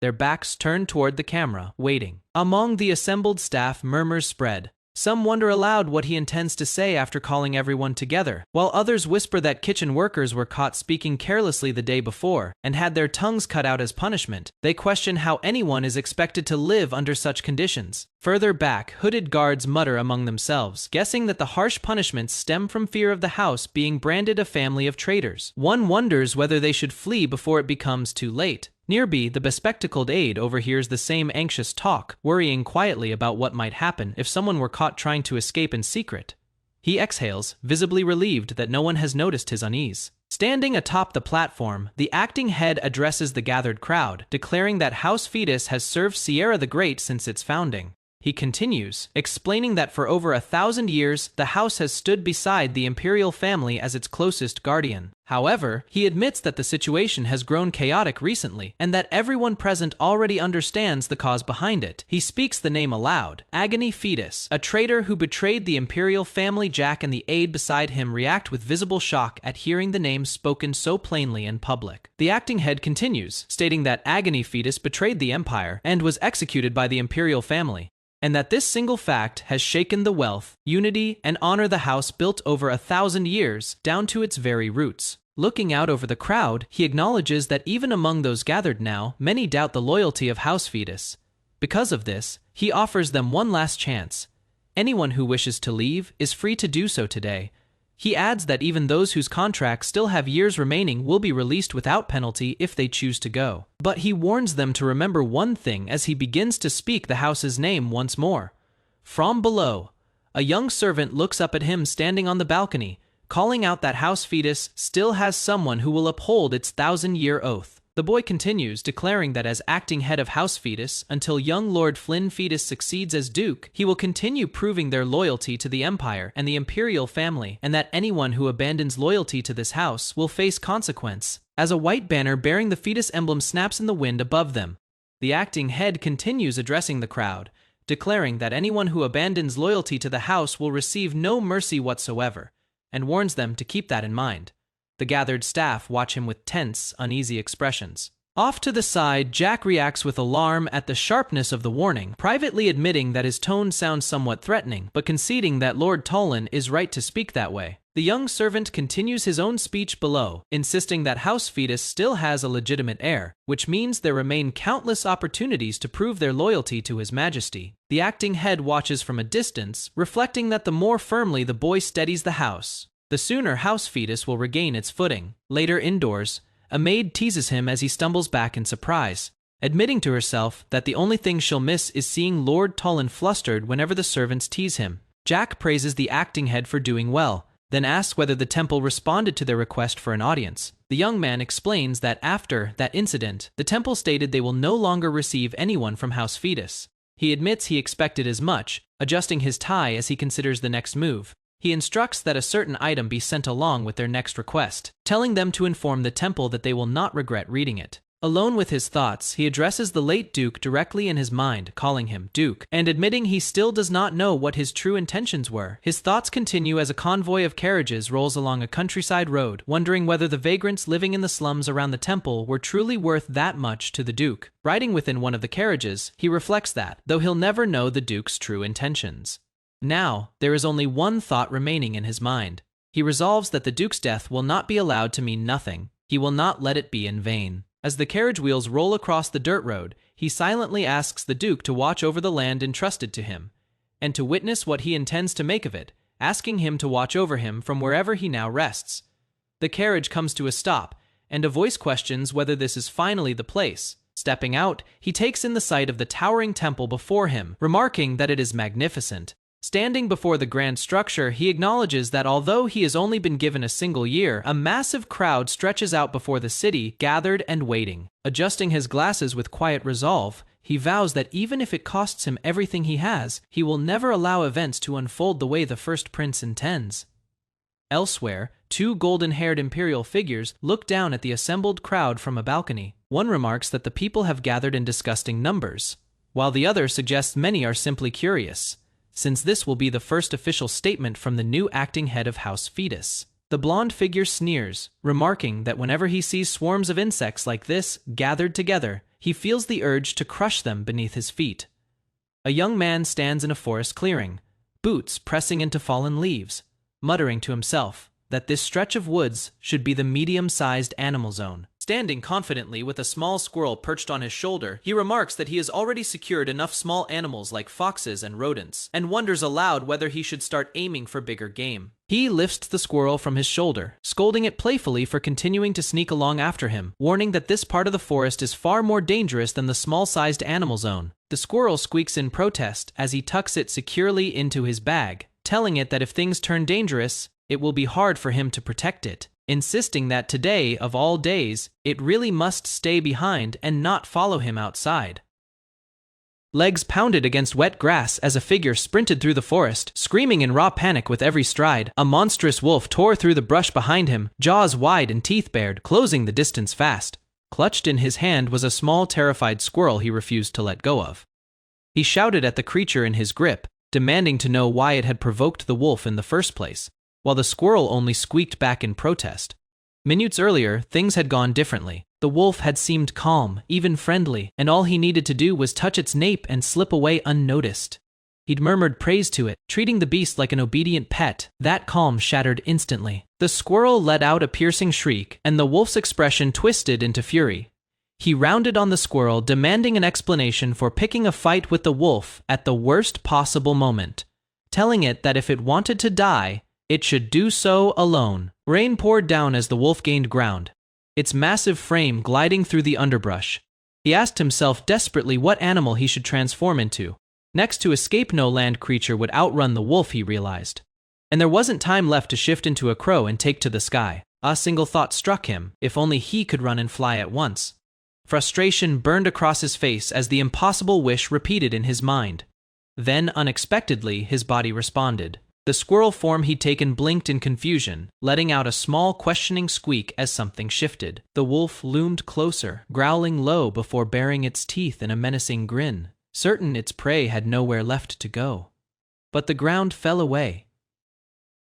their backs turned toward the camera, waiting. Among the assembled staff, murmurs spread. Some wonder aloud what he intends to say after calling everyone together, while others whisper that kitchen workers were caught speaking carelessly the day before and had their tongues cut out as punishment. They question how anyone is expected to live under such conditions. Further back, hooded guards mutter among themselves, guessing that the harsh punishments stem from fear of the house being branded a family of traitors. One wonders whether they should flee before it becomes too late. Nearby, the bespectacled aide overhears the same anxious talk, worrying quietly about what might happen if someone were caught trying to escape in secret. He exhales, visibly relieved that no one has noticed his unease. Standing atop the platform, the acting head addresses the gathered crowd, declaring that House Fetus has served Sierra the Great since its founding. He continues, explaining that for over 1,000 years, the house has stood beside the imperial family as its closest guardian. However, he admits that the situation has grown chaotic recently, and that everyone present already understands the cause behind it. He speaks the name aloud. Agony Fetus, a traitor who betrayed the imperial family. Jack and the aide beside him react with visible shock at hearing the name spoken so plainly in public. The acting head continues, stating that Agony Fetus betrayed the empire and was executed by the imperial family, and that this single fact has shaken the wealth, unity, and honor the house built over 1,000 years down to its very roots. Looking out over the crowd, he acknowledges that even among those gathered now, many doubt the loyalty of House Fetus. Because of this, he offers them one last chance. Anyone who wishes to leave is free to do so today. He adds that even those whose contracts still have years remaining will be released without penalty if they choose to go. But he warns them to remember one thing as he begins to speak the house's name once more. From below, a young servant looks up at him standing on the balcony, calling out that House Fetus still has someone who will uphold its 1,000-year oath. The boy continues, declaring that as acting head of House Fetus, until young Lord Flynn Fetus succeeds as Duke, he will continue proving their loyalty to the Empire and the Imperial family, and that anyone who abandons loyalty to this house will face consequence. As a white banner bearing the Fetus emblem snaps in the wind above them, the acting head continues addressing the crowd, declaring that anyone who abandons loyalty to the house will receive no mercy whatsoever, and warns them to keep that in mind. The gathered staff watch him with tense, uneasy expressions. Off to the side, Jack reacts with alarm at the sharpness of the warning, privately admitting that his tone sounds somewhat threatening, but conceding that Lord Tolan is right to speak that way. The young servant continues his own speech below, insisting that House Fetus still has a legitimate heir, which means there remain countless opportunities to prove their loyalty to His Majesty. The acting head watches from a distance, reflecting that the more firmly the boy steadies the house, the sooner House Fetus will regain its footing. Later indoors, a maid teases him as he stumbles back in surprise, admitting to herself that the only thing she'll miss is seeing Lord Tolan flustered whenever the servants tease him. Jack praises the acting head for doing well, then asks whether the temple responded to their request for an audience. The young man explains that after that incident, the temple stated they will no longer receive anyone from House Fetus. He admits he expected as much, adjusting his tie as he considers the next move. He instructs that a certain item be sent along with their next request, telling them to inform the temple that they will not regret reading it. Alone with his thoughts, he addresses the late Duke directly in his mind, calling him Duke, and admitting he still does not know what his true intentions were. His thoughts continue as a convoy of carriages rolls along a countryside road, wondering whether the vagrants living in the slums around the temple were truly worth that much to the Duke. Riding within one of the carriages, he reflects that, though he'll never know the Duke's true intentions. Now, there is only one thought remaining in his mind. He resolves that the Duke's death will not be allowed to mean nothing. He will not let it be in vain. As the carriage wheels roll across the dirt road, he silently asks the Duke to watch over the land entrusted to him, and to witness what he intends to make of it, asking him to watch over him from wherever he now rests. The carriage comes to a stop, and a voice questions whether this is finally the place. Stepping out, he takes in the sight of the towering temple before him, remarking that it is magnificent. Standing before the grand structure, he acknowledges that although he has only been given a single year, a massive crowd stretches out before the city, gathered and waiting. Adjusting his glasses with quiet resolve, he vows that even if it costs him everything he has, he will never allow events to unfold the way the first prince intends. Elsewhere, two golden-haired imperial figures look down at the assembled crowd from a balcony. One remarks that the people have gathered in disgusting numbers, while the other suggests many are simply curious, since this will be the first official statement from the new acting head of House Fetus. The blonde figure sneers, remarking that whenever he sees swarms of insects like this gathered together, he feels the urge to crush them beneath his feet. A young man stands in a forest clearing, boots pressing into fallen leaves, muttering to himself that this stretch of woods should be the medium-sized animal zone. Standing confidently with a small squirrel perched on his shoulder, he remarks that he has already secured enough small animals like foxes and rodents, and wonders aloud whether he should start aiming for bigger game. He lifts the squirrel from his shoulder, scolding it playfully for continuing to sneak along after him, warning that this part of the forest is far more dangerous than the small-sized animal zone. The squirrel squeaks in protest as he tucks it securely into his bag, telling it that if things turn dangerous, it will be hard for him to protect it, insisting that today, of all days, it really must stay behind and not follow him outside. Legs pounded against wet grass as a figure sprinted through the forest, screaming in raw panic with every stride. A monstrous wolf tore through the brush behind him, jaws wide and teeth bared, closing the distance fast. Clutched in his hand was a small, terrified squirrel he refused to let go of. He shouted at the creature in his grip, demanding to know why it had provoked the wolf in the first place, while the squirrel only squeaked back in protest. Minutes earlier, things had gone differently. The wolf had seemed calm, even friendly, and all he needed to do was touch its nape and slip away unnoticed. He'd murmured praise to it, treating the beast like an obedient pet. That calm shattered instantly. The squirrel let out a piercing shriek, and the wolf's expression twisted into fury. He rounded on the squirrel, demanding an explanation for picking a fight with the wolf at the worst possible moment, telling it that if it wanted to die, it should do so alone. Rain poured down as the wolf gained ground, its massive frame gliding through the underbrush. He asked himself desperately what animal he should transform into. Next to escape, no land creature would outrun the wolf, he realized. And there wasn't time left to shift into a crow and take to the sky. A single thought struck him: if only he could run and fly at once. Frustration burned across his face as the impossible wish repeated in his mind. Then, unexpectedly, his body responded. The squirrel form he'd taken blinked in confusion, letting out a small, questioning squeak as something shifted. The wolf loomed closer, growling low before baring its teeth in a menacing grin, certain its prey had nowhere left to go. But the ground fell away.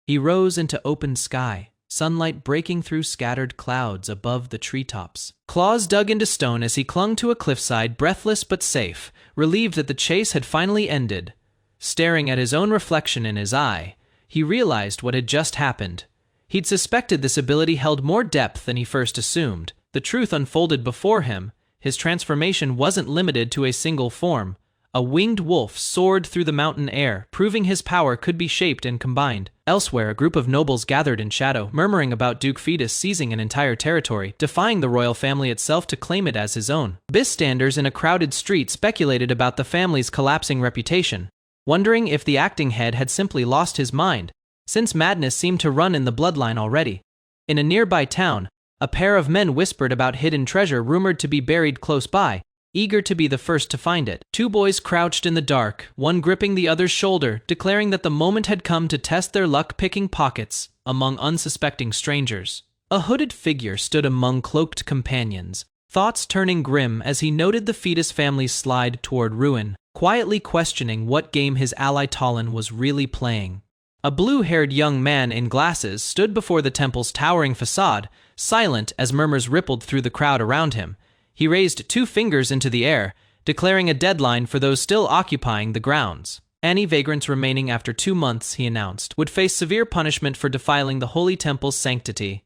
He rose into open sky, sunlight breaking through scattered clouds above the treetops. Claws dug into stone as he clung to a cliffside, breathless but safe, relieved that the chase had finally ended. Staring at his own reflection in his eye, he realized what had just happened. He'd suspected this ability held more depth than he first assumed. The truth unfolded before him. His transformation wasn't limited to a single form. A winged wolf soared through the mountain air, proving his power could be shaped and combined. Elsewhere, a group of nobles gathered in shadow, murmuring about Duke Fetus seizing an entire territory, defying the royal family itself to claim it as his own. Bystanders in a crowded street speculated about the family's collapsing reputation, wondering if the acting head had simply lost his mind, since madness seemed to run in the bloodline already. In a nearby town, a pair of men whispered about hidden treasure rumored to be buried close by, eager to be the first to find it. Two boys crouched in the dark, one gripping the other's shoulder, declaring that the moment had come to test their luck picking pockets among unsuspecting strangers. A hooded figure stood among cloaked companions, thoughts turning grim as he noted the Fetus family slide toward ruin, quietly questioning what game his ally Talon was really playing. A blue-haired young man in glasses stood before the temple's towering facade, silent as murmurs rippled through the crowd around him. He raised 2 fingers into the air, declaring a deadline for those still occupying the grounds. Any vagrants remaining after 2 months, he announced, would face severe punishment for defiling the holy temple's sanctity.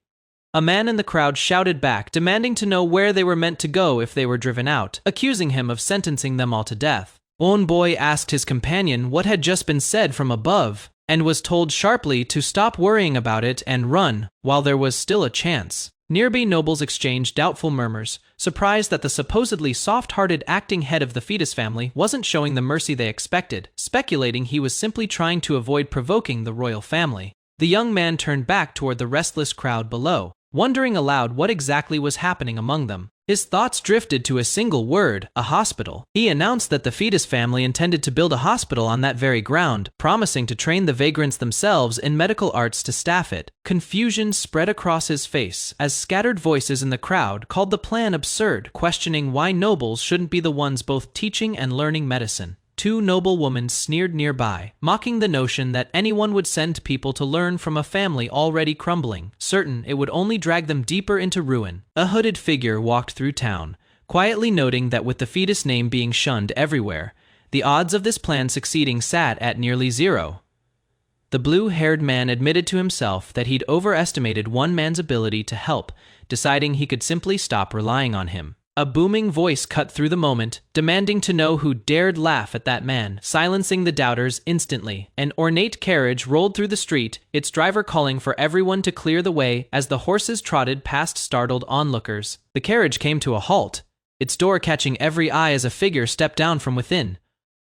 A man in the crowd shouted back, demanding to know where they were meant to go if they were driven out, accusing him of sentencing them all to death. One boy asked his companion what had just been said from above, and was told sharply to stop worrying about it and run while there was still a chance. Nearby nobles exchanged doubtful murmurs, surprised that the supposedly soft-hearted acting head of the Fetus family wasn't showing the mercy they expected, speculating he was simply trying to avoid provoking the royal family. The young man turned back toward the restless crowd below, wondering aloud what exactly was happening among them. His thoughts drifted to a single word: a hospital. He announced that the Fetus family intended to build a hospital on that very ground, promising to train the vagrants themselves in medical arts to staff it. Confusion spread across his face as scattered voices in the crowd called the plan absurd, questioning why nobles shouldn't be the ones both teaching and learning medicine. 2 noble women sneered nearby, mocking the notion that anyone would send people to learn from a family already crumbling, certain it would only drag them deeper into ruin. A hooded figure walked through town, quietly noting that with the Fetus name being shunned everywhere, the odds of this plan succeeding sat at nearly 0. The blue-haired man admitted to himself that he'd overestimated one man's ability to help, deciding he could simply stop relying on him. A booming voice cut through the moment, demanding to know who dared laugh at that man, silencing the doubters instantly. An ornate carriage rolled through the street, its driver calling for everyone to clear the way as the horses trotted past startled onlookers. The carriage came to a halt, its door catching every eye as a figure stepped down from within.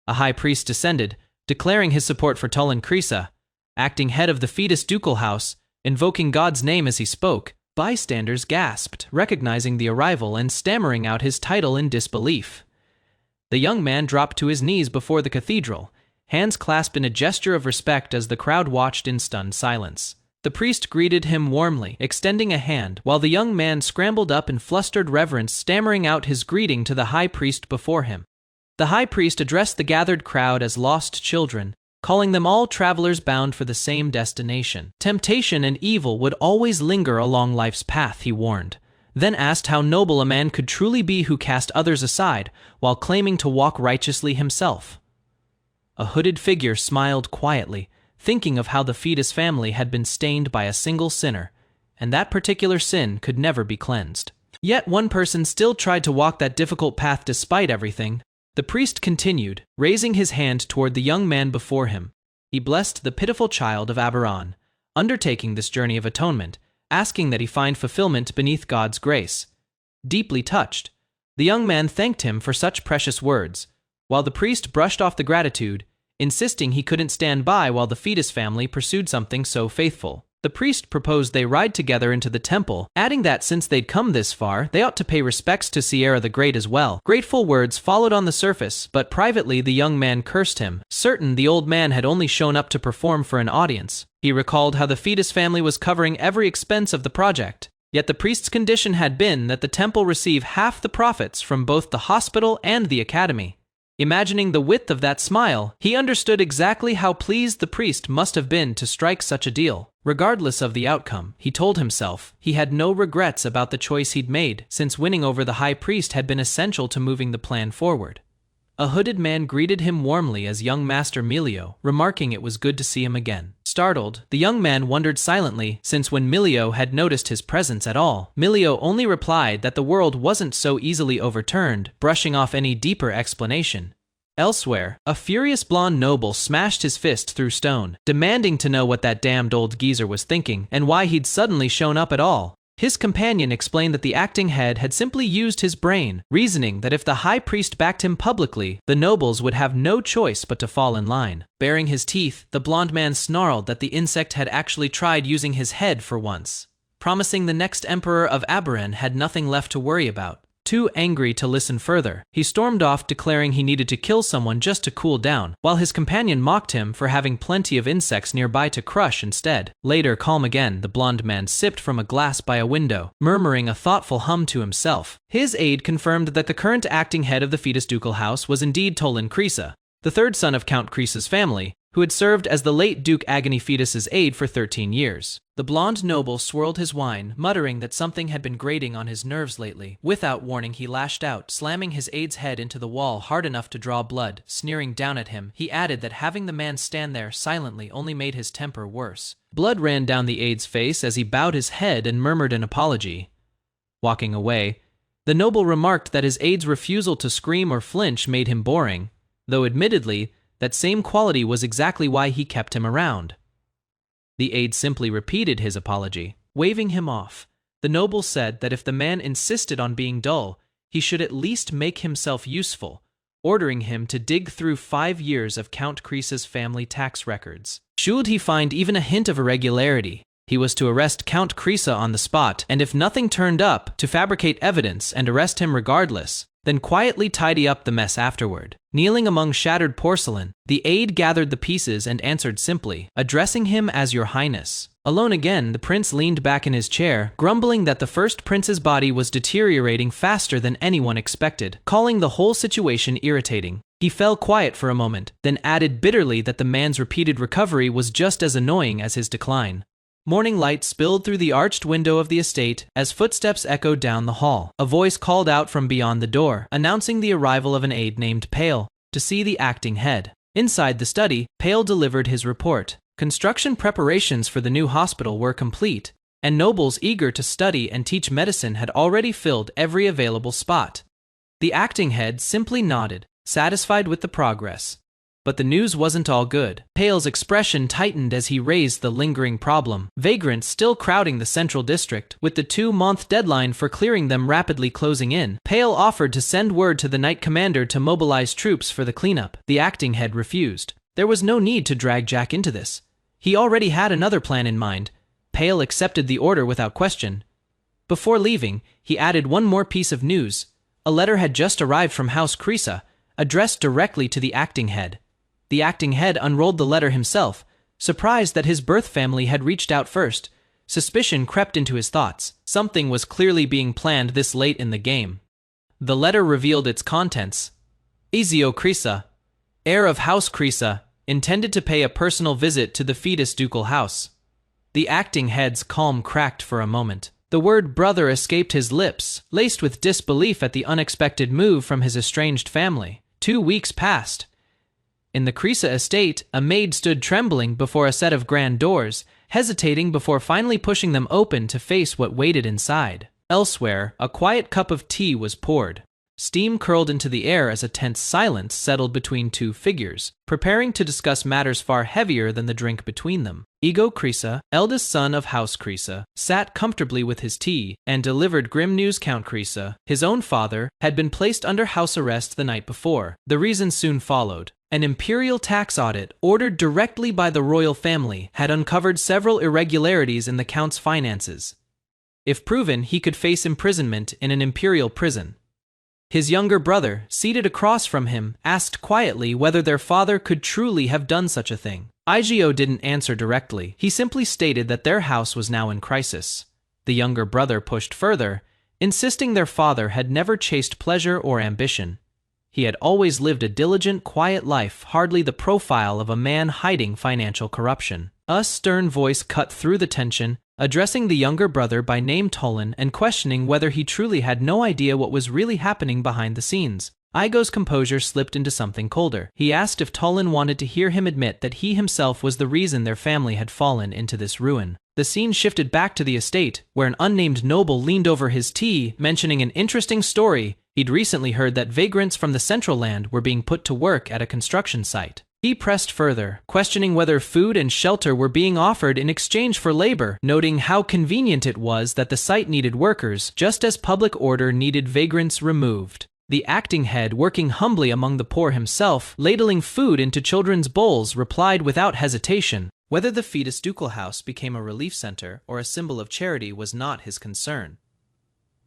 A high priest descended, declaring his support for Tulin Krisa, acting head of the Fetus ducal house, invoking God's name as he spoke. Bystanders gasped, recognizing the arrival and stammering out his title in disbelief. The young man dropped to his knees before the cathedral, hands clasped in a gesture of respect as the crowd watched in stunned silence. The priest greeted him warmly, extending a hand, while the young man scrambled up in flustered reverence, stammering out his greeting to the high priest before him. The high priest addressed the gathered crowd as lost children, calling them all travelers bound for the same destination. Temptation and evil would always linger along life's path, he warned, then asked how noble a man could truly be who cast others aside while claiming to walk righteously himself. A hooded figure smiled quietly, thinking of how the fetus family had been stained by a single sinner, and that particular sin could never be cleansed. Yet one person still tried to walk that difficult path despite everything. The priest continued, raising his hand toward the young man before him. He blessed the pitiful child of Aberon, undertaking this journey of atonement, asking that he find fulfillment beneath God's grace. Deeply touched, the young man thanked him for such precious words, while the priest brushed off the gratitude, insisting he couldn't stand by while the fetus family pursued something so faithful. The priest proposed they ride together into the temple, adding that since they'd come this far, they ought to pay respects to Sierra the Great as well. Grateful words followed on the surface, but privately the young man cursed him, certain the old man had only shown up to perform for an audience. He recalled how the fetus family was covering every expense of the project, yet the priest's condition had been that the temple receive half the profits from both the hospital and the academy. Imagining the width of that smile, he understood exactly how pleased the priest must have been to strike such a deal. Regardless of the outcome, he told himself, he had no regrets about the choice he'd made, since winning over the high priest had been essential to moving the plan forward. A hooded man greeted him warmly as young Master Milio, remarking it was good to see him again. Startled, the young man wondered silently, since when Milio had noticed his presence at all, Milio only replied that the world wasn't so easily overturned, brushing off any deeper explanation. Elsewhere, a furious blonde noble smashed his fist through stone, demanding to know what that damned old geezer was thinking and why he'd suddenly shown up at all. His companion explained that the acting head had simply used his brain, reasoning that if the high priest backed him publicly, the nobles would have no choice but to fall in line. Baring his teeth, the blonde man snarled that the insect had actually tried using his head for once, promising the next emperor of Aberon had nothing left to worry about. Too angry to listen further, he stormed off, declaring he needed to kill someone just to cool down, while his companion mocked him for having plenty of insects nearby to crush instead. Later, calm again, the blonde man sipped from a glass by a window, murmuring a thoughtful hum to himself. His aide confirmed that the current acting head of the fetus ducal house was indeed Tolan Krisa, the third son of Count Krisa's family, who had served as the late Duke Agony Fetus's aide for 13 years. The blonde noble swirled his wine, muttering that something had been grating on his nerves lately. Without warning, he lashed out, slamming his aide's head into the wall hard enough to draw blood. Sneering down at him, he added that having the man stand there silently only made his temper worse. Blood ran down the aide's face as he bowed his head and murmured an apology. Walking away, the noble remarked that his aide's refusal to scream or flinch made him boring, though admittedly, that same quality was exactly why he kept him around. The aide simply repeated his apology. Waving him off, the noble said that if the man insisted on being dull, he should at least make himself useful, ordering him to dig through 5 years of Count Krisa's family tax records. Should he find even a hint of irregularity, he was to arrest Count Krisa on the spot, and if nothing turned up, to fabricate evidence and arrest him regardless, then quietly tidy up the mess afterward. Kneeling among shattered porcelain, the aide gathered the pieces and answered simply, addressing him as Your Highness. Alone again, the prince leaned back in his chair, grumbling that the first prince's body was deteriorating faster than anyone expected, calling the whole situation irritating. He fell quiet for a moment, then added bitterly that the man's repeated recovery was just as annoying as his decline. Morning light spilled through the arched window of the estate as footsteps echoed down the hall. A voice called out from beyond the door, announcing the arrival of an aide named Pale, to see the acting head. Inside the study, Pale delivered his report. Construction preparations for the new hospital were complete, and nobles eager to study and teach medicine had already filled every available spot. The acting head simply nodded, satisfied with the progress. But the news wasn't all good. Pale's expression tightened as he raised the lingering problem. Vagrants still crowding the central district, with the 2-month deadline for clearing them rapidly closing in. Pale offered to send word to the Knight Commander to mobilize troops for the cleanup. The acting head refused. There was no need to drag Jack into this. He already had another plan in mind. Pale accepted the order without question. Before leaving, he added one more piece of news. A letter had just arrived from House Krisa, addressed directly to the acting head. The acting head unrolled the letter himself, surprised that his birth family had reached out first. Suspicion crept into his thoughts. Something was clearly being planned this late in the game. The letter revealed its contents. Izio Krisa, heir of House Krisa, intended to pay a personal visit to the fetus ducal house. The acting head's calm cracked for a moment. The word brother escaped his lips, laced with disbelief at the unexpected move from his estranged family. 2 weeks passed. In the Krisa estate, a maid stood trembling before a set of grand doors, hesitating before finally pushing them open to face what waited inside. Elsewhere, a quiet cup of tea was poured. Steam curled into the air as a tense silence settled between two figures, preparing to discuss matters far heavier than the drink between them. Ego Krisa, eldest son of House Krisa, sat comfortably with his tea and delivered grim news. Count Krisa, his own father, had been placed under house arrest the night before. The reason soon followed. An imperial tax audit, ordered directly by the royal family, had uncovered several irregularities in the count's finances. If proven, he could face imprisonment in an imperial prison. His younger brother, seated across from him, asked quietly whether their father could truly have done such a thing. Igio didn't answer directly. He simply stated that their house was now in crisis. The younger brother pushed further, insisting their father had never chased pleasure or ambition. He had always lived a diligent, quiet life, hardly the profile of a man hiding financial corruption. A stern voice cut through the tension, addressing the younger brother by name Tolan and questioning whether he truly had no idea what was really happening behind the scenes. Igo's composure slipped into something colder. He asked if Tolan wanted to hear him admit that he himself was the reason their family had fallen into this ruin. The scene shifted back to the estate, where an unnamed noble leaned over his tea, mentioning an interesting story. He'd recently heard that vagrants from the Central Land were being put to work at a construction site. He pressed further, questioning whether food and shelter were being offered in exchange for labor, noting how convenient it was that the site needed workers, just as public order needed vagrants removed. The acting head, working humbly among the poor himself, ladling food into children's bowls, replied without hesitation. Whether the fetus ducal house became a relief center or a symbol of charity was not his concern.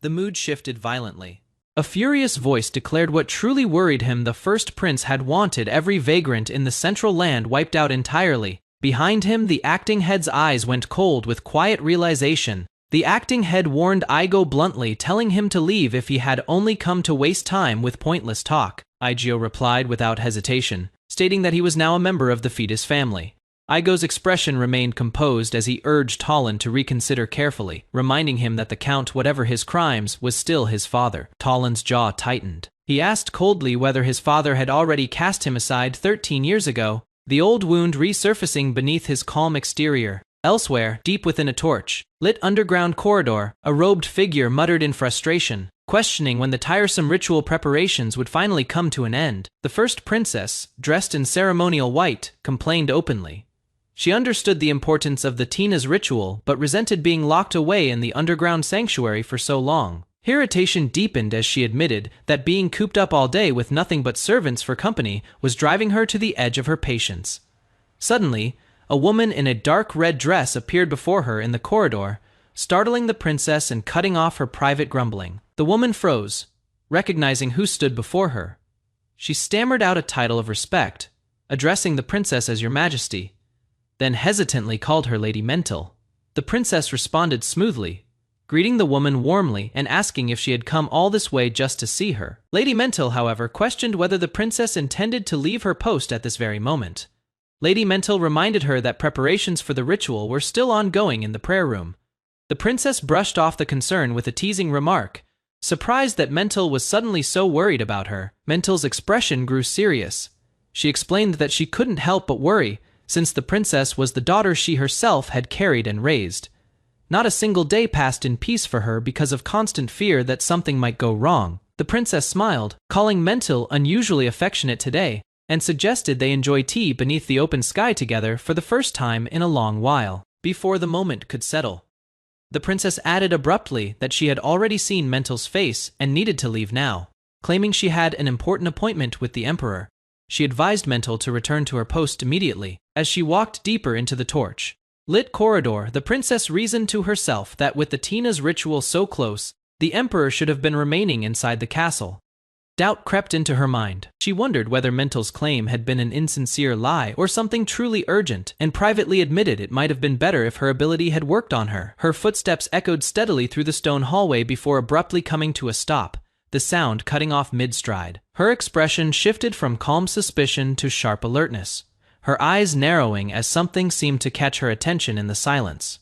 The mood shifted violently. A furious voice declared what truly worried him: the first prince had wanted every vagrant in the Central Land wiped out entirely. Behind him, the acting head's eyes went cold with quiet realization. The acting head warned Igo bluntly, telling him to leave if he had only come to waste time with pointless talk. Igio replied without hesitation, stating that he was now a member of the fetus family. Igo's expression remained composed as he urged Tolan to reconsider carefully, reminding him that the Count, whatever his crimes, was still his father. Tolan's jaw tightened. He asked coldly whether his father had already cast him aside 13 years ago, the old wound resurfacing beneath his calm exterior. Elsewhere, deep within a torch-lit underground corridor, a robed figure muttered in frustration, questioning when the tiresome ritual preparations would finally come to an end. The first princess, dressed in ceremonial white, complained openly. She understood the importance of the Tina's ritual, but resented being locked away in the underground sanctuary for so long. Her irritation deepened as she admitted that being cooped up all day with nothing but servants for company was driving her to the edge of her patience. Suddenly, a woman in a dark red dress appeared before her in the corridor, startling the princess and cutting off her private grumbling. The woman froze, recognizing who stood before her. She stammered out a title of respect, addressing the princess as Your Majesty, then hesitantly called her Lady Mental. The princess responded smoothly, greeting the woman warmly and asking if she had come all this way just to see her. Lady Mental, however, questioned whether the princess intended to leave her post at this very moment. Lady Mental reminded her that preparations for the ritual were still ongoing in the prayer room. The princess brushed off the concern with a teasing remark, surprised that Mental was suddenly so worried about her. Mental's expression grew serious. She explained that she couldn't help but worry, since the princess was the daughter she herself had carried and raised. Not a single day passed in peace for her because of constant fear that something might go wrong. The princess smiled, calling Mental unusually affectionate today, and suggested they enjoy tea beneath the open sky together for the first time in a long while. Before the moment could settle, the princess added abruptly that she had already seen Mental's face and needed to leave now. Claiming she had an important appointment with the emperor, she advised Mental to return to her post immediately. As she walked deeper into the torch-lit corridor, the princess reasoned to herself that with the Tina's ritual so close, the emperor should have been remaining inside the castle. Doubt crept into her mind. She wondered whether Mental's claim had been an insincere lie or something truly urgent, and privately admitted it might have been better if her ability had worked on her. Her footsteps echoed steadily through the stone hallway before abruptly coming to a stop, the sound cutting off mid-stride. Her expression shifted from calm suspicion to sharp alertness, her eyes narrowing as something seemed to catch her attention in the silence.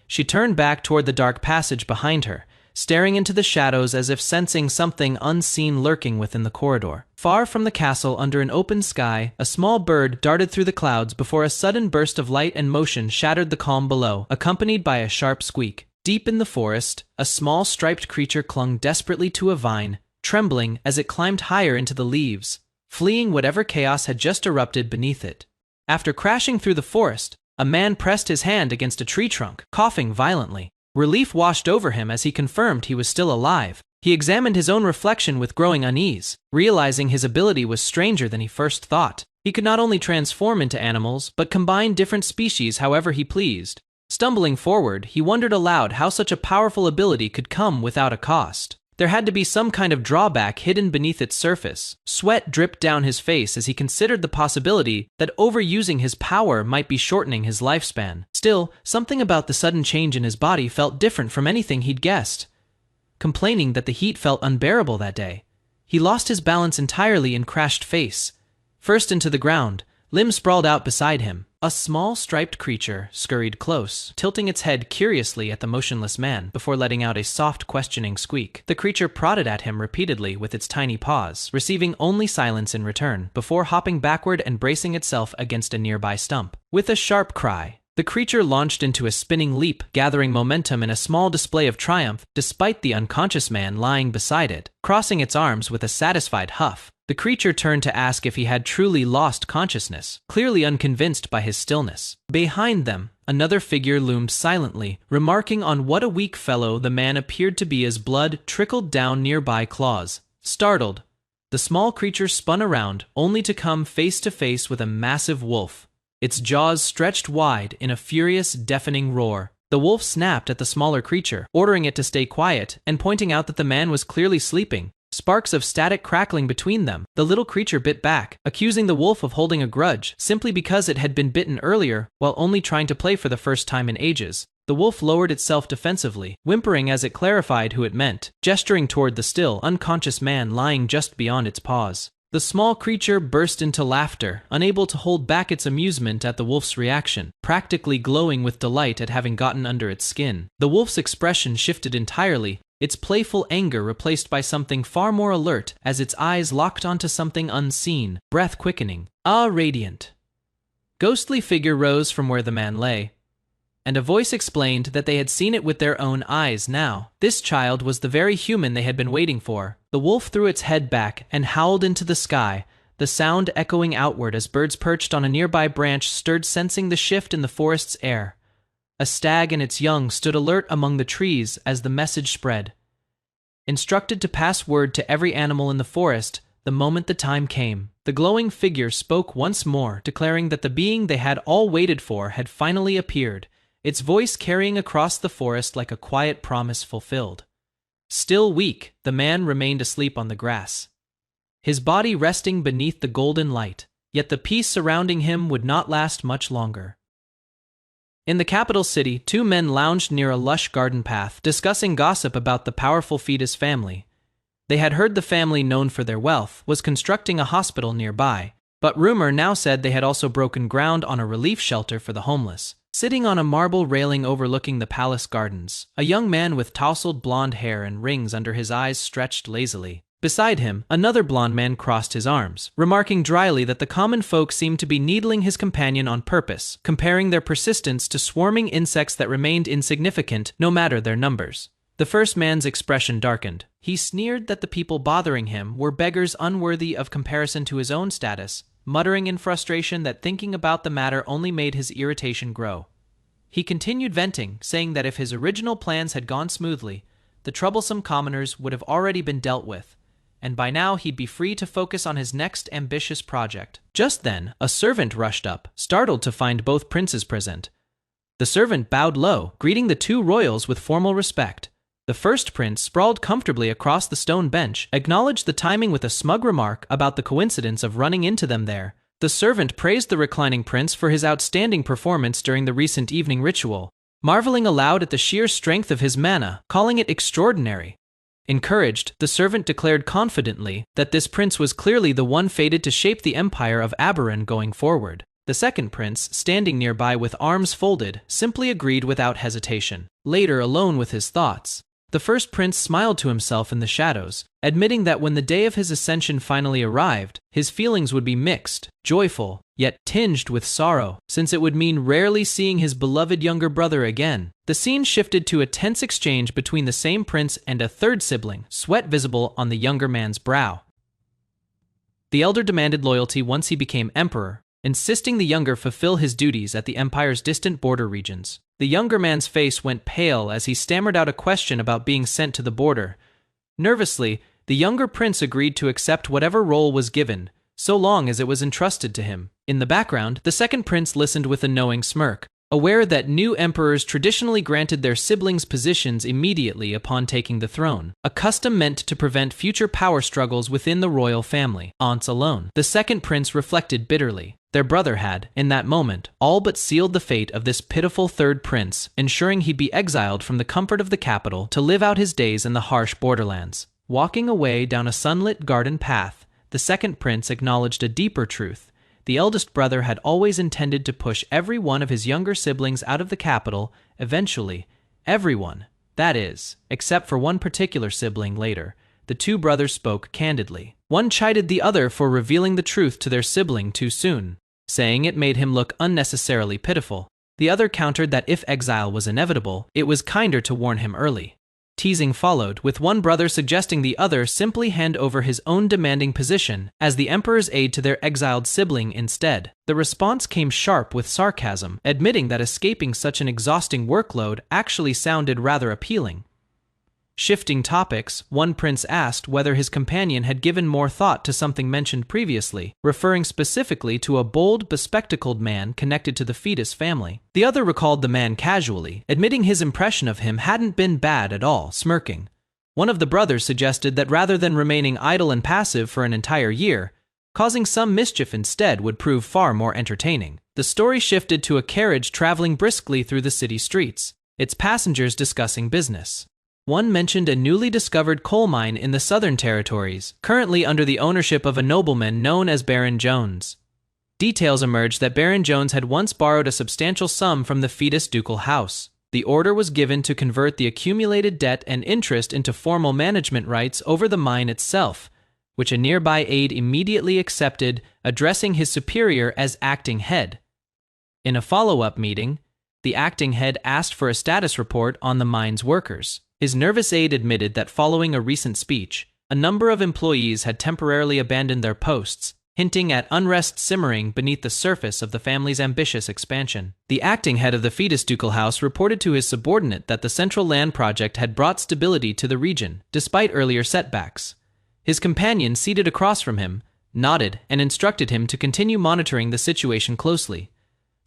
She turned back toward the dark passage behind her, staring into the shadows as if sensing something unseen lurking within the corridor. Far from the castle, under an open sky, a small bird darted through the clouds before a sudden burst of light and motion shattered the calm below, accompanied by a sharp squeak. Deep in the forest, a small striped creature clung desperately to a vine, trembling as it climbed higher into the leaves, fleeing whatever chaos had just erupted beneath it. After crashing through the forest, a man pressed his hand against a tree trunk, coughing violently. Relief washed over him as he confirmed he was still alive. He examined his own reflection with growing unease, realizing his ability was stranger than he first thought. He could not only transform into animals, but combine different species however he pleased. Stumbling forward, he wondered aloud how such a powerful ability could come without a cost. There had to be some kind of drawback hidden beneath its surface. Sweat dripped down his face as he considered the possibility that overusing his power might be shortening his lifespan. Still, something about the sudden change in his body felt different from anything he'd guessed. Complaining that the heat felt unbearable that day, he lost his balance entirely and crashed face first into the ground, limbs sprawled out beside him. A small striped creature scurried close, tilting its head curiously at the motionless man before letting out a soft, questioning squeak. The creature prodded at him repeatedly with its tiny paws, receiving only silence in return, before hopping backward and bracing itself against a nearby stump. With a sharp cry, the creature launched into a spinning leap, gathering momentum in a small display of triumph despite the unconscious man lying beside it. Crossing its arms with a satisfied huff, the creature turned to ask if he had truly lost consciousness, clearly unconvinced by his stillness. Behind them, another figure loomed silently, remarking on what a weak fellow the man appeared to be as blood trickled down nearby claws. Startled, the small creature spun around, only to come face to face with a massive wolf, its jaws stretched wide in a furious, deafening roar. The wolf snapped at the smaller creature, ordering it to stay quiet and pointing out that the man was clearly sleeping. Sparks of static crackling between them, the little creature bit back, accusing the wolf of holding a grudge simply because it had been bitten earlier while only trying to play for the first time in ages. The wolf lowered itself defensively, whimpering as it clarified who it meant, gesturing toward the still, unconscious man lying just beyond its paws. The small creature burst into laughter, unable to hold back its amusement at the wolf's reaction, practically glowing with delight at having gotten under its skin. The wolf's expression shifted entirely, its playful anger replaced by something far more alert as its eyes locked onto something unseen, breath quickening. Ah, radiant. Ghostly figure rose from where the man lay, and a voice explained that they had seen it with their own eyes now. This child was the very human they had been waiting for. The wolf threw its head back and howled into the sky, the sound echoing outward as birds perched on a nearby branch stirred, sensing the shift in the forest's air. A stag and its young stood alert among the trees as the message spread, instructed to pass word to every animal in the forest the moment the time came. The glowing figure spoke once more, declaring that the being they had all waited for had finally appeared, its voice carrying across the forest like a quiet promise fulfilled. Still weak, the man remained asleep on the grass, his body resting beneath the golden light, yet the peace surrounding him would not last much longer. In the capital city, two men lounged near a lush garden path, discussing gossip about the powerful fetus family. They had heard the family, known for their wealth, was constructing a hospital nearby, but rumor now said they had also broken ground on a relief shelter for the homeless. Sitting on a marble railing overlooking the palace gardens, a young man with tousled blonde hair and rings under his eyes stretched lazily. Beside him, another blonde man crossed his arms, remarking dryly that the common folk seemed to be needling his companion on purpose, comparing their persistence to swarming insects that remained insignificant no matter their numbers. The first man's expression darkened. He sneered that the people bothering him were beggars unworthy of comparison to his own status, muttering in frustration that thinking about the matter only made his irritation grow. He continued venting, saying that if his original plans had gone smoothly, the troublesome commoners would have already been dealt with, and by now he'd be free to focus on his next ambitious project. Just then, a servant rushed up, startled to find both princes present. The servant bowed low, greeting the two royals with formal respect. The first prince, sprawled comfortably across the stone bench, acknowledged the timing with a smug remark about the coincidence of running into them there. The servant praised the reclining prince for his outstanding performance during the recent evening ritual, marveling aloud at the sheer strength of his mana, calling it extraordinary. Encouraged, the servant declared confidently that this prince was clearly the one fated to shape the empire of Aberon going forward. The second prince, standing nearby with arms folded, simply agreed without hesitation. Later, alone with his thoughts, the first prince smiled to himself in the shadows, admitting that when the day of his ascension finally arrived, his feelings would be mixed, joyful, yet tinged with sorrow, since it would mean rarely seeing his beloved younger brother again. The scene shifted to a tense exchange between the same prince and a third sibling, sweat visible on the younger man's brow. The elder demanded loyalty once he became emperor, insisting the younger fulfill his duties at the empire's distant border regions. The younger man's face went pale as he stammered out a question about being sent to the border. Nervously, the younger prince agreed to accept whatever role was given, so long as it was entrusted to him. In the background, the second prince listened with a knowing smirk, aware that new emperors traditionally granted their siblings positions immediately upon taking the throne, a custom meant to prevent future power struggles within the royal family. Aunts alone. The second prince reflected bitterly. Their brother had, in that moment, all but sealed the fate of this pitiful third prince, ensuring he'd be exiled from the comfort of the capital to live out his days in the harsh borderlands. Walking away down a sunlit garden path, the second prince acknowledged a deeper truth. The eldest brother had always intended to push every one of his younger siblings out of the capital, eventually. Everyone, that is, except for one particular sibling later. The two brothers spoke candidly. One chided the other for revealing the truth to their sibling too soon, saying it made him look unnecessarily pitiful. The other countered that if exile was inevitable, it was kinder to warn him early. Teasing followed, with one brother suggesting the other simply hand over his own demanding position as the emperor's aide to their exiled sibling instead. The response came sharp with sarcasm, admitting that escaping such an exhausting workload actually sounded rather appealing. Shifting topics, one prince asked whether his companion had given more thought to something mentioned previously, referring specifically to a bold, bespectacled man connected to the fetus family. The other recalled the man casually, admitting his impression of him hadn't been bad at all, smirking. One of the brothers suggested that rather than remaining idle and passive for an entire year, causing some mischief instead would prove far more entertaining. The story shifted to a carriage traveling briskly through the city streets, its passengers discussing business. One mentioned a newly discovered coal mine in the Southern Territories, currently under the ownership of a nobleman known as Baron Jones. Details emerged that Baron Jones had once borrowed a substantial sum from the fetus ducal house. The order was given to convert the accumulated debt and interest into formal management rights over the mine itself, which a nearby aide immediately accepted, addressing his superior as acting head. In a follow-up meeting, the acting head asked for a status report on the mine's workers. His nervous aide admitted that following a recent speech, a number of employees had temporarily abandoned their posts, hinting at unrest simmering beneath the surface of the family's ambitious expansion. The acting head of the fetus ducal house reported to his subordinate that the Central Land Project had brought stability to the region, despite earlier setbacks. His companion, seated across from him, nodded and instructed him to continue monitoring the situation closely.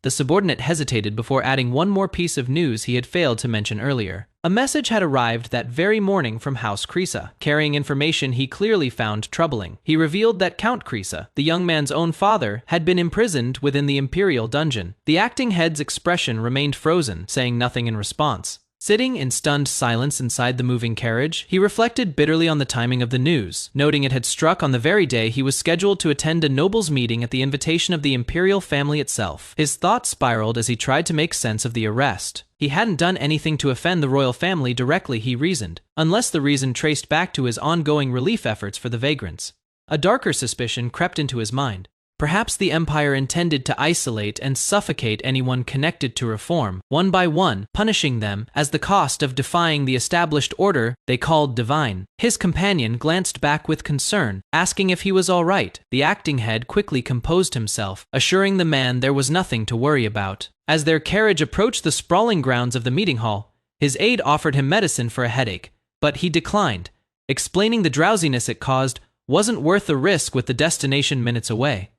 The subordinate hesitated before adding one more piece of news he had failed to mention earlier. A message had arrived that very morning from House Krisa, carrying information he clearly found troubling. He revealed that Count Krisa, the young man's own father, had been imprisoned within the Imperial dungeon. The acting head's expression remained frozen, saying nothing in response. Sitting in stunned silence inside the moving carriage, he reflected bitterly on the timing of the news, noting it had struck on the very day he was scheduled to attend a nobles' meeting at the invitation of the imperial family itself. His thoughts spiraled as he tried to make sense of the arrest. He hadn't done anything to offend the royal family directly, he reasoned, unless the reason traced back to his ongoing relief efforts for the vagrants. A darker suspicion crept into his mind. Perhaps the Empire intended to isolate and suffocate anyone connected to reform, one by one, punishing them as the cost of defying the established order they called divine. His companion glanced back with concern, asking if he was all right. The acting head quickly composed himself, assuring the man there was nothing to worry about. As their carriage approached the sprawling grounds of the meeting hall, his aide offered him medicine for a headache, but he declined, explaining the drowsiness it caused wasn't worth the risk with the destination minutes away.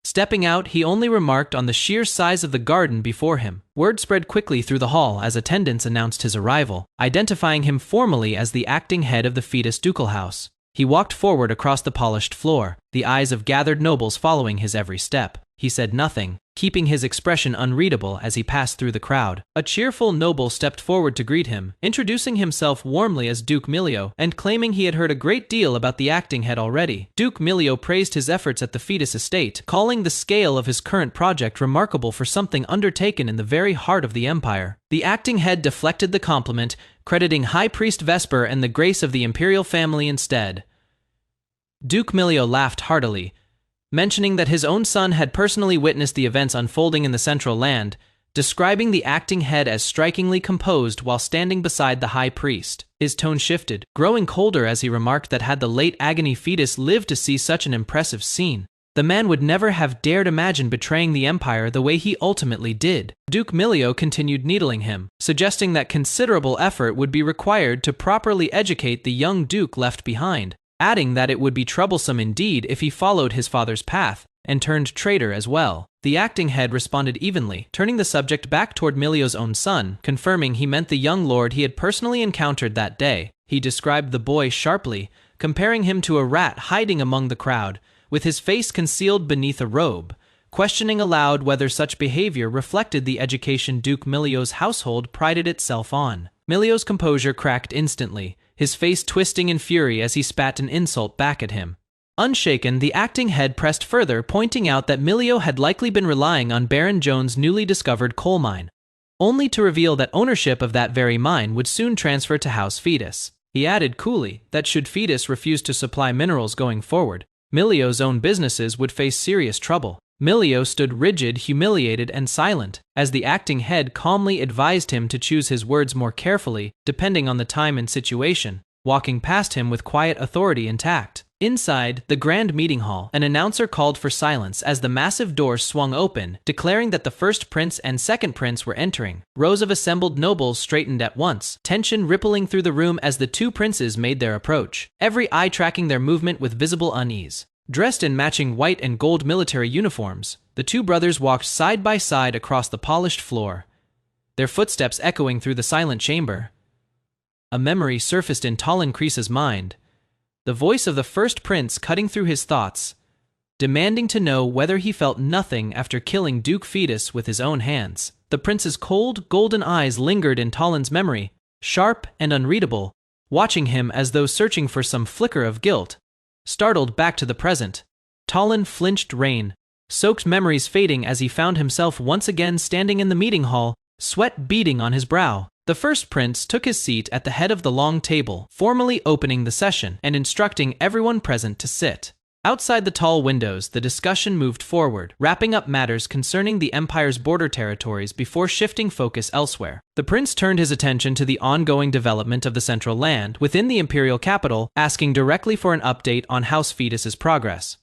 Stepping out, he only remarked on the sheer size of the garden before him. Word spread quickly through the hall as attendants announced his arrival, identifying him formally as the acting head of the fetus ducal house. He walked forward across the polished floor, the eyes of gathered nobles following his every step. He said nothing, keeping his expression unreadable as he passed through the crowd. A cheerful noble stepped forward to greet him, introducing himself warmly as Duke Milio and claiming he had heard a great deal about the acting head already. Duke Milio praised his efforts at the fetus estate, calling the scale of his current project remarkable for something undertaken in the very heart of the empire. The acting head deflected the compliment, crediting High Priest Vesper and the grace of the imperial family instead. Duke Milio laughed heartily, mentioning that his own son had personally witnessed the events unfolding in the Central Land, describing the acting head as strikingly composed while standing beside the high priest. His tone shifted, growing colder as he remarked that had the late agony fetus lived to see such an impressive scene, the man would never have dared imagine betraying the empire the way he ultimately did. Duke Milio continued needling him, suggesting that considerable effort would be required to properly educate the young duke left behind, adding that it would be troublesome indeed if he followed his father's path and turned traitor as well. The acting head responded evenly, turning the subject back toward Milio's own son, confirming he meant the young lord he had personally encountered that day. He described the boy sharply, comparing him to a rat hiding among the crowd, with his face concealed beneath a robe, questioning aloud whether such behavior reflected the education Duke Milio's household prided itself on. Milio's composure cracked instantly, his face twisting in fury as he spat an insult back at him. Unshaken, the acting head pressed further, pointing out that Milio had likely been relying on Baron Jones' newly discovered coal mine, only to reveal that ownership of that very mine would soon transfer to House Fetus. He added coolly that should Fetus refuse to supply minerals going forward, Milio's own businesses would face serious trouble. Milio stood rigid, humiliated, and silent, as the acting head calmly advised him to choose his words more carefully, depending on the time and situation, walking past him with quiet authority intact. Inside the grand meeting hall, an announcer called for silence as the massive doors swung open, declaring that the first prince and second prince were entering. Rows of assembled nobles straightened at once, tension rippling through the room as the two princes made their approach, every eye tracking their movement with visible unease. Dressed in matching white and gold military uniforms, the two brothers walked side by side across the polished floor, their footsteps echoing through the silent chamber. A memory surfaced in Talon Kreese's mind, the voice of the first prince cutting through his thoughts, demanding to know whether he felt nothing after killing Duke Fetus with his own hands. The prince's cold, golden eyes lingered in Talon's memory, sharp and unreadable, watching him as though searching for some flicker of guilt. Startled back to the present, Talon flinched, rain-soaked memories fading as he found himself once again standing in the meeting hall, sweat beading on his brow. The first prince took his seat at the head of the long table, formally opening the session and instructing everyone present to sit. Outside the tall windows, the discussion moved forward, wrapping up matters concerning the empire's border territories before shifting focus elsewhere. The prince turned his attention to the ongoing development of the Central Land within the imperial capital, asking directly for an update on House Fetus's progress.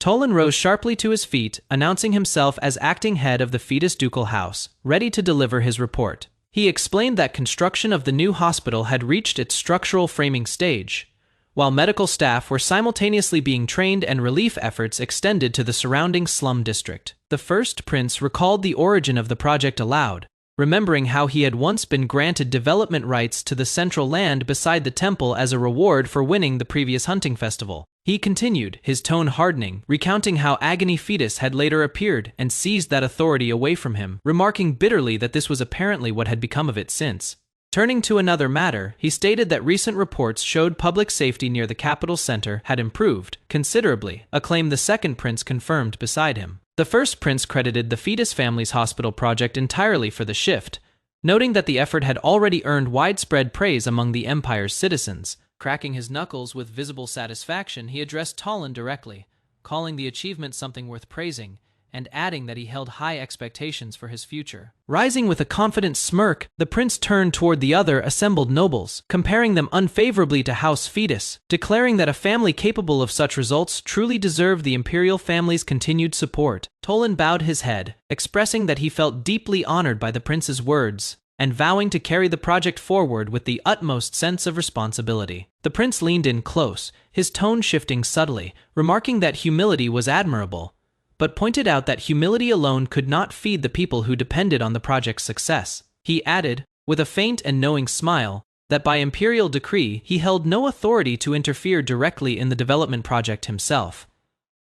Tolan rose sharply to his feet, announcing himself as acting head of the Fetus Ducal House, ready to deliver his report. He explained that construction of the new hospital had reached its structural framing stage, while medical staff were simultaneously being trained and relief efforts extended to the surrounding slum district. The first prince recalled the origin of the project aloud, remembering how he had once been granted development rights to the Central Land beside the temple as a reward for winning the previous hunting festival. He continued, his tone hardening, recounting how Agony Fetus had later appeared and seized that authority away from him, remarking bitterly that this was apparently what had become of it since. Turning to another matter, he stated that recent reports showed public safety near the capital center had improved considerably, a claim the second prince confirmed beside him. The first prince credited the Fetus family's hospital project entirely for the shift, noting that the effort had already earned widespread praise among the empire's citizens. Cracking his knuckles with visible satisfaction, he addressed Talon directly, calling the achievement something worth praising, and adding that he held high expectations for his future. Rising with a confident smirk, the prince turned toward the other assembled nobles, comparing them unfavorably to House Fetus, declaring that a family capable of such results truly deserved the imperial family's continued support. Tolan bowed his head, expressing that he felt deeply honored by the prince's words, and vowing to carry the project forward with the utmost sense of responsibility. The prince leaned in close, his tone shifting subtly, remarking that humility was admirable, but pointed out that humility alone could not feed the people who depended on the project's success. He added, with a faint and knowing smile, that by imperial decree he held no authority to interfere directly in the development project himself,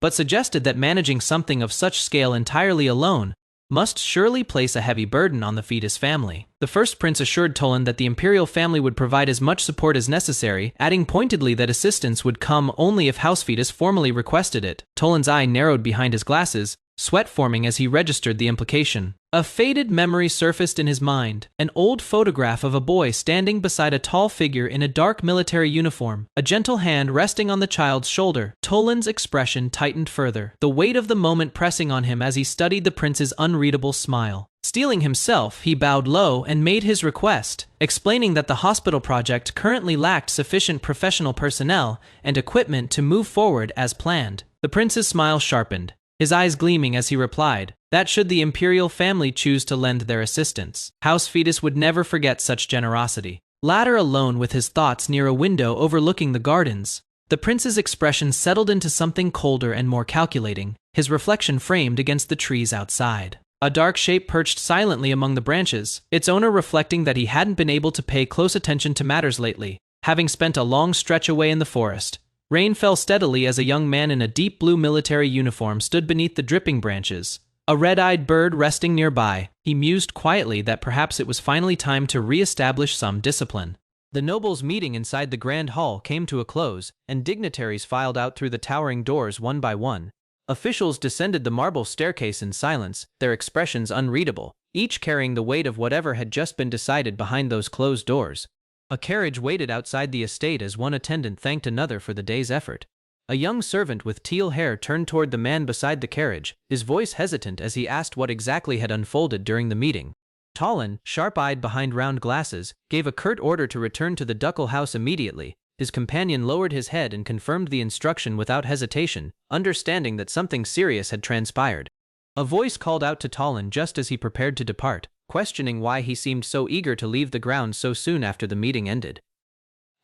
but suggested that managing something of such scale entirely alone must surely place a heavy burden on the fetus family. The first prince assured Toland that the imperial family would provide as much support as necessary, adding pointedly that assistance would come only if House Fetus formally requested it. Toland's eye narrowed behind his glasses, sweat forming as he registered the implication. A faded memory surfaced in his mind, an old photograph of a boy standing beside a tall figure in a dark military uniform, a gentle hand resting on the child's shoulder. Toland's expression tightened further, the weight of the moment pressing on him as he studied the prince's unreadable smile. Steeling himself, he bowed low and made his request, explaining that the hospital project currently lacked sufficient professional personnel and equipment to move forward as planned. The prince's smile sharpened, his eyes gleaming as he replied that should the imperial family choose to lend their assistance, House Fetus would never forget such generosity. Latter alone with his thoughts near a window overlooking the gardens, the prince's expression settled into something colder and more calculating, his reflection framed against the trees outside. A dark shape perched silently among the branches, its owner reflecting that he hadn't been able to pay close attention to matters lately, having spent a long stretch away in the forest. Rain fell steadily as a young man in a deep blue military uniform stood beneath the dripping branches, a red-eyed bird resting nearby. He mused quietly that perhaps it was finally time to re-establish some discipline. The nobles' meeting inside the grand hall came to a close, and dignitaries filed out through the towering doors one by one. Officials descended the marble staircase in silence, their expressions unreadable, each carrying the weight of whatever had just been decided behind those closed doors. A carriage waited outside the estate as one attendant thanked another for the day's effort. A young servant with teal hair turned toward the man beside the carriage, his voice hesitant as he asked what exactly had unfolded during the meeting. Toland, sharp-eyed behind round glasses, gave a curt order to return to the ducal house immediately. His companion lowered his head and confirmed the instruction without hesitation, understanding that something serious had transpired. A voice called out to Toland just as he prepared to depart, questioning why he seemed so eager to leave the grounds so soon after the meeting ended.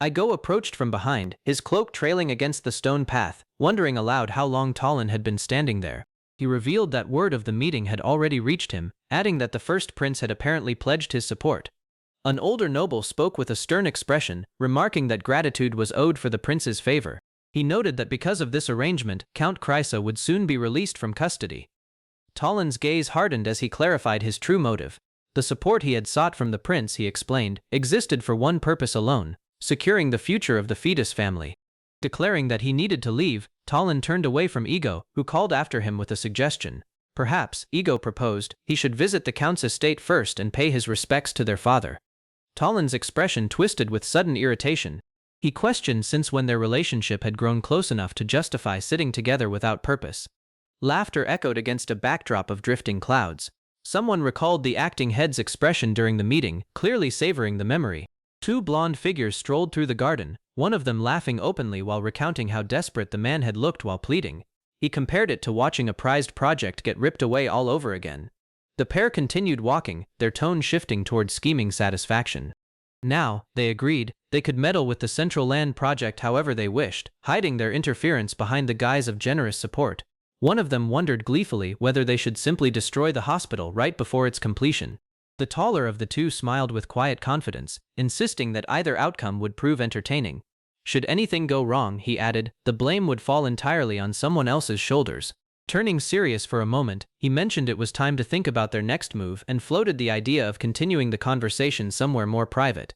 Igo approached from behind, his cloak trailing against the stone path, wondering aloud how long Toland had been standing there. He revealed that word of the meeting had already reached him, adding that the first prince had apparently pledged his support. An older noble spoke with a stern expression, remarking that gratitude was owed for the prince's favor. He noted that because of this arrangement, Count Krysa would soon be released from custody. Toland's gaze hardened as he clarified his true motive. The support he had sought from the prince, he explained, existed for one purpose alone: securing the future of the fetus family. Declaring that he needed to leave, Toland turned away from Igo, who called after him with a suggestion. Perhaps, Igo proposed, he should visit the count's estate first and pay his respects to their father. Toland's expression twisted with sudden irritation. He questioned since when their relationship had grown close enough to justify sitting together without purpose. Laughter echoed against a backdrop of drifting clouds. Someone recalled the acting head's expression during the meeting, clearly savoring the memory. Two blonde figures strolled through the garden, one of them laughing openly while recounting how desperate the man had looked while pleading. He compared it to watching a prized project get ripped away all over again. The pair continued walking, their tone shifting toward scheming satisfaction. Now, they agreed, they could meddle with the Central Land project however they wished, hiding their interference behind the guise of generous support. One of them wondered gleefully whether they should simply destroy the hospital right before its completion. The taller of the two smiled with quiet confidence, insisting that either outcome would prove entertaining. Should anything go wrong, he added, the blame would fall entirely on someone else's shoulders. Turning serious for a moment, he mentioned it was time to think about their next move and floated the idea of continuing the conversation somewhere more private.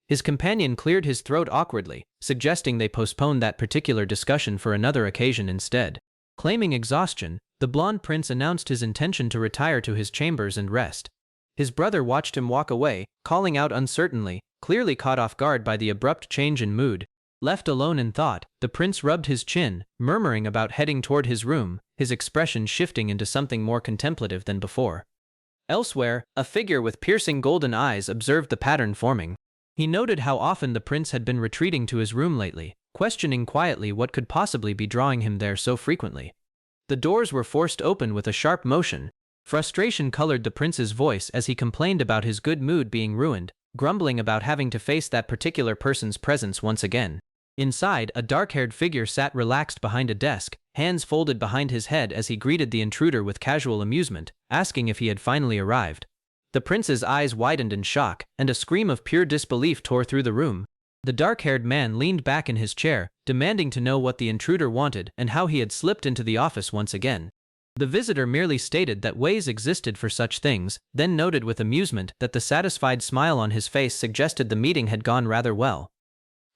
His companion cleared his throat awkwardly, suggesting they postpone that particular discussion for another occasion instead. Claiming exhaustion, the blonde prince announced his intention to retire to his chambers and rest. His brother watched him walk away, calling out uncertainly, clearly caught off guard by the abrupt change in mood. Left alone in thought, the prince rubbed his chin, murmuring about heading toward his room, his expression shifting into something more contemplative than before. Elsewhere, a figure with piercing golden eyes observed the pattern forming. He noted how often the prince had been retreating to his room lately, questioning quietly what could possibly be drawing him there so frequently. The doors were forced open with a sharp motion. Frustration colored the prince's voice as he complained about his good mood being ruined, grumbling about having to face that particular person's presence once again. Inside, a dark-haired figure sat relaxed behind a desk, hands folded behind his head as he greeted the intruder with casual amusement, asking if he had finally arrived. The prince's eyes widened in shock, and a scream of pure disbelief tore through the room. The dark-haired man leaned back in his chair, demanding to know what the intruder wanted and how he had slipped into the office once again. The visitor merely stated that ways existed for such things, then noted with amusement that the satisfied smile on his face suggested the meeting had gone rather well.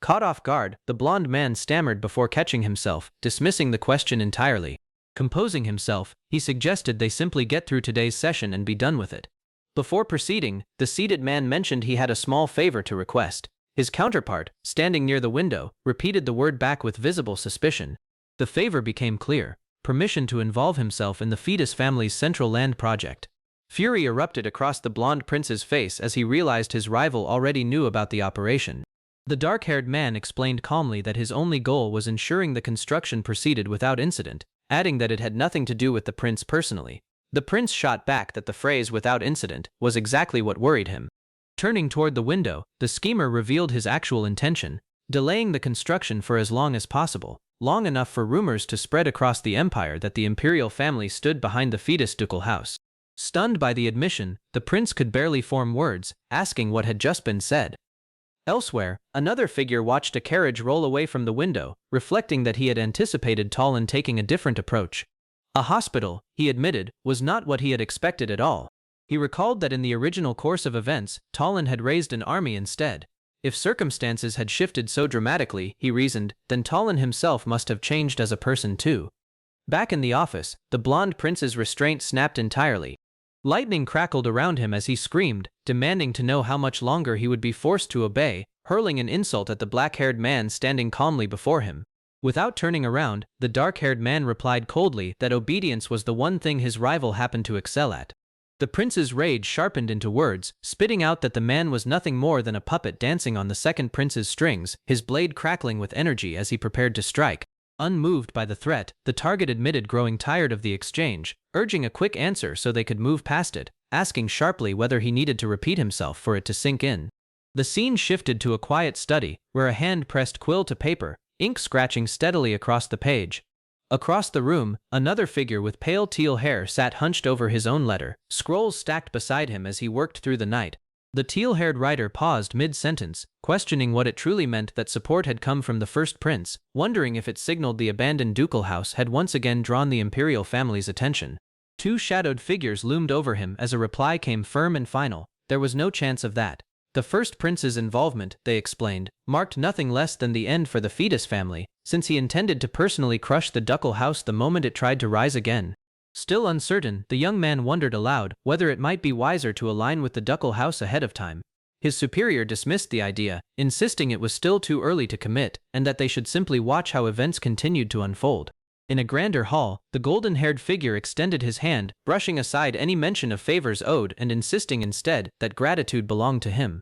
Caught off guard, the blond man stammered before catching himself, dismissing the question entirely. Composing himself, he suggested they simply get through today's session and be done with it. Before proceeding, the seated man mentioned he had a small favor to request. His counterpart, standing near the window, repeated the word back with visible suspicion. The favor became clear: permission to involve himself in the fetus family's central land project. Fury erupted across the blonde prince's face as he realized his rival already knew about the operation. The dark-haired man explained calmly that his only goal was ensuring the construction proceeded without incident, adding that it had nothing to do with the prince personally. The prince shot back that the phrase "without incident" was exactly what worried him. Turning toward the window, the schemer revealed his actual intention: delaying the construction for as long as possible, long enough for rumors to spread across the empire that the imperial family stood behind the fetus ducal house. Stunned by the admission, the prince could barely form words, asking what had just been said. Elsewhere, another figure watched a carriage roll away from the window, reflecting that he had anticipated Talon taking a different approach. A hospital, he admitted, was not what he had expected at all. He recalled that in the original course of events, Talon had raised an army instead. If circumstances had shifted so dramatically, he reasoned, then Talon himself must have changed as a person too. Back in the office, the blonde prince's restraint snapped entirely. Lightning crackled around him as he screamed, demanding to know how much longer he would be forced to obey, hurling an insult at the black-haired man standing calmly before him. Without turning around, the dark-haired man replied coldly that obedience was the one thing his rival happened to excel at. The prince's rage sharpened into words, spitting out that the man was nothing more than a puppet dancing on the second prince's strings, his blade crackling with energy as he prepared to strike. Unmoved by the threat, the target admitted growing tired of the exchange, urging a quick answer so they could move past it, asking sharply whether he needed to repeat himself for it to sink in. The scene shifted to a quiet study, where a hand pressed quill to paper, ink scratching steadily across the page. Across the room, another figure with pale teal hair sat hunched over his own letter, scrolls stacked beside him as he worked through the night. The teal-haired writer paused mid-sentence, questioning what it truly meant that support had come from the first prince, wondering if it signaled the abandoned ducal house had once again drawn the imperial family's attention. Two shadowed figures loomed over him as a reply came firm and final: there was no chance of that. The first prince's involvement, they explained, marked nothing less than the end for the fetus family, since he intended to personally crush the ducal house the moment it tried to rise again. Still uncertain, the young man wondered aloud whether it might be wiser to align with the ducal house ahead of time. His superior dismissed the idea, insisting it was still too early to commit, and that they should simply watch how events continued to unfold. In a grander hall, the golden-haired figure extended his hand, brushing aside any mention of favors owed and insisting instead that gratitude belonged to him.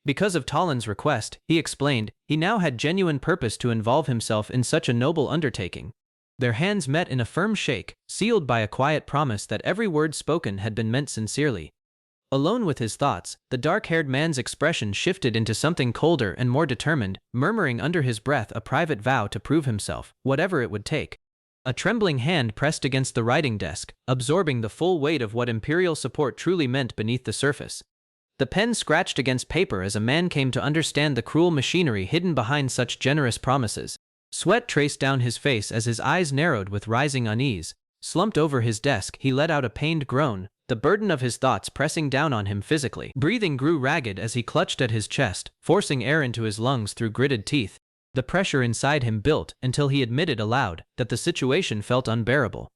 Because of Talon's request, he explained, he now had genuine purpose to involve himself in such a noble undertaking. Their hands met in a firm shake, sealed by a quiet promise that every word spoken had been meant sincerely. Alone with his thoughts, the dark-haired man's expression shifted into something colder and more determined, murmuring under his breath a private vow to prove himself, whatever it would take. A trembling hand pressed against the writing desk, absorbing the full weight of what imperial support truly meant beneath the surface. The pen scratched against paper as a man came to understand the cruel machinery hidden behind such generous promises. Sweat traced down his face as his eyes narrowed with rising unease. Slumped over his desk, he let out a pained groan, the burden of his thoughts pressing down on him physically. Breathing grew ragged as he clutched at his chest, forcing air into his lungs through gritted teeth. The pressure inside him built until he admitted aloud that the situation felt unbearable.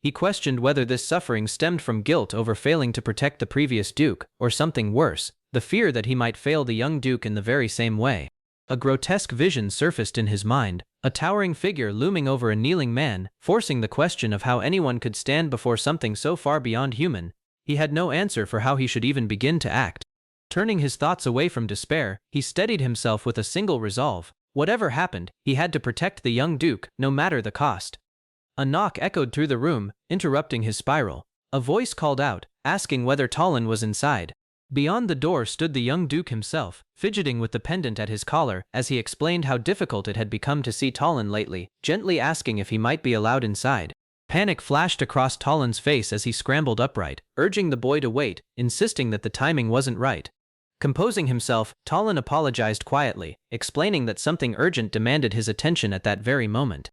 He questioned whether this suffering stemmed from guilt over failing to protect the previous duke, or something worse, the fear that he might fail the young duke in the very same way. A grotesque vision surfaced in his mind, a towering figure looming over a kneeling man, forcing the question of how anyone could stand before something so far beyond human. He had no answer for how he should even begin to act. Turning his thoughts away from despair, he steadied himself with a single resolve. Whatever happened, he had to protect the young duke, no matter the cost. A knock echoed through the room, interrupting his spiral. A voice called out, asking whether Talon was inside. Beyond the door stood the young duke himself, fidgeting with the pendant at his collar as he explained how difficult it had become to see Talon lately, gently asking if he might be allowed inside. Panic flashed across Talon's face as he scrambled upright, urging the boy to wait, insisting that the timing wasn't right. Composing himself, Talon apologized quietly, explaining that something urgent demanded his attention at that very moment.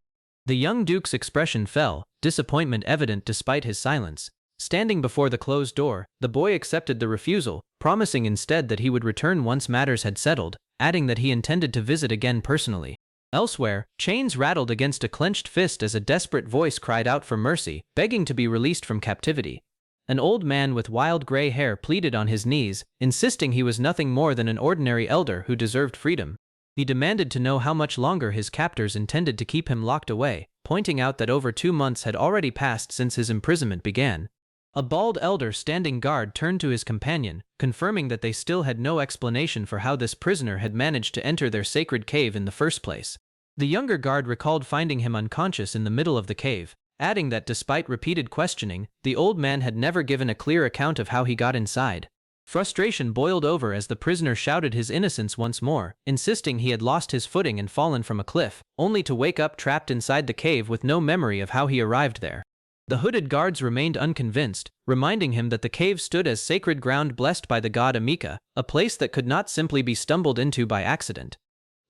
The young duke's expression fell, disappointment evident despite his silence. Standing before the closed door, the boy accepted the refusal, promising instead that he would return once matters had settled, adding that he intended to visit again personally. Elsewhere, chains rattled against a clenched fist as a desperate voice cried out for mercy, begging to be released from captivity. An old man with wild gray hair pleaded on his knees, insisting he was nothing more than an ordinary elder who deserved freedom. He demanded to know how much longer his captors intended to keep him locked away, pointing out that over 2 months had already passed since his imprisonment began. A bald elder standing guard turned to his companion, confirming that they still had no explanation for how this prisoner had managed to enter their sacred cave in the first place. The younger guard recalled finding him unconscious in the middle of the cave, adding that despite repeated questioning, the old man had never given a clear account of how he got inside. Frustration boiled over as the prisoner shouted his innocence once more, insisting he had lost his footing and fallen from a cliff, only to wake up trapped inside the cave with no memory of how he arrived there. The hooded guards remained unconvinced, reminding him that the cave stood as sacred ground blessed by the god Amika, a place that could not simply be stumbled into by accident.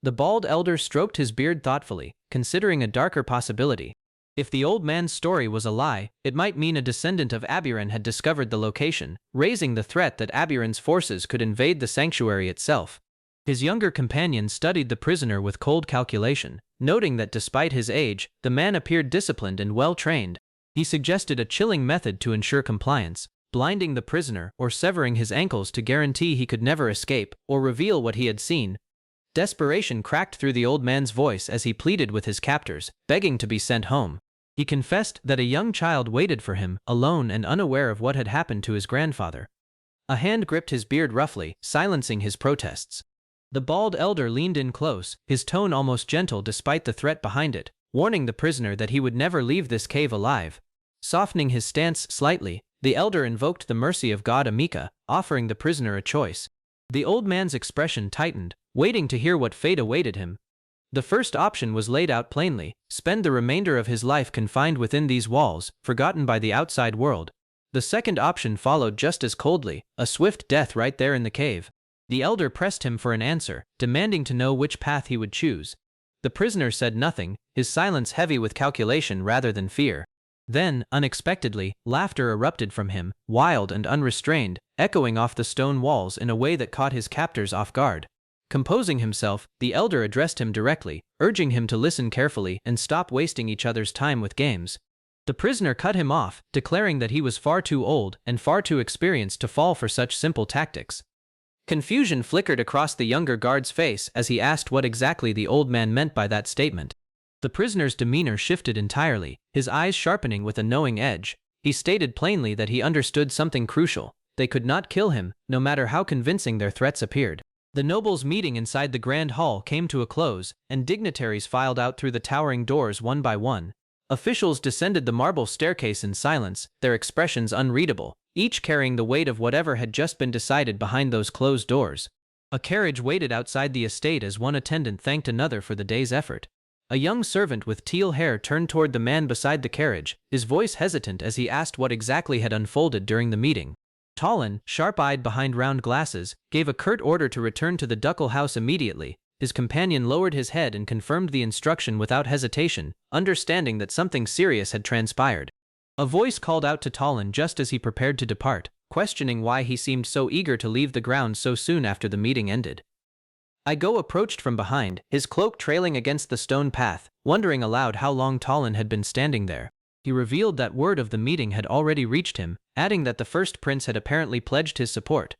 The bald elder stroked his beard thoughtfully, considering a darker possibility. If the old man's story was a lie, it might mean a descendant of Aburan had discovered the location, raising the threat that Aburan's forces could invade the sanctuary itself. His younger companion studied the prisoner with cold calculation, noting that despite his age, the man appeared disciplined and well-trained. He suggested a chilling method to ensure compliance, blinding the prisoner or severing his ankles to guarantee he could never escape or reveal what he had seen. Desperation cracked through the old man's voice as he pleaded with his captors, begging to be sent home. He confessed that a young child waited for him, alone and unaware of what had happened to his grandfather. A hand gripped his beard roughly, silencing his protests. The bald elder leaned in close, his tone almost gentle despite the threat behind it, warning the prisoner that he would never leave this cave alive. Softening his stance slightly, the elder invoked the mercy of God Amika, offering the prisoner a choice. The old man's expression tightened, waiting to hear what fate awaited him. The first option was laid out plainly: spend the remainder of his life confined within these walls, forgotten by the outside world. The second option followed just as coldly: a swift death right there in the cave. The elder pressed him for an answer, demanding to know which path he would choose. The prisoner said nothing, his silence heavy with calculation rather than fear. Then, unexpectedly, laughter erupted from him, wild and unrestrained, echoing off the stone walls in a way that caught his captors off guard. Composing himself, the elder addressed him directly, urging him to listen carefully and stop wasting each other's time with games. The prisoner cut him off, declaring that he was far too old and far too experienced to fall for such simple tactics. Confusion flickered across the younger guard's face as he asked what exactly the old man meant by that statement. The prisoner's demeanor shifted entirely, his eyes sharpening with a knowing edge. He stated plainly that he understood something crucial: they could not kill him, no matter how convincing their threats appeared. The nobles' meeting inside the grand hall came to a close, and dignitaries filed out through the towering doors one by one. Officials descended the marble staircase in silence, their expressions unreadable, each carrying the weight of whatever had just been decided behind those closed doors. A carriage waited outside the estate as one attendant thanked another for the day's effort. A young servant with teal hair turned toward the man beside the carriage, his voice hesitant as he asked what exactly had unfolded during the meeting. Talon, sharp-eyed behind round glasses, gave a curt order to return to the ducal house immediately. His companion lowered his head and confirmed the instruction without hesitation, understanding that something serious had transpired. A voice called out to Talon just as he prepared to depart, questioning why he seemed so eager to leave the grounds so soon after the meeting ended. Igo approached from behind, his cloak trailing against the stone path, wondering aloud how long Talon had been standing there. He revealed that word of the meeting had already reached him, adding that the first prince had apparently pledged his support.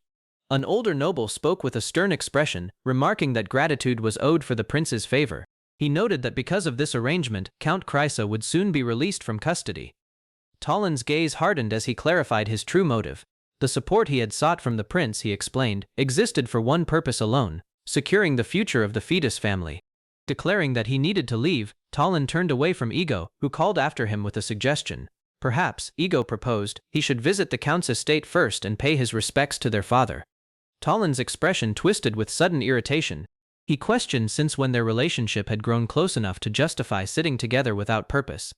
An older noble spoke with a stern expression, remarking that gratitude was owed for the prince's favor. He noted that because of this arrangement, Count Krysa would soon be released from custody. Talon's gaze hardened as he clarified his true motive. The support he had sought from the prince, he explained, existed for one purpose alone: securing the future of the fetus family. Declaring that he needed to leave, Talon turned away from Igo, who called after him with a suggestion. Perhaps, Igo proposed, he should visit the count's estate first and pay his respects to their father. Talon's expression twisted with sudden irritation. He questioned since when their relationship had grown close enough to justify sitting together without purpose.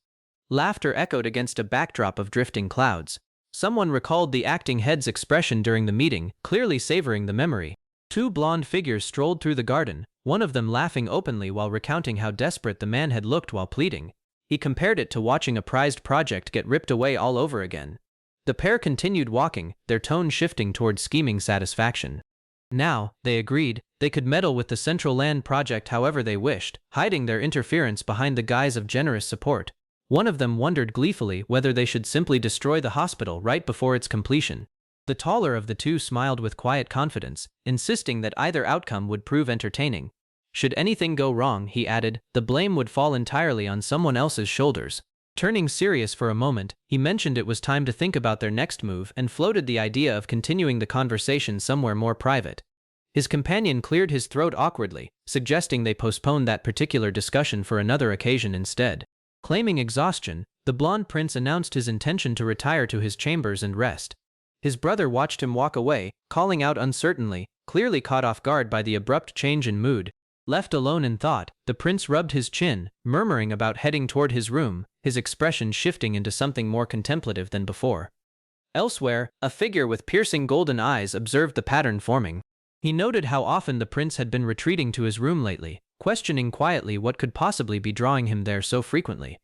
Laughter echoed against a backdrop of drifting clouds. Someone recalled the acting head's expression during the meeting, clearly savoring the memory. Two blonde figures strolled through the garden, one of them laughing openly while recounting how desperate the man had looked while pleading. He compared it to watching a prized project get ripped away all over again. The pair continued walking, their tone shifting toward scheming satisfaction. Now, they agreed, they could meddle with the Central Land project however they wished, hiding their interference behind the guise of generous support. One of them wondered gleefully whether they should simply destroy the hospital right before its completion. The taller of the two smiled with quiet confidence, insisting that either outcome would prove entertaining. Should anything go wrong, he added, the blame would fall entirely on someone else's shoulders. Turning serious for a moment, he mentioned it was time to think about their next move and floated the idea of continuing the conversation somewhere more private. His companion cleared his throat awkwardly, suggesting they postpone that particular discussion for another occasion instead. Claiming exhaustion, the blonde prince announced his intention to retire to his chambers and rest. His brother watched him walk away, calling out uncertainly, clearly caught off guard by the abrupt change in mood. Left alone in thought, the prince rubbed his chin, murmuring about heading toward his room, his expression shifting into something more contemplative than before. Elsewhere, a figure with piercing golden eyes observed the pattern forming. He noted how often the prince had been retreating to his room lately, questioning quietly what could possibly be drawing him there so frequently.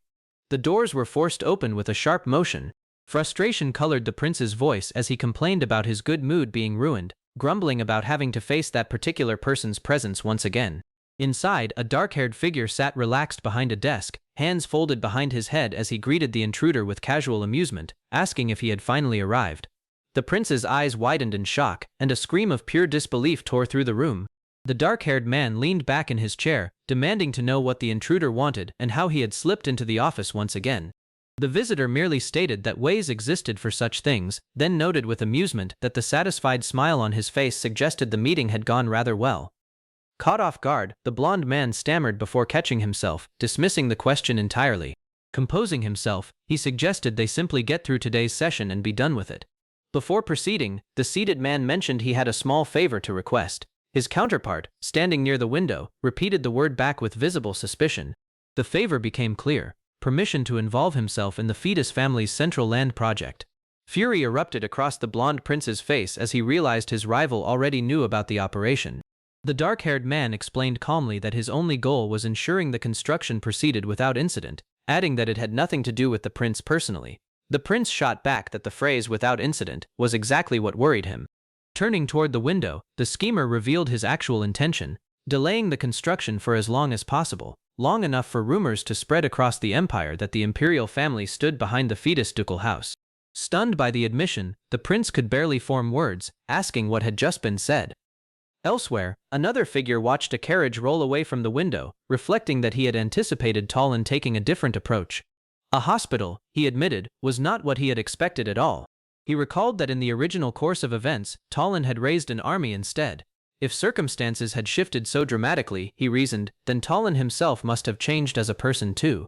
The doors were forced open with a sharp motion. Frustration colored the prince's voice as he complained about his good mood being ruined, grumbling about having to face that particular person's presence once again. Inside, a dark-haired figure sat relaxed behind a desk, hands folded behind his head as he greeted the intruder with casual amusement, asking if he had finally arrived. The prince's eyes widened in shock, and a scream of pure disbelief tore through the room. The dark-haired man leaned back in his chair, demanding to know what the intruder wanted and how he had slipped into the office once again. The visitor merely stated that ways existed for such things, then noted with amusement that the satisfied smile on his face suggested the meeting had gone rather well. Caught off guard, the blond man stammered before catching himself, dismissing the question entirely. Composing himself, he suggested they simply get through today's session and be done with it. Before proceeding, the seated man mentioned he had a small favor to request. His counterpart, standing near the window, repeated the word back with visible suspicion. The favor became clear: permission to involve himself in the fetus family's Central Land project. Fury erupted across the blonde prince's face as he realized his rival already knew about the operation. The dark-haired man explained calmly that his only goal was ensuring the construction proceeded without incident, adding that it had nothing to do with the prince personally. The prince shot back that the phrase "without incident" was exactly what worried him. Turning toward the window, the schemer revealed his actual intention: delaying the construction for as long as possible, long enough for rumors to spread across the empire that the imperial family stood behind the fetus ducal house. Stunned by the admission, the prince could barely form words, asking what had just been said. Elsewhere, another figure watched a carriage roll away from the window, reflecting that he had anticipated Talon taking a different approach. A hospital, he admitted, was not what he had expected at all. He recalled that in the original course of events, Talon had raised an army instead. If circumstances had shifted so dramatically, he reasoned, then Talon himself must have changed as a person too.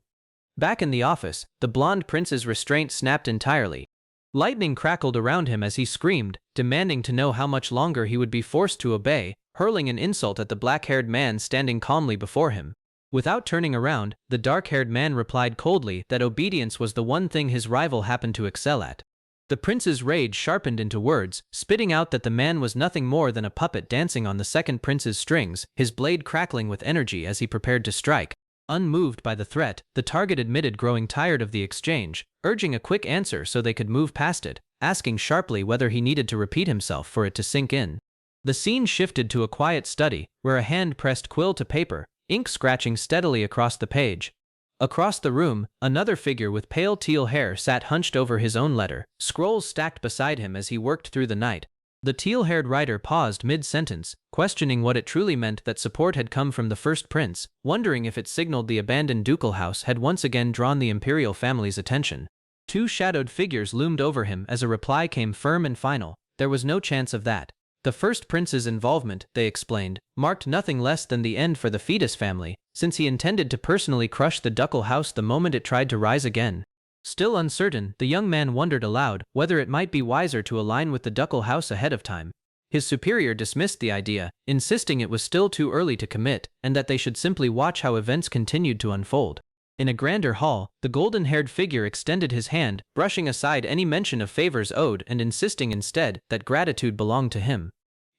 Back in the office, the blonde prince's restraint snapped entirely. Lightning crackled around him as he screamed, demanding to know how much longer he would be forced to obey, hurling an insult at the black-haired man standing calmly before him. Without turning around, the dark-haired man replied coldly that obedience was the one thing his rival happened to excel at. The prince's rage sharpened into words, spitting out that the man was nothing more than a puppet dancing on the second prince's strings, his blade crackling with energy as he prepared to strike. Unmoved by the threat, the target admitted growing tired of the exchange, urging a quick answer so they could move past it, asking sharply whether he needed to repeat himself for it to sink in. The scene shifted to a quiet study, where a hand pressed quill to paper, ink scratching steadily across the page. Across the room, another figure with pale teal hair sat hunched over his own letter, scrolls stacked beside him as he worked through the night. The teal-haired writer paused mid-sentence, questioning what it truly meant that support had come from the first prince, wondering if it signaled the abandoned ducal house had once again drawn the imperial family's attention. Two shadowed figures loomed over him as a reply came firm and final: there was no chance of that. The first prince's involvement, they explained, marked nothing less than the end for the fetus family, since he intended to personally crush the ducal house the moment it tried to rise again. Still uncertain, the young man wondered aloud whether it might be wiser to align with the ducal house ahead of time. His superior dismissed the idea, insisting it was still too early to commit and that they should simply watch how events continued to unfold. In a grander hall, the golden-haired figure extended his hand, brushing aside any mention of favors owed and insisting instead that gratitude belonged to him.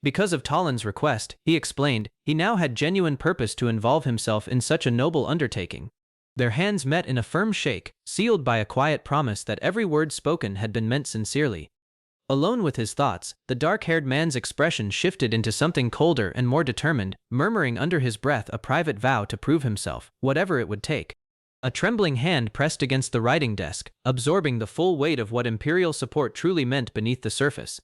Because of Talon's request, he explained, he now had genuine purpose to involve himself in such a noble undertaking. Their hands met in a firm shake, sealed by a quiet promise that every word spoken had been meant sincerely. Alone with his thoughts, the dark-haired man's expression shifted into something colder and more determined, murmuring under his breath a private vow to prove himself, whatever it would take. A trembling hand pressed against the writing desk, absorbing the full weight of what imperial support truly meant beneath the surface.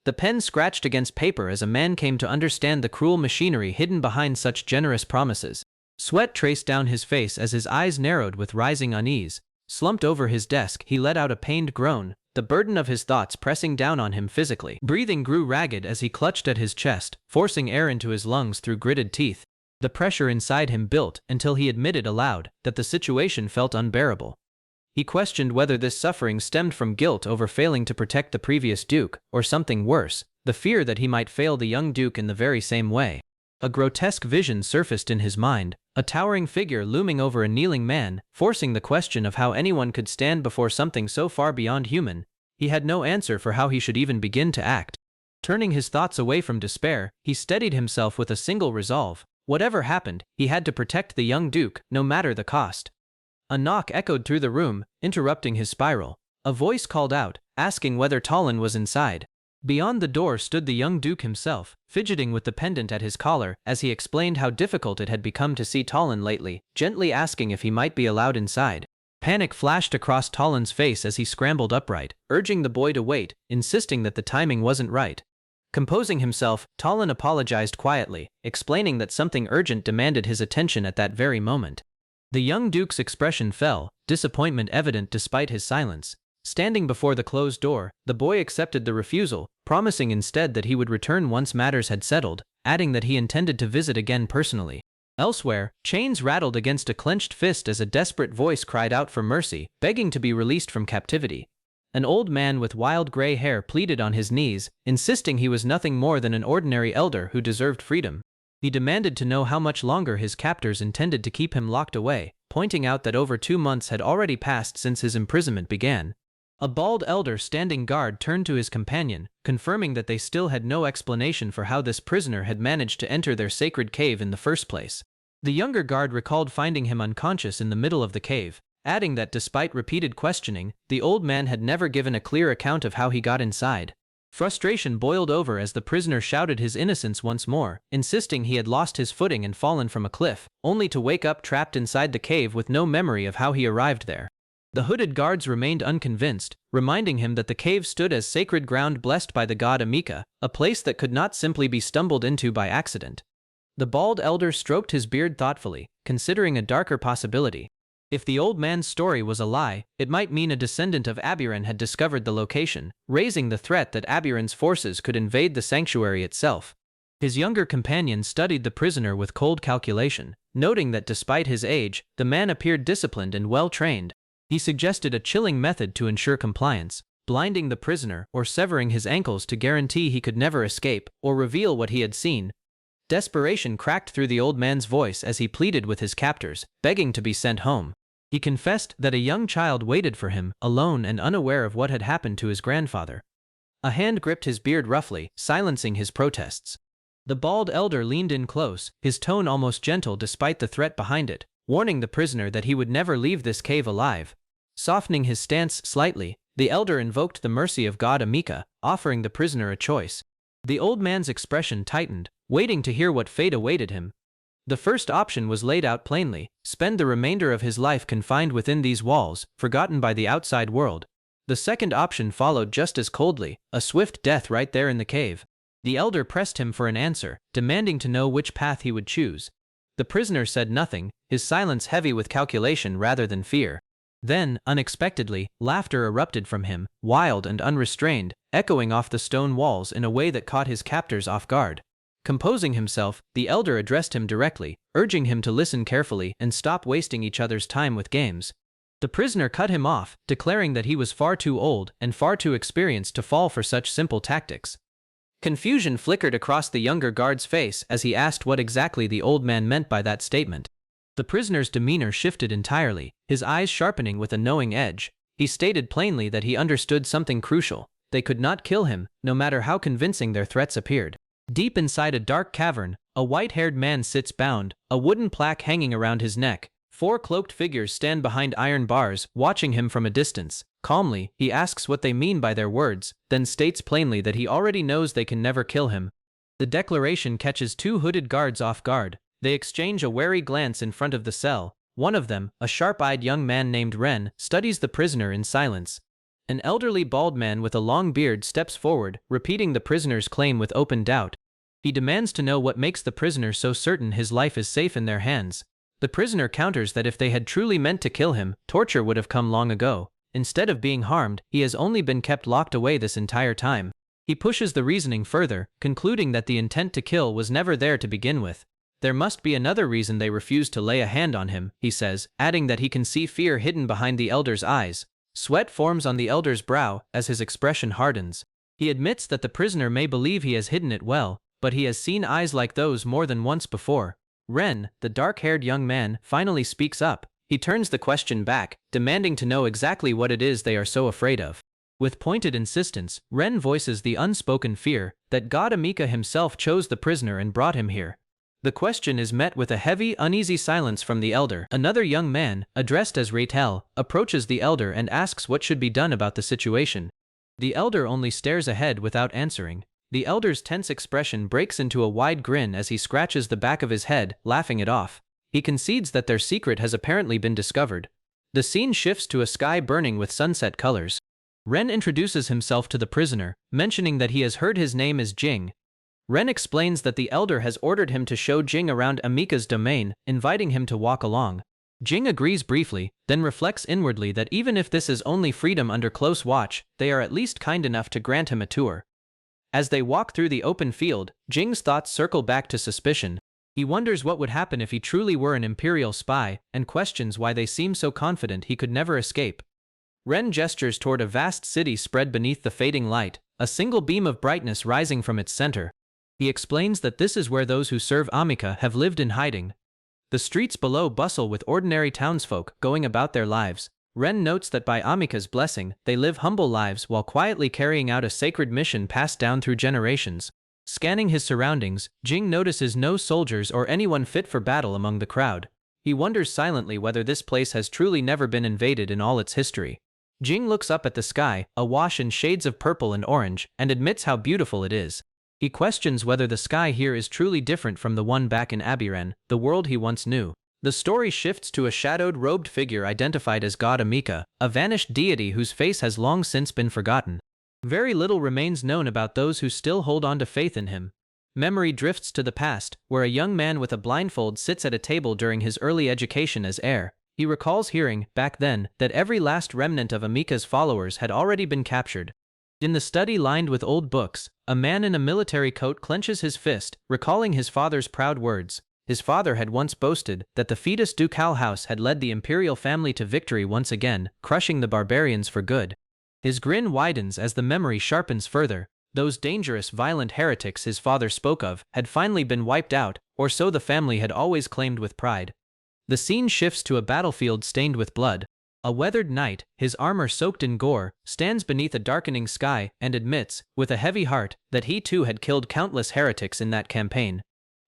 The pen scratched against paper as a man came to understand the cruel machinery hidden behind such generous promises. Sweat traced down his face as his eyes narrowed with rising unease. Slumped over his desk, he let out a pained groan, the burden of his thoughts pressing down on him physically. Breathing grew ragged as he clutched at his chest, forcing air into his lungs through gritted teeth. The pressure inside him built until he admitted aloud that the situation felt unbearable. He questioned whether this suffering stemmed from guilt over failing to protect the previous duke, or something worse, the fear that he might fail the young duke in the very same way. A grotesque vision surfaced in his mind, a towering figure looming over a kneeling man, forcing the question of how anyone could stand before something so far beyond human. He had no answer for how he should even begin to act. Turning his thoughts away from despair, he steadied himself with a single resolve. Whatever happened, he had to protect the young duke, no matter the cost. A knock echoed through the room, interrupting his spiral. A voice called out, asking whether Talon was inside. Beyond the door stood the young duke himself, fidgeting with the pendant at his collar as he explained how difficult it had become to see Talon lately, gently asking if he might be allowed inside. Panic flashed across Talon's face as he scrambled upright, urging the boy to wait, insisting that the timing wasn't right. Composing himself, Talon apologized quietly, explaining that something urgent demanded his attention at that very moment. The young duke's expression fell, disappointment evident despite his silence. Standing before the closed door, the boy accepted the refusal, promising instead that he would return once matters had settled, adding that he intended to visit again personally. Elsewhere, chains rattled against a clenched fist as a desperate voice cried out for mercy, begging to be released from captivity. An old man with wild gray hair pleaded on his knees, insisting he was nothing more than an ordinary elder who deserved freedom. He demanded to know how much longer his captors intended to keep him locked away, pointing out that over 2 months had already passed since his imprisonment began. A bald elder standing guard turned to his companion, confirming that they still had no explanation for how this prisoner had managed to enter their sacred cave in the first place. The younger guard recalled finding him unconscious in the middle of the cave, adding that despite repeated questioning, the old man had never given a clear account of how he got inside. Frustration boiled over as the prisoner shouted his innocence once more, insisting he had lost his footing and fallen from a cliff, only to wake up trapped inside the cave with no memory of how he arrived there. The hooded guards remained unconvinced, reminding him that the cave stood as sacred ground blessed by the god Amika, a place that could not simply be stumbled into by accident. The bald elder stroked his beard thoughtfully, considering a darker possibility. If the old man's story was a lie, it might mean a descendant of Aburen had discovered the location, raising the threat that Aburen's forces could invade the sanctuary itself. His younger companion studied the prisoner with cold calculation, noting that despite his age, the man appeared disciplined and well-trained. He suggested a chilling method to ensure compliance, blinding the prisoner or severing his ankles to guarantee he could never escape or reveal what he had seen. Desperation cracked through the old man's voice as he pleaded with his captors, begging to be sent home. He confessed that a young child waited for him, alone and unaware of what had happened to his grandfather. A hand gripped his beard roughly, silencing his protests. The bald elder leaned in close, his tone almost gentle despite the threat behind it, warning the prisoner that he would never leave this cave alive. Softening his stance slightly, the elder invoked the mercy of god Amika, offering the prisoner a choice. The old man's expression tightened, waiting to hear what fate awaited him. The first option was laid out plainly: spend the remainder of his life confined within these walls, forgotten by the outside world. The second option followed just as coldly: a swift death right there in the cave. The elder pressed him for an answer, demanding to know which path he would choose. The prisoner said nothing, his silence heavy with calculation rather than fear. Then, unexpectedly, laughter erupted from him, wild and unrestrained, echoing off the stone walls in a way that caught his captors off guard. Composing himself, the elder addressed him directly, urging him to listen carefully and stop wasting each other's time with games. The prisoner cut him off, declaring that he was far too old and far too experienced to fall for such simple tactics. Confusion flickered across the younger guard's face as he asked what exactly the old man meant by that statement. The prisoner's demeanor shifted entirely, his eyes sharpening with a knowing edge. He stated plainly that he understood something crucial. They could not kill him, no matter how convincing their threats appeared. Deep inside a dark cavern, a white-haired man sits bound, a wooden plaque hanging around his neck. 4 cloaked figures stand behind iron bars, watching him from a distance. Calmly, he asks what they mean by their words, then states plainly that he already knows they can never kill him. The declaration catches 2 hooded guards off guard. They exchange a wary glance in front of the cell. One of them, a sharp-eyed young man named Ren, studies the prisoner in silence. An elderly bald man with a long beard steps forward, repeating the prisoner's claim with open doubt. He demands to know what makes the prisoner so certain his life is safe in their hands. The prisoner counters that if they had truly meant to kill him, torture would have come long ago. Instead of being harmed, he has only been kept locked away this entire time. He pushes the reasoning further, concluding that the intent to kill was never there to begin with. There must be another reason they refused to lay a hand on him, he says, adding that he can see fear hidden behind the elder's eyes. Sweat forms on the elder's brow as his expression hardens. He admits that the prisoner may believe he has hidden it well, but he has seen eyes like those more than once before. Ren, the dark-haired young man, finally speaks up. He turns the question back, demanding to know exactly what it is they are so afraid of. With pointed insistence, Ren voices the unspoken fear that God Amika himself chose the prisoner and brought him here. The question is met with a heavy, uneasy silence from the elder. Another young man, addressed as Raytel, approaches the elder and asks what should be done about the situation. The elder only stares ahead without answering. The elder's tense expression breaks into a wide grin as he scratches the back of his head, laughing it off. He concedes that their secret has apparently been discovered. The scene shifts to a sky burning with sunset colors. Ren introduces himself to the prisoner, mentioning that he has heard his name is Jing. Ren explains that the elder has ordered him to show Jing around Amika's domain, inviting him to walk along. Jing agrees briefly, then reflects inwardly that even if this is only freedom under close watch, they are at least kind enough to grant him a tour. As they walk through the open field, Jing's thoughts circle back to suspicion. He wonders what would happen if he truly were an imperial spy, and questions why they seem so confident he could never escape. Ren gestures toward a vast city spread beneath the fading light, a single beam of brightness rising from its center. He explains that this is where those who serve Amika have lived in hiding. The streets below bustle with ordinary townsfolk going about their lives. Ren notes that by Amika's blessing, they live humble lives while quietly carrying out a sacred mission passed down through generations. Scanning his surroundings, Jing notices no soldiers or anyone fit for battle among the crowd. He wonders silently whether this place has truly never been invaded in all its history. Jing looks up at the sky, awash in shades of purple and orange, and admits how beautiful it is. He questions whether the sky here is truly different from the one back in Abiren, the world he once knew. The story shifts to a shadowed robed figure identified as God Amika, a vanished deity whose face has long since been forgotten. Very little remains known about those who still hold on to faith in him. Memory drifts to the past, where a young man with a blindfold sits at a table during his early education as heir. He recalls hearing, back then, that every last remnant of Amika's followers had already been captured. In the study lined with old books, a man in a military coat clenches his fist, recalling his father's proud words. His father had once boasted that the fetus ducal house had led the imperial family to victory once again, crushing the barbarians for good. His grin widens as the memory sharpens further. Those dangerous, violent heretics his father spoke of had finally been wiped out, or so the family had always claimed with pride. The scene shifts to a battlefield stained with blood. A weathered knight, his armor soaked in gore, stands beneath a darkening sky and admits, with a heavy heart, that he too had killed countless heretics in that campaign.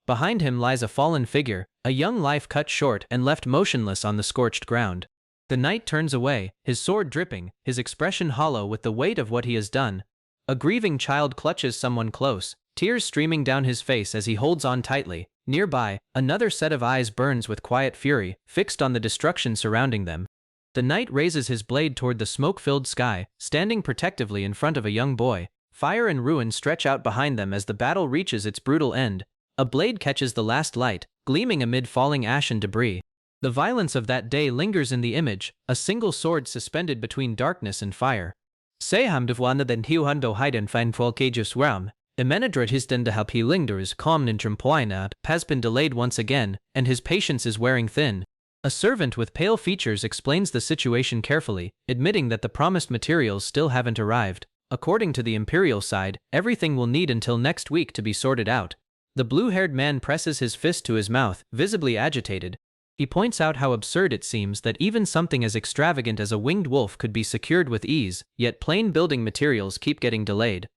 Behind him lies a fallen figure, a young life cut short and left motionless on the scorched ground. The knight turns away, his sword dripping, his expression hollow with the weight of what he has done. A grieving child clutches someone close, tears streaming down his face as he holds on tightly. Nearby, another set of eyes burns with quiet fury, fixed on the destruction surrounding them. The knight raises his blade toward the smoke-filled sky, standing protectively in front of a young boy. Fire and ruin stretch out behind them as the battle reaches its brutal end. A blade catches the last light, gleaming amid falling ash and debris. The violence of that day lingers in the image, a single sword suspended between darkness and fire. Seham devwana den hiuhundo hiden fine folkajus ram. Imenadrat hisden de help he lingers calm in trimpoinad has been delayed once again, and his patience is wearing thin. A servant with pale features explains the situation carefully, admitting that the promised materials still haven't arrived. According to the Imperial side, everything will need until next week to be sorted out. The blue-haired man presses his fist to his mouth, visibly agitated. He points out how absurd it seems that even something as extravagant as a winged wolf could be secured with ease, yet plain building materials keep getting delayed.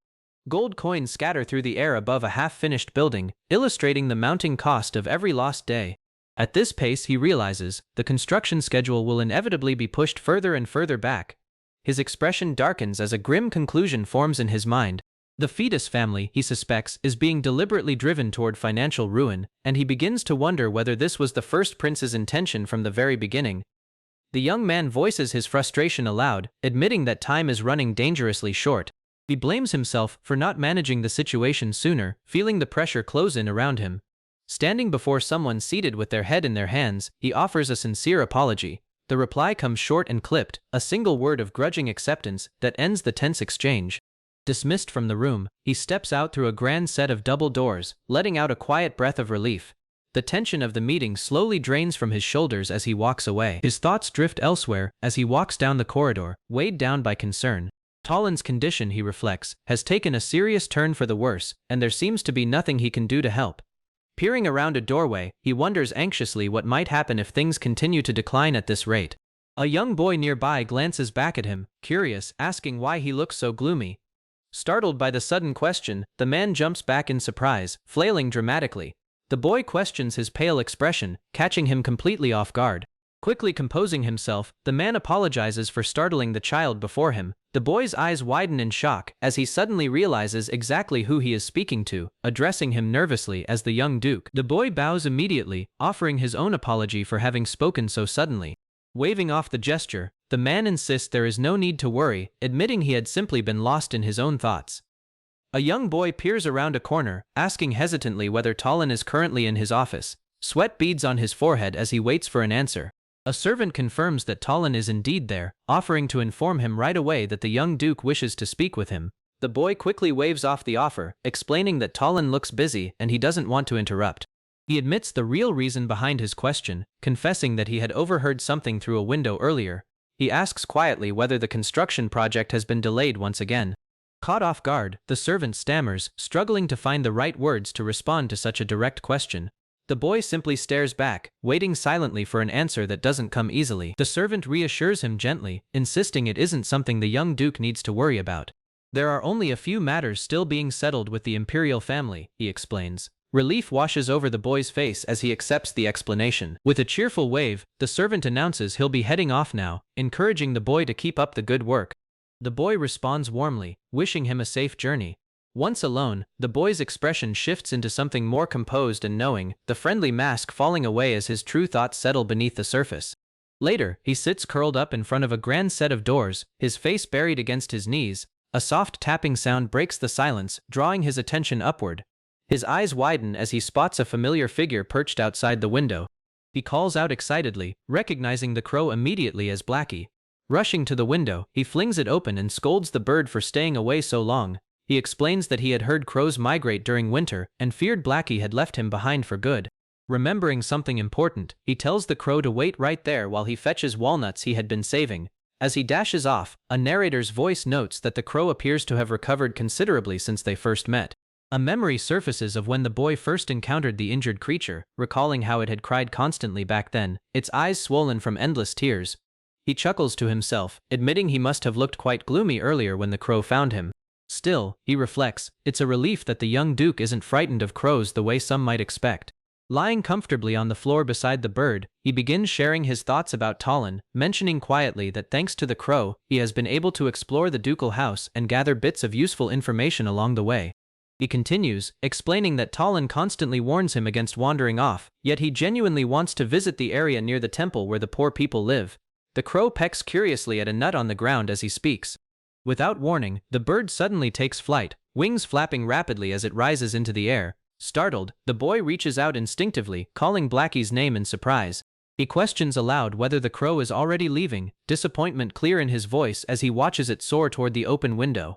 Gold coins scatter through the air above a half-finished building, illustrating the mounting cost of every lost day. At this pace, he realizes, the construction schedule will inevitably be pushed further and further back. His expression darkens as a grim conclusion forms in his mind. The fetus family, he suspects, is being deliberately driven toward financial ruin, and he begins to wonder whether this was the first prince's intention from the very beginning. The young man voices his frustration aloud, admitting that time is running dangerously short. He blames himself for not managing the situation sooner, feeling the pressure close in around him. Standing before someone seated with their head in their hands, he offers a sincere apology. The reply comes short and clipped, a single word of grudging acceptance that ends the tense exchange. Dismissed from the room, he steps out through a grand set of double doors, letting out a quiet breath of relief. The tension of the meeting slowly drains from his shoulders as he walks away. His thoughts drift elsewhere as he walks down the corridor, weighed down by concern. Talon's condition, he reflects, has taken a serious turn for the worse, and there seems to be nothing he can do to help. Peering around a doorway, he wonders anxiously what might happen if things continue to decline at this rate. A young boy nearby glances back at him, curious, asking why he looks so gloomy. Startled by the sudden question, the man jumps back in surprise, flailing dramatically. The boy questions his pale expression, catching him completely off guard. Quickly composing himself, the man apologizes for startling the child before him. The boy's eyes widen in shock as he suddenly realizes exactly who he is speaking to, addressing him nervously as the young duke. The boy bows immediately, offering his own apology for having spoken so suddenly. Waving off the gesture, the man insists there is no need to worry, admitting he had simply been lost in his own thoughts. A young boy peers around a corner, asking hesitantly whether Talon is currently in his office. Sweat beads on his forehead as he waits for an answer. A servant confirms that Talon is indeed there, offering to inform him right away that the young duke wishes to speak with him. The boy quickly waves off the offer, explaining that Talon looks busy and he doesn't want to interrupt. He admits the real reason behind his question, confessing that he had overheard something through a window earlier. He asks quietly whether the construction project has been delayed once again. Caught off guard, the servant stammers, struggling to find the right words to respond to such a direct question. The boy simply stares back, waiting silently for an answer that doesn't come easily. The servant reassures him gently, insisting it isn't something the young duke needs to worry about. There are only a few matters still being settled with the imperial family, he explains. Relief washes over the boy's face as he accepts the explanation. With a cheerful wave, the servant announces he'll be heading off now, encouraging the boy to keep up the good work. The boy responds warmly, wishing him a safe journey. Once alone, the boy's expression shifts into something more composed and knowing, the friendly mask falling away as his true thoughts settle beneath the surface. Later, he sits curled up in front of a grand set of doors, his face buried against his knees. A soft tapping sound breaks the silence, drawing his attention upward. His eyes widen as he spots a familiar figure perched outside the window. He calls out excitedly, recognizing the crow immediately as Blackie. Rushing to the window, he flings it open and scolds the bird for staying away so long. He explains that he had heard crows migrate during winter and feared Blackie had left him behind for good. Remembering something important, he tells the crow to wait right there while he fetches walnuts he had been saving. As he dashes off, a narrator's voice notes that the crow appears to have recovered considerably since they first met. A memory surfaces of when the boy first encountered the injured creature, recalling how it had cried constantly back then, its eyes swollen from endless tears. He chuckles to himself, admitting he must have looked quite gloomy earlier when the crow found him. Still, he reflects, it's a relief that the young duke isn't frightened of crows the way some might expect. Lying comfortably on the floor beside the bird, he begins sharing his thoughts about Talon, mentioning quietly that thanks to the crow, he has been able to explore the ducal house and gather bits of useful information along the way. He continues, explaining that Talon constantly warns him against wandering off, yet he genuinely wants to visit the area near the temple where the poor people live. The crow pecks curiously at a nut on the ground as he speaks. Without warning, the bird suddenly takes flight, wings flapping rapidly as it rises into the air. Startled, the boy reaches out instinctively, calling Blackie's name in surprise. He questions aloud whether the crow is already leaving, disappointment clear in his voice as he watches it soar toward the open window.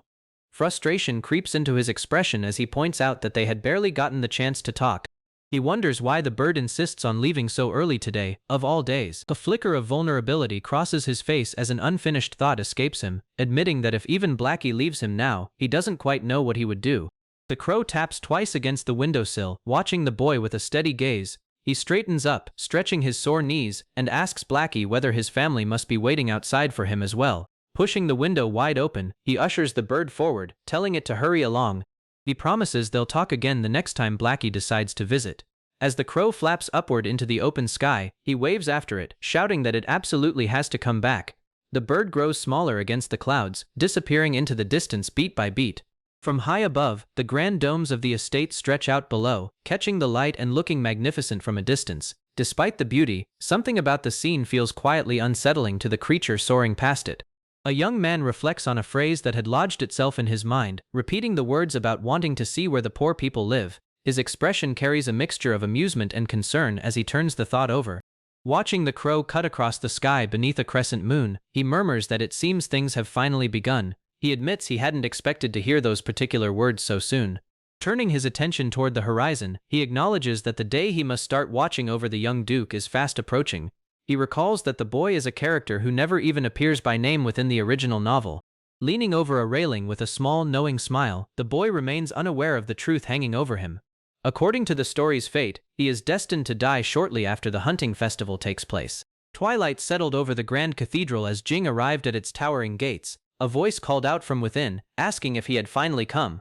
Frustration creeps into his expression as he points out that they had barely gotten the chance to talk. He wonders why the bird insists on leaving so early today, of all days. A flicker of vulnerability crosses his face as an unfinished thought escapes him, admitting that if even Blackie leaves him now, he doesn't quite know what he would do. The crow taps twice against the windowsill, watching the boy with a steady gaze. He straightens up, stretching his sore knees, and asks Blackie whether his family must be waiting outside for him as well. Pushing the window wide open, he ushers the bird forward, telling it to hurry along. He promises they'll talk again the next time Blackie decides to visit. As the crow flaps upward into the open sky, he waves after it, shouting that it absolutely has to come back. The bird grows smaller against the clouds, disappearing into the distance beat by beat. From high above, the grand domes of the estate stretch out below, catching the light and looking magnificent from a distance. Despite the beauty, something about the scene feels quietly unsettling to the creature soaring past it. A young man reflects on a phrase that had lodged itself in his mind, repeating the words about wanting to see where the poor people live. His expression carries a mixture of amusement and concern as he turns the thought over. Watching the crow cut across the sky beneath a crescent moon, he murmurs that it seems things have finally begun. He admits he hadn't expected to hear those particular words so soon. Turning his attention toward the horizon, he acknowledges that the day he must start watching over the young duke is fast approaching. He recalls that the boy is a character who never even appears by name within the original novel. Leaning over a railing with a small, knowing smile, the boy remains unaware of the truth hanging over him. According to the story's fate, he is destined to die shortly after the hunting festival takes place. Twilight settled over the grand cathedral as Jing arrived at its towering gates. A voice called out from within, asking if he had finally come.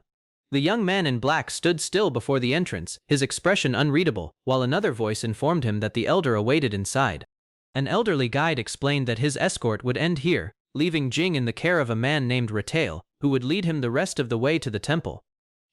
The young man in black stood still before the entrance, his expression unreadable, while another voice informed him that the elder awaited inside. An elderly guide explained that his escort would end here, leaving Jing in the care of a man named Retail, who would lead him the rest of the way to the temple.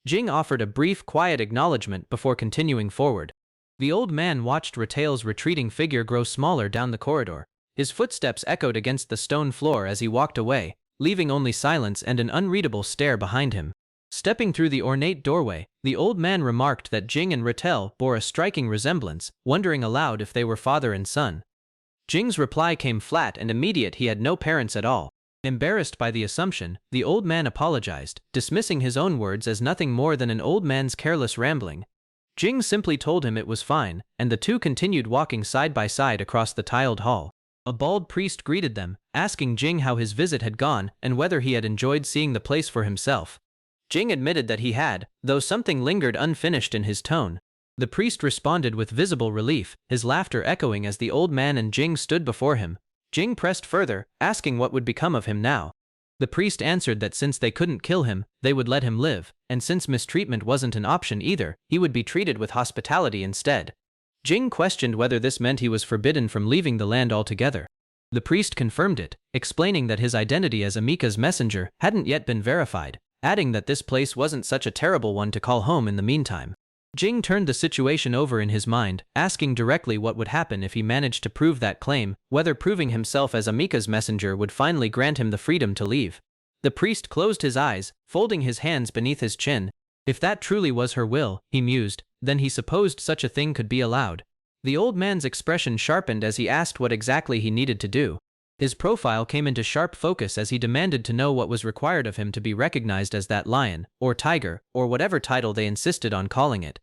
Jing offered a brief, quiet acknowledgement before continuing forward. The old man watched Retail's retreating figure grow smaller down the corridor. His footsteps echoed against the stone floor as he walked away, leaving only silence and an unreadable stare behind him. Stepping through the ornate doorway, the old man remarked that Jing and Retail bore a striking resemblance, wondering aloud if they were father and son. Jing's reply came flat and immediate. He had no parents at all. Embarrassed by the assumption, the old man apologized, dismissing his own words as nothing more than an old man's careless rambling. Jing simply told him it was fine, and the two continued walking side by side across the tiled hall. A bald priest greeted them, asking Jing how his visit had gone and whether he had enjoyed seeing the place for himself. Jing admitted that he had, though something lingered unfinished in his tone. The priest responded with visible relief, his laughter echoing as the old man and Jing stood before him. Jing pressed further, asking what would become of him now. The priest answered that since they couldn't kill him, they would let him live, and since mistreatment wasn't an option either, he would be treated with hospitality instead. Jing questioned whether this meant he was forbidden from leaving the land altogether. The priest confirmed it, explaining that his identity as Amika's messenger hadn't yet been verified, adding that this place wasn't such a terrible one to call home in the meantime. Jing turned the situation over in his mind, asking directly what would happen if he managed to prove that claim, whether proving himself as Amika's messenger would finally grant him the freedom to leave. The priest closed his eyes, folding his hands beneath his chin. If that truly was her will, he mused, then he supposed such a thing could be allowed. The old man's expression sharpened as he asked what exactly he needed to do. His profile came into sharp focus as he demanded to know what was required of him to be recognized as that lion, or tiger, or whatever title they insisted on calling it.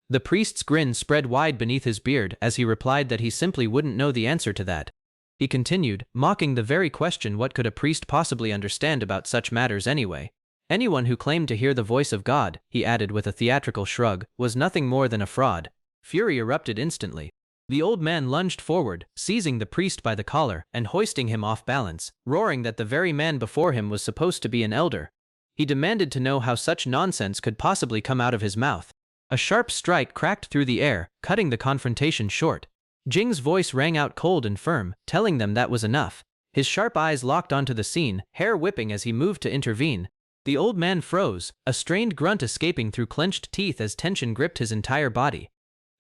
The priest's grin spread wide beneath his beard as he replied that he simply wouldn't know the answer to that. He continued, mocking the very question, what could a priest possibly understand about such matters anyway? Anyone who claimed to hear the voice of God, he added with a theatrical shrug, was nothing more than a fraud. Fury erupted instantly. The old man lunged forward, seizing the priest by the collar and hoisting him off balance, roaring that the very man before him was supposed to be an elder. He demanded to know how such nonsense could possibly come out of his mouth. A sharp strike cracked through the air, cutting the confrontation short. Jing's voice rang out cold and firm, telling them that was enough. His sharp eyes locked onto the scene, hair whipping as he moved to intervene. The old man froze, a strained grunt escaping through clenched teeth as tension gripped his entire body.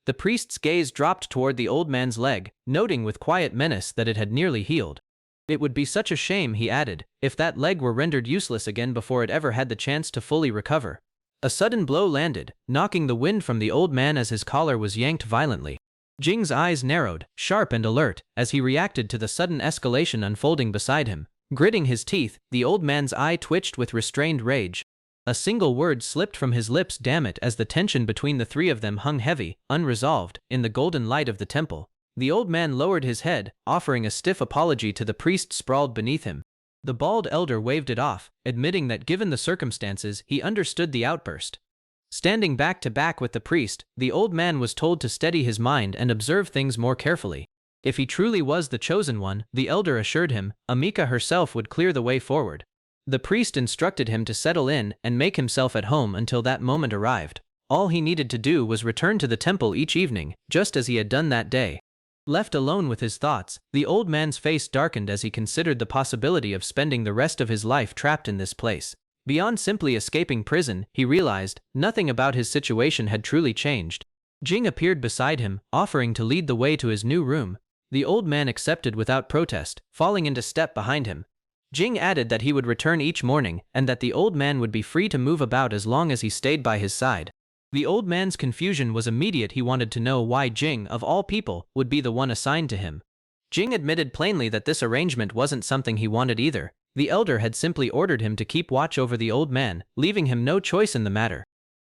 The priest's gaze dropped toward the old man's leg, noting with quiet menace that it had nearly healed. It would be such a shame, he added, if that leg were rendered useless again before it ever had the chance to fully recover. A sudden blow landed, knocking the wind from the old man as his collar was yanked violently. Jing's eyes narrowed, sharp and alert, as he reacted to the sudden escalation unfolding beside him. Gritting his teeth, the old man's eye twitched with restrained rage. A single word slipped from his lips, damn it, as the tension between the three of them hung heavy, unresolved, in the golden light of the temple. The old man lowered his head, offering a stiff apology to the priest sprawled beneath him. The bald elder waved it off, admitting that given the circumstances, he understood the outburst. Standing back to back with the priest, the old man was told to steady his mind and observe things more carefully. If he truly was the chosen one, the elder assured him, Amika herself would clear the way forward. The priest instructed him to settle in and make himself at home until that moment arrived. All he needed to do was return to the temple each evening, just as he had done that day. Left alone with his thoughts, the old man's face darkened as he considered the possibility of spending the rest of his life trapped in this place. Beyond simply escaping prison, he realized, nothing about his situation had truly changed. Jing appeared beside him, offering to lead the way to his new room. The old man accepted without protest, falling into step behind him. Jing added that he would return each morning, and that the old man would be free to move about as long as he stayed by his side. The old man's confusion was immediate. He wanted to know why Jing, of all people, would be the one assigned to him. Jing admitted plainly that this arrangement wasn't something he wanted either. The elder had simply ordered him to keep watch over the old man, leaving him no choice in the matter.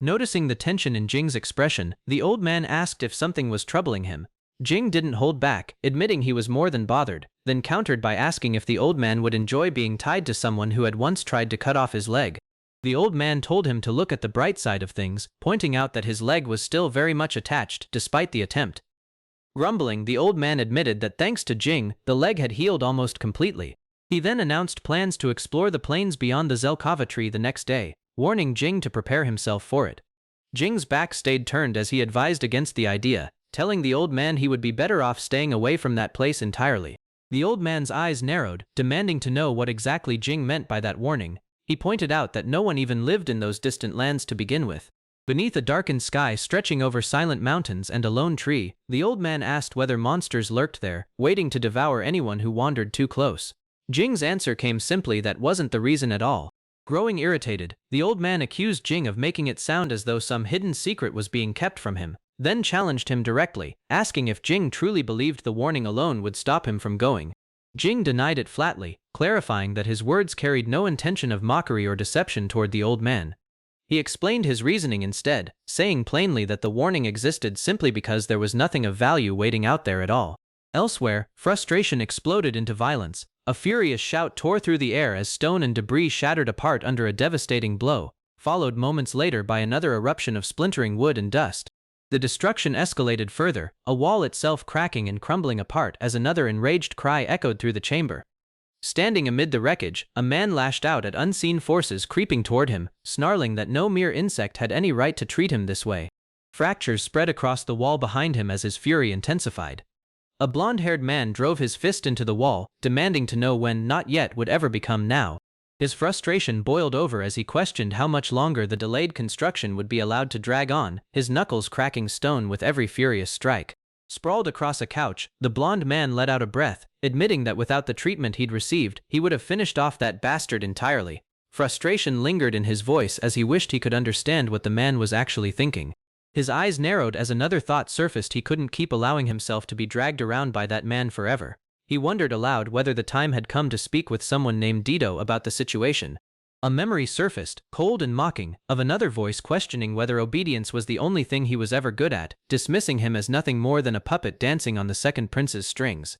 Noticing the tension in Jing's expression, the old man asked if something was troubling him. Jing didn't hold back, admitting he was more than bothered, then countered by asking if the old man would enjoy being tied to someone who had once tried to cut off his leg. The old man told him to look at the bright side of things, pointing out that his leg was still very much attached despite the attempt. Grumbling, the old man admitted that thanks to Jing, the leg had healed almost completely. He then announced plans to explore the plains beyond the Zelkova tree the next day, warning Jing to prepare himself for it. Jing's back stayed turned as he advised against the idea, telling the old man he would be better off staying away from that place entirely. The old man's eyes narrowed, demanding to know what exactly Jing meant by that warning. He pointed out that no one even lived in those distant lands to begin with. Beneath a darkened sky stretching over silent mountains and a lone tree, the old man asked whether monsters lurked there, waiting to devour anyone who wandered too close. Jing's answer came simply that wasn't the reason at all. Growing irritated, the old man accused Jing of making it sound as though some hidden secret was being kept from him, then challenged him directly, asking if Jing truly believed the warning alone would stop him from going. Jing denied it flatly, clarifying that his words carried no intention of mockery or deception toward the old man. He explained his reasoning instead, saying plainly that the warning existed simply because there was nothing of value waiting out there at all. Elsewhere, frustration exploded into violence. A furious shout tore through the air as stone and debris shattered apart under a devastating blow, followed moments later by another eruption of splintering wood and dust. The destruction escalated further, a wall itself cracking and crumbling apart as another enraged cry echoed through the chamber. Standing amid the wreckage, a man lashed out at unseen forces creeping toward him, snarling that no mere insect had any right to treat him this way. Fractures spread across the wall behind him as his fury intensified. A blonde-haired man drove his fist into the wall, demanding to know when not yet would ever become now. His frustration boiled over as he questioned how much longer the delayed construction would be allowed to drag on, his knuckles cracking stone with every furious strike. Sprawled across a couch, the blonde man let out a breath, admitting that without the treatment he'd received, he would have finished off that bastard entirely. Frustration lingered in his voice as he wished he could understand what the man was actually thinking. His eyes narrowed as another thought surfaced. He couldn't keep allowing himself to be dragged around by that man forever. He wondered aloud whether the time had come to speak with someone named Dido about the situation. A memory surfaced, cold and mocking, of another voice questioning whether obedience was the only thing he was ever good at, dismissing him as nothing more than a puppet dancing on the second prince's strings.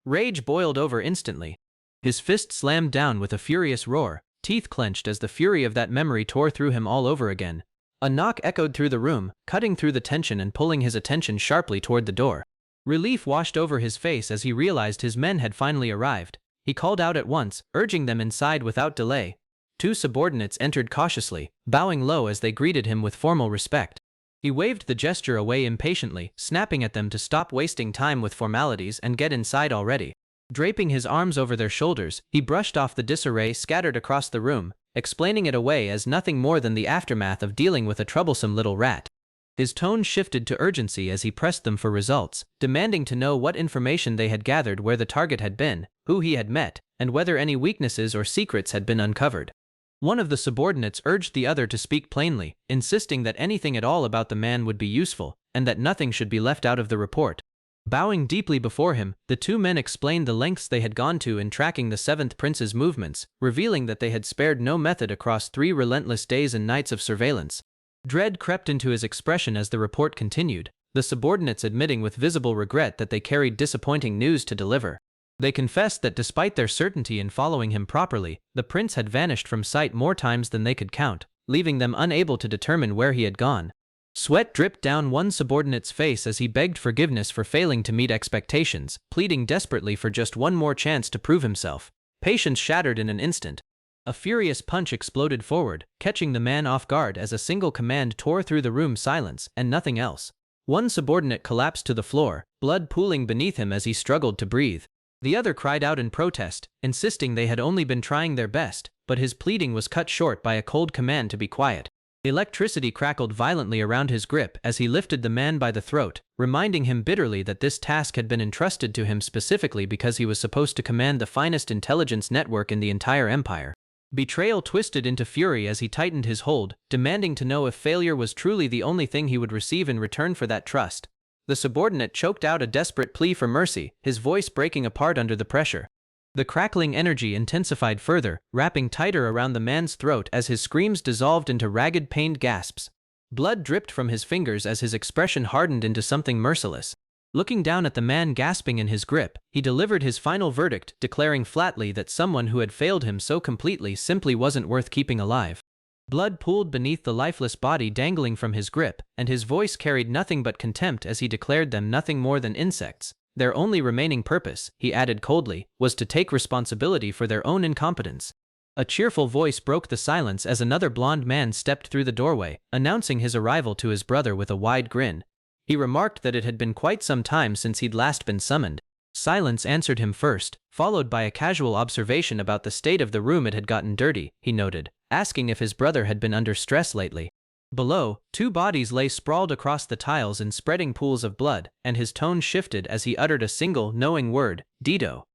Rage boiled over instantly. His fist slammed down with a furious roar, teeth clenched as the fury of that memory tore through him all over again. A knock echoed through the room, cutting through the tension and pulling his attention sharply toward the door. Relief washed over his face as he realized his men had finally arrived. He called out at once, urging them inside without delay. Two subordinates entered cautiously, bowing low as they greeted him with formal respect. He waved the gesture away impatiently, snapping at them to stop wasting time with formalities and get inside already. Draping his arms over their shoulders, he brushed off the disarray scattered across the room, explaining it away as nothing more than the aftermath of dealing with a troublesome little rat. His tone shifted to urgency as he pressed them for results, demanding to know what information they had gathered, where the target had been, who he had met, and whether any weaknesses or secrets had been uncovered. One of the subordinates urged the other to speak plainly, insisting that anything at all about the man would be useful, and that nothing should be left out of the report. Bowing deeply before him, the two men explained the lengths they had gone to in tracking the seventh prince's movements, revealing that they had spared no method across 3 relentless days and nights of surveillance. Dread crept into his expression as the report continued, the subordinates admitting with visible regret that they carried disappointing news to deliver. They confessed that despite their certainty in following him properly, the prince had vanished from sight more times than they could count, leaving them unable to determine where he had gone. Sweat dripped down one subordinate's face as he begged forgiveness for failing to meet expectations, pleading desperately for just one more chance to prove himself. Patience shattered in an instant. A furious punch exploded forward, catching the man off guard as a single command tore through the room's silence, and nothing else. One subordinate collapsed to the floor, blood pooling beneath him as he struggled to breathe. The other cried out in protest, insisting they had only been trying their best, but his pleading was cut short by a cold command to be quiet. Electricity crackled violently around his grip as he lifted the man by the throat, reminding him bitterly that this task had been entrusted to him specifically because he was supposed to command the finest intelligence network in the entire empire. Betrayal twisted into fury as he tightened his hold, demanding to know if failure was truly the only thing he would receive in return for that trust. The subordinate choked out a desperate plea for mercy, his voice breaking apart under the pressure. The crackling energy intensified further, wrapping tighter around the man's throat as his screams dissolved into ragged, pained gasps. Blood dripped from his fingers as his expression hardened into something merciless. Looking down at the man gasping in his grip, he delivered his final verdict, declaring flatly that someone who had failed him so completely simply wasn't worth keeping alive. Blood pooled beneath the lifeless body dangling from his grip, and his voice carried nothing but contempt as he declared them nothing more than insects. Their only remaining purpose, he added coldly, was to take responsibility for their own incompetence. A cheerful voice broke the silence as another blond man stepped through the doorway, announcing his arrival to his brother with a wide grin. He remarked that it had been quite some time since he'd last been summoned. Silence answered him first, followed by a casual observation about the state of the room. It had gotten dirty, he noted, asking if his brother had been under stress lately. Below, 2 bodies lay sprawled across the tiles in spreading pools of blood, and his tone shifted as he uttered a single, knowing word, Dido.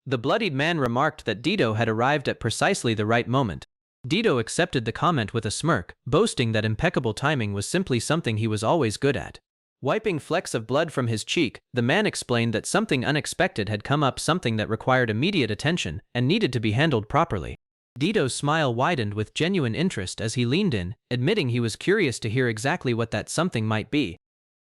The bloodied man remarked that Dido had arrived at precisely the right moment. Dido accepted the comment with a smirk, boasting that impeccable timing was simply something he was always good at. Wiping flecks of blood from his cheek, the man explained that something unexpected had come up, something that required immediate attention and needed to be handled properly. Dido's smile widened with genuine interest as he leaned in, admitting he was curious to hear exactly what that something might be.